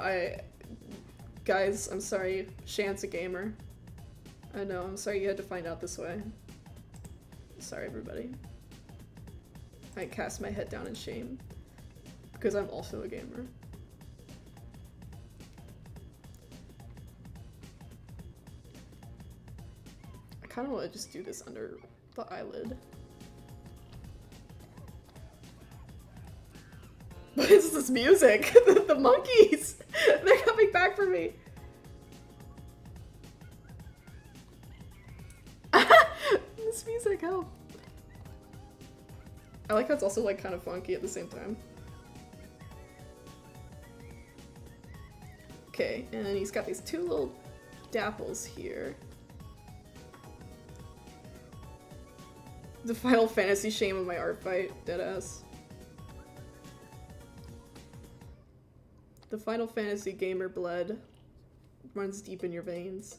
guys, I'm sorry, Shan's a gamer. I know, I'm sorry you had to find out this way. Sorry, everybody. I cast my head down in shame. Because I'm also a gamer. I kinda wanna just do this under the eyelid. What is this music? The monkeys! They're coming back for me! This music, help! I like how it's also, like, kind of funky at the same time. Okay, and he's got these two little dapples here. The Final Fantasy shame of my art fight, deadass. The Final Fantasy gamer blood runs deep in your veins.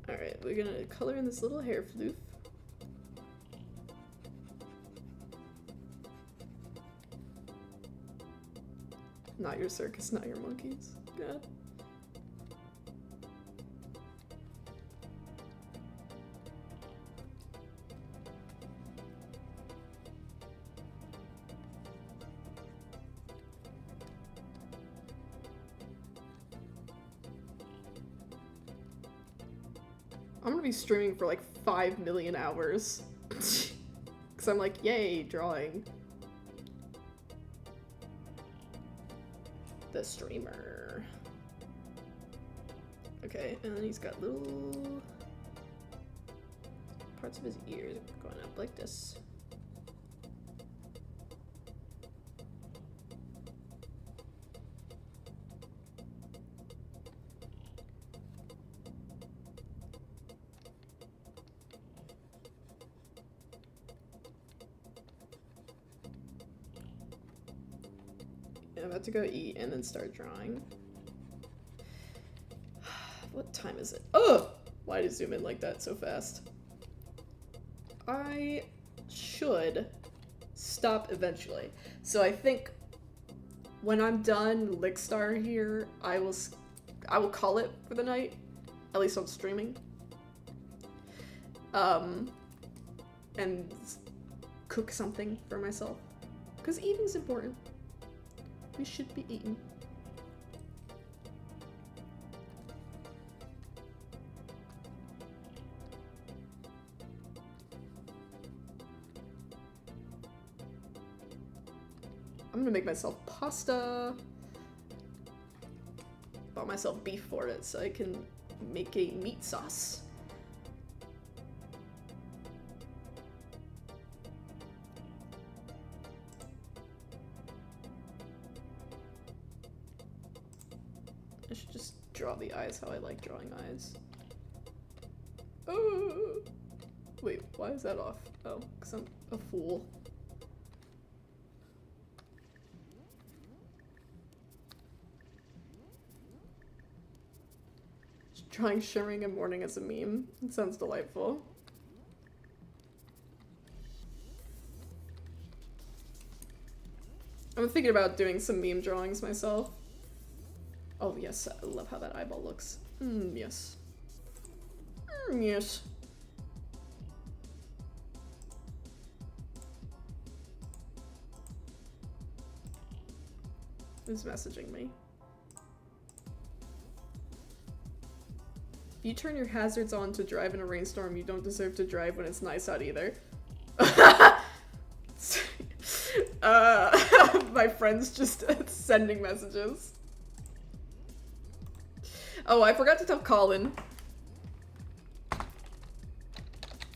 Alright, we're gonna color in this little hair floof. Not your circus, not your monkeys. God. I'm gonna be streaming for like 5 million hours. Cause I'm like, yay, drawing. The streamer. Okay, and then he's got little parts of his ears going up like this. I'm about to go eat and then start drawing. What time is it? Oh! Why did I zoom in like that so fast? I should stop eventually. So I think when I'm done Lickstar here, I will call it for the night. At least on streaming. And cook something for myself. Because eating's important. We should be eating. I'm gonna make myself pasta. Bought myself beef for it so I can make a meat sauce. I should just draw the eyes how I like drawing eyes. Oh! Wait, why is that off? Oh, because I'm a fool. Just drawing shimmering and morning as a meme. It sounds delightful. I'm thinking about doing some meme drawings myself. Oh yes, I love how that eyeball looks. Yes. Yes. Who's messaging me? If you turn your hazards on to drive in a rainstorm, you don't deserve to drive when it's nice out either. My friend's just sending messages. Oh, I forgot to tell Colin.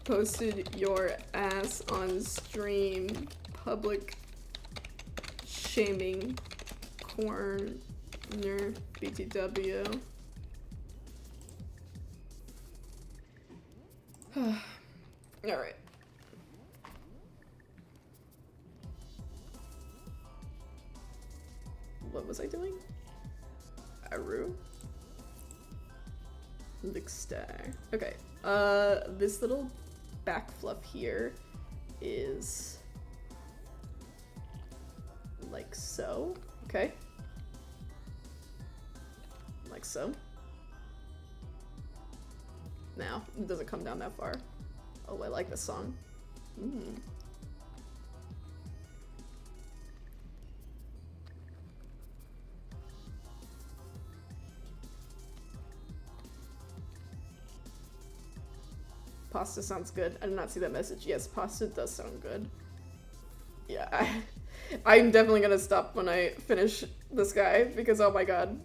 Posted your ass on stream. Public shaming. Corner BTW. Alright. What was I doing? Aru? Lickstar. Okay. This little back fluff here is like so. Okay. Like so. Now, it doesn't come down that far. Oh, I like this song. Pasta sounds good. I did not see that message. Yes, pasta does sound good. Yeah, I'm definitely gonna stop when I finish this guy because oh my god.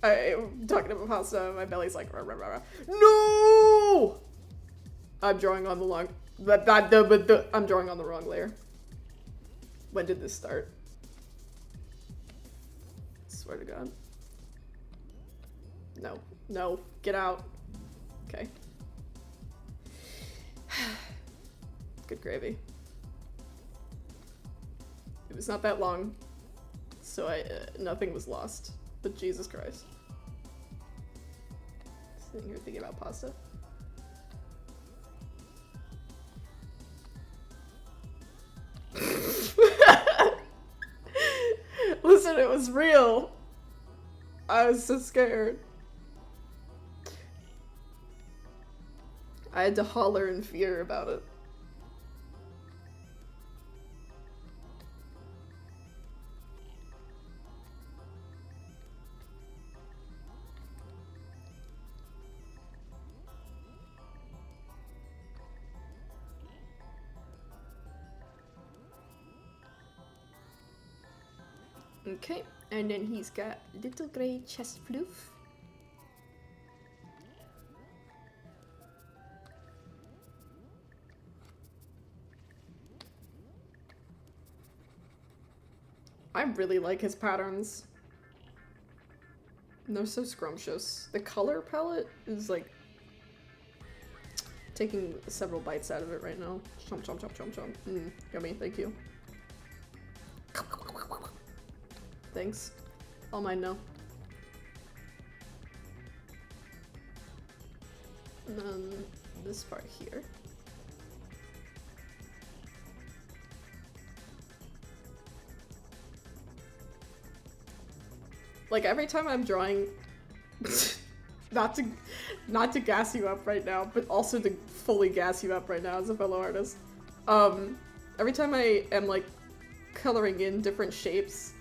I'm talking about pasta and my belly's like, rah, rah, rah, rah. No! I'm drawing on the long, I'm drawing on the wrong layer. When did this start? I swear to God. No, no, get out. Okay. Good gravy. It was not that long, so nothing was lost. But Jesus Christ. Sitting here thinking about pasta. Listen, it was real. I was so scared. I had to holler in fear about it. Okay, and then he's got little gray chest floof. I really like his patterns. And they're so scrumptious. The color palette is like taking several bites out of it right now. Chomp, chomp, chomp, chomp, chomp. Yummy, thank you. Thanks. All mine now. And then this part here. Like every time I'm drawing, not to gas you up right now, but also to fully gas you up right now as a fellow artist. Every time I am like coloring in different shapes,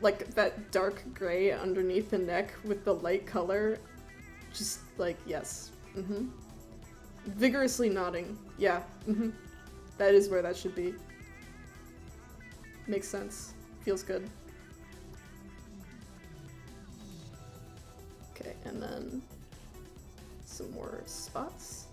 like that dark gray underneath the neck with the light color, just like, yes. Vigorously nodding. Yeah. That is where that should be. Makes sense. Feels good. Okay, and then some more spots.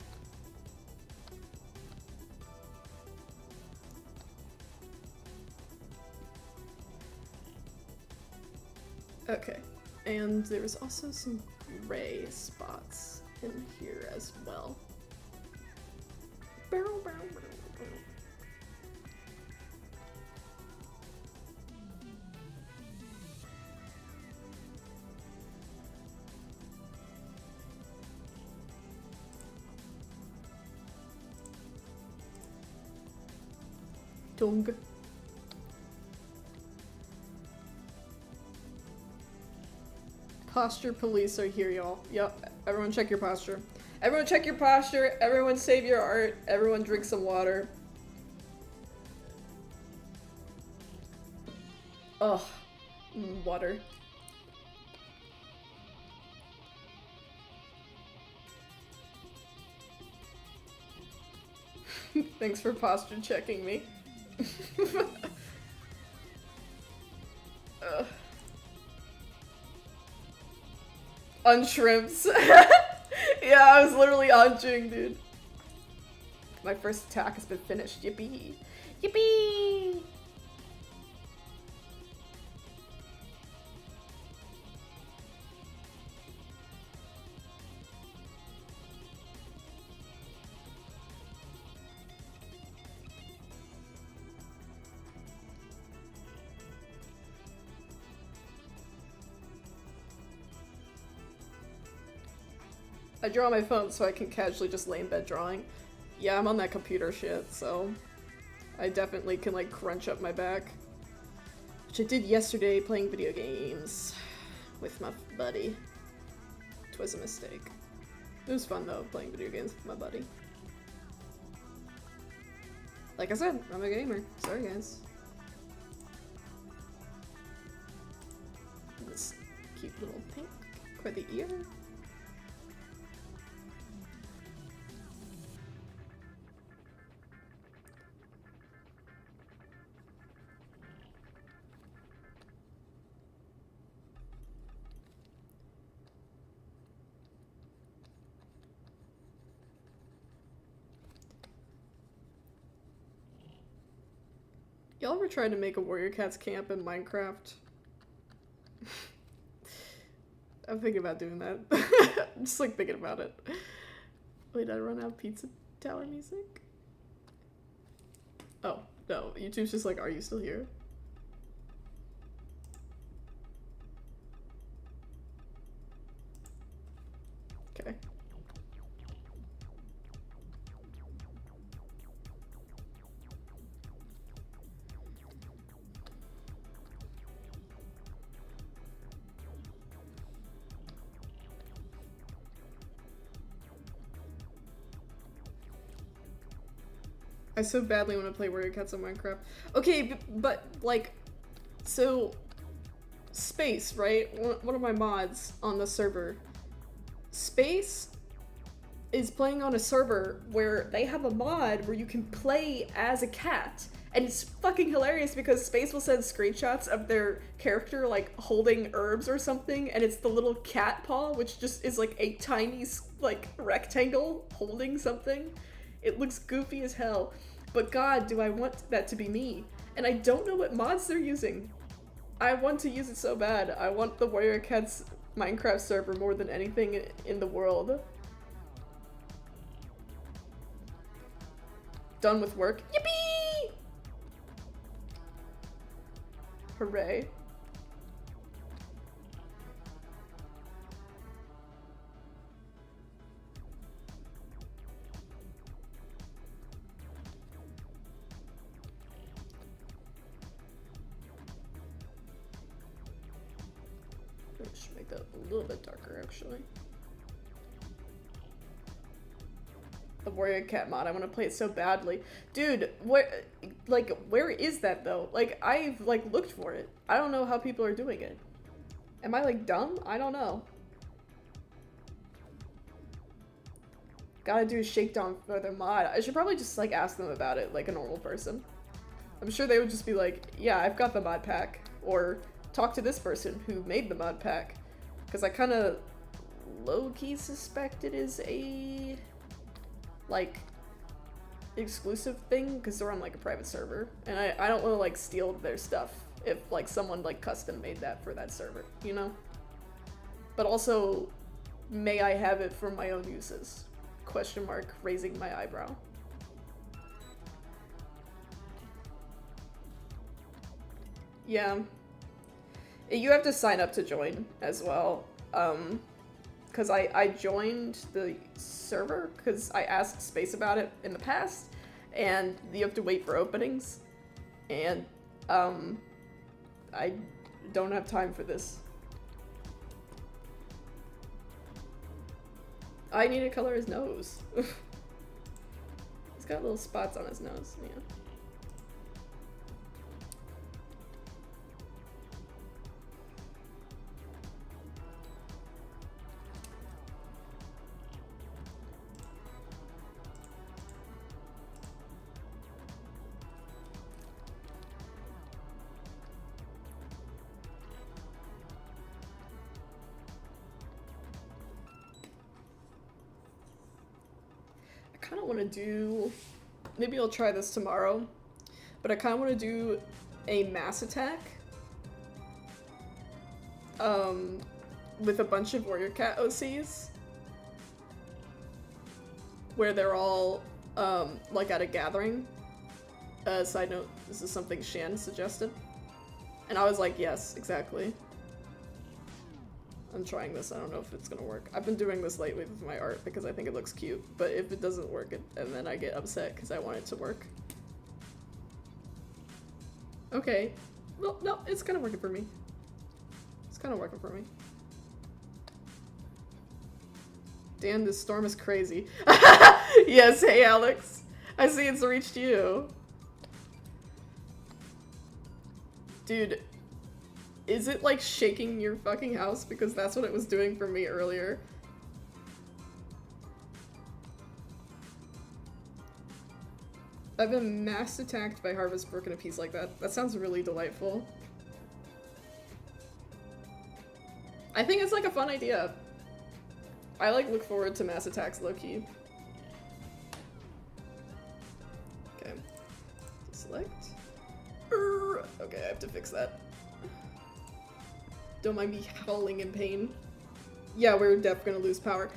Okay, and there was also some gray spots in here as well. Dung. Posture police are here, y'all. Yep, everyone check your posture. Everyone check your posture, everyone save your art, everyone drink some water. Ugh. Water. Thanks for posture checking me. On shrimps. Yeah, I was literally hunching, dude. My first attack has been finished. Yippee! Yippee! I draw on my phone so I can casually just lay in bed drawing. Yeah, I'm on that computer shit, so I definitely can like crunch up my back. Which I did yesterday playing video games with my buddy. It was a mistake. It was fun though, playing video games with my buddy. Like I said, I'm a gamer. Sorry guys. This cute little pink for the ear. Y'all ever tried to make a Warrior Cats camp in Minecraft? I'm thinking about doing that. I'm just like thinking about it. Wait, did I run out of Pizza Tower music? Oh, no. YouTube's just like, are you still here? Okay. I so badly want to play Warrior Cats on Minecraft. Okay, but like, so, Space, right? One of my mods on the server. Space is playing on a server where they have a mod where you can play as a cat. And it's fucking hilarious because Space will send screenshots of their character like holding herbs or something, and it's the little cat paw, which just is like a tiny like rectangle holding something. It looks goofy as hell, but god, do I want that to be me. And I don't know what mods they're using. I want to use it so bad. I want the Warrior Cats Minecraft server more than anything in the world. Done with work. Yippee! Hooray. I should make that a little bit darker, actually. The Warrior Cat mod, I want to play it so badly. Dude, where is that though? Like, I've looked for it. I don't know how people are doing it. Am I dumb? I don't know. Gotta do a shakedown for their mod. I should probably just ask them about it like a normal person. I'm sure they would just be like, yeah, I've got the mod pack. Or talk to this person who made the mod pack. Because I kind of low-key suspect it is a exclusive thing because they're on a private server, and I don't want to steal their stuff if someone custom made that for that server, you know? But also, may I have it for my own uses? Question mark, raising my eyebrow. Yeah. You have to sign up to join as well. Because I joined the server because I asked Space about it in the past, and you have to wait for openings, and I don't have time for this. I need to color his nose. He's got little spots on his nose, yeah. I kind of want to do, maybe I'll try this tomorrow, but I kind of want to do a mass attack with a bunch of Warrior Cat OCs where they're all at a gathering. Side note, this is something Shan suggested, and I was like, yes, exactly. I'm trying this. I don't know if it's gonna work. I've been doing this lately with my art because I think it looks cute, but if it doesn't work, and then I get upset because I want it to work. Okay. Well, no, it's kind of working for me. It's kind of working for me. Damn, this storm is crazy. Yes, hey Alex. I see it's reached you. Dude. Is it shaking your fucking house? Because that's what it was doing for me earlier. I've been mass attacked by Harvest Brook in a piece like that. That sounds really delightful. I think it's a fun idea. I look forward to mass attacks low-key. Okay. Select. Okay, I have to fix that. Don't mind me howling in pain. Yeah, we're definitely gonna lose power.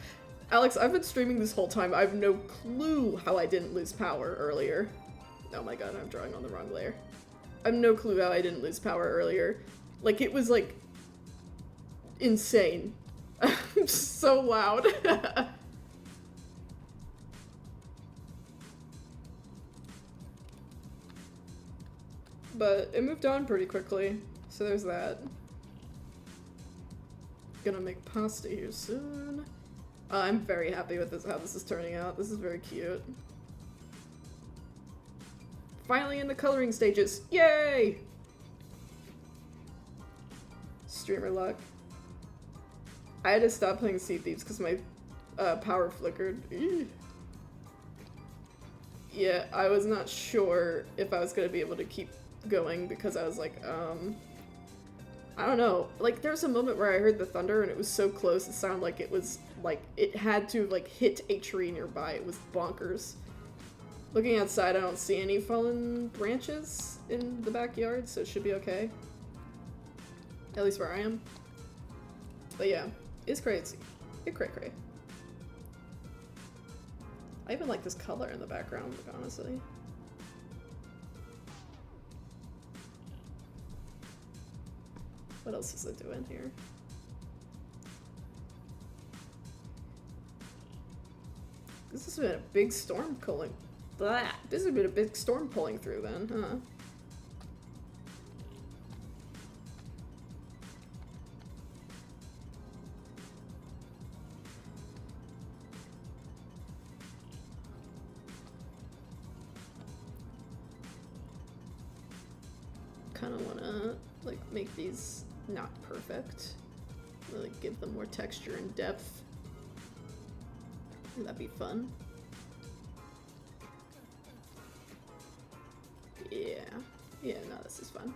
Alex, I've been streaming this whole time. I have no clue how I didn't lose power earlier. Oh my god, I'm drawing on the wrong layer. I have no clue how I didn't lose power earlier. It was insane. So loud. But it moved on pretty quickly, so there's that. Gonna make pasta here soon. I'm very happy with how this is turning out. This is very cute. Finally in the coloring stages. Yay! Streamer luck. I had to stop playing Sea Thieves because my power flickered. Ew. Yeah, I was not sure if I was gonna be able to keep going because I was I don't know. There was a moment where I heard the thunder and it was so close it sounded like it was, it had to, hit a tree nearby. It was bonkers. Looking outside, I don't see any fallen branches in the backyard, so it should be okay. At least where I am. But yeah, it's crazy. It's cray. I even like this color in the background, like, honestly. What else is it doing here? This has been a big storm pulling. Blah. This has been a big storm pulling through then, huh? Kind of want to like make these not perfect, really give them more texture and depth. That'd be fun. Yeah, no, this is fun.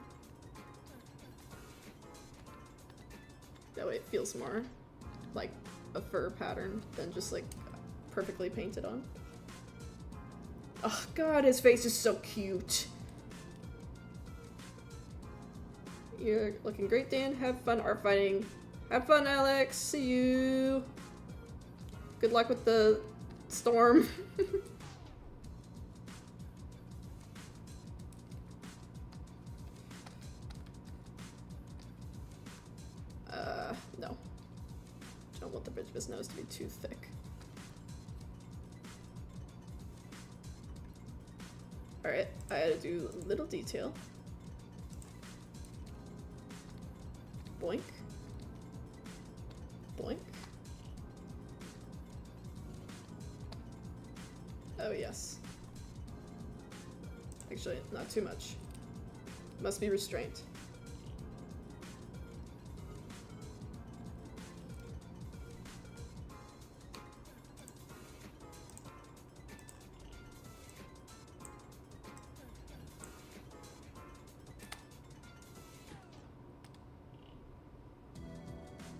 That way it feels more like a fur pattern than just like perfectly painted on. Oh god, his face is so cute. You're looking great, Dan. Have fun art fighting. Have fun, Alex. See you. Good luck with the storm. No. Don't want the bridge of his nose to be too thick. Alright, I had to do a little detail. Boink. Boink. Oh, yes. Actually, not too much. Must be restraint.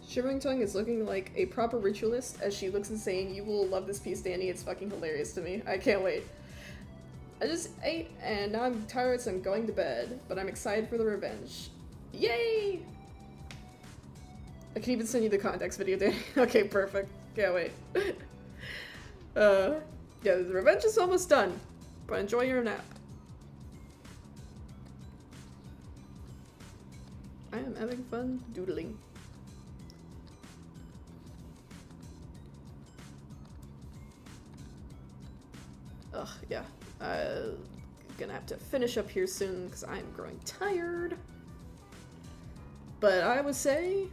Shivering Tongue is looking like a proper ritualist as she looks and saying, "You will love this piece, Danny. It's fucking hilarious to me. I can't wait. I just ate and now I'm tired, so I'm going to bed, but I'm excited for the revenge. Yay!" I can even send you the context video, Danny. Okay, perfect. Can't wait. Yeah, the revenge is almost done, but enjoy your nap. I am having fun doodling. Ugh, yeah. Gonna have to finish up here soon because I'm growing tired. But I would say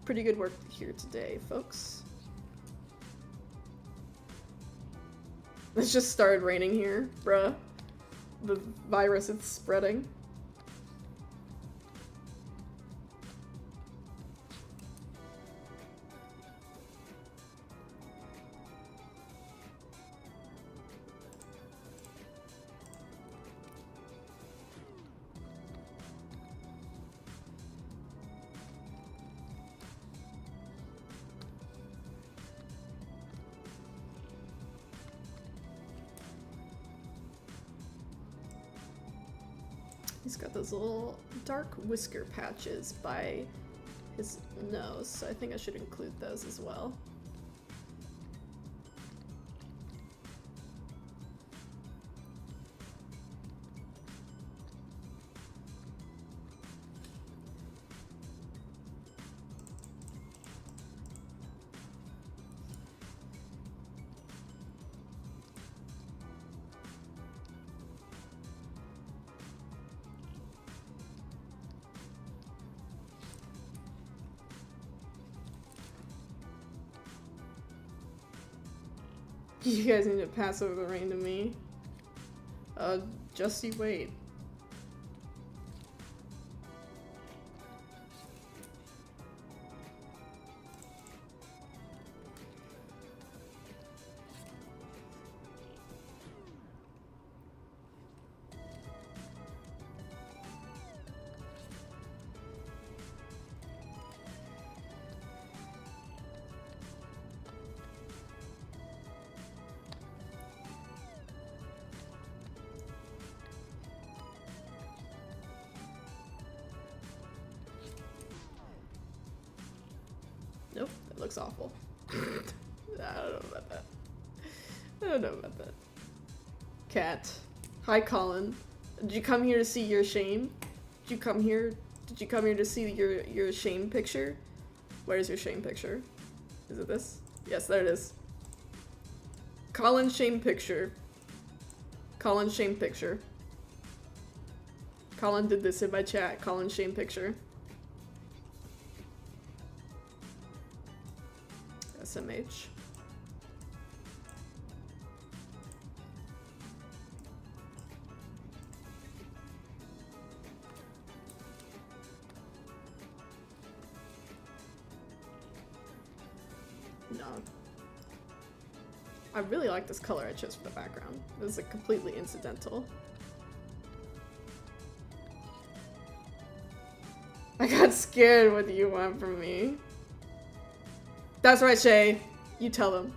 pretty good work here today, folks. It's just started raining here, bruh. The virus is spreading. He's got those little dark whisker patches by his nose, so I think I should include those as well. You guys need to pass over the rain to me. Just you wait. Nope, that looks awful. I don't know about that. I don't know about that. Cat. Hi, Colin. Did you come here to see your shame? Did you come here to see your shame picture? Where's your shame picture? Is it this? Yes, there it is. Colin's shame picture. Colin's shame picture. Colin did this in my chat. Colin's shame picture. SMH. No. I really like this color I chose for the background. This is like completely incidental. I got scared. What do you want from me? That's right, Shay. You tell them.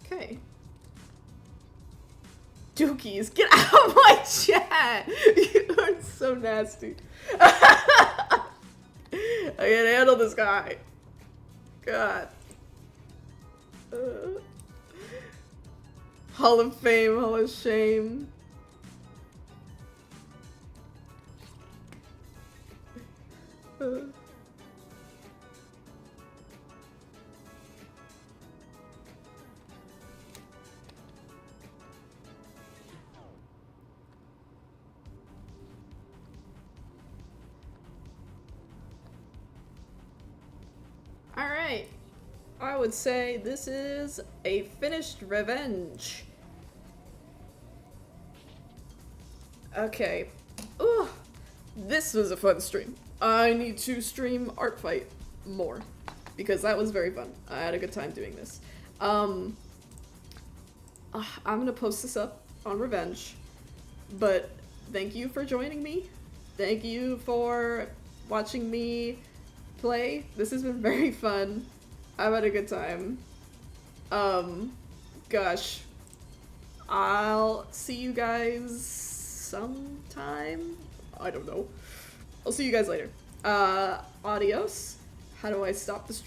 Okay. Dookies, get out of my chat! You are so nasty. I can't handle this guy. God. Hall of Fame, Hall of Shame. Alright, I would say this is a finished revenge. Okay. Ooh, this was a fun stream. I need to stream Art Fight more because that was very fun. I had a good time doing this. I'm gonna post this up on Revenge, but thank you for joining me. Thank you for watching me play. This has been very fun. I've had a good time. Gosh. I'll see you guys sometime. I don't know. I'll see you guys later. Adios. How do I stop the stream?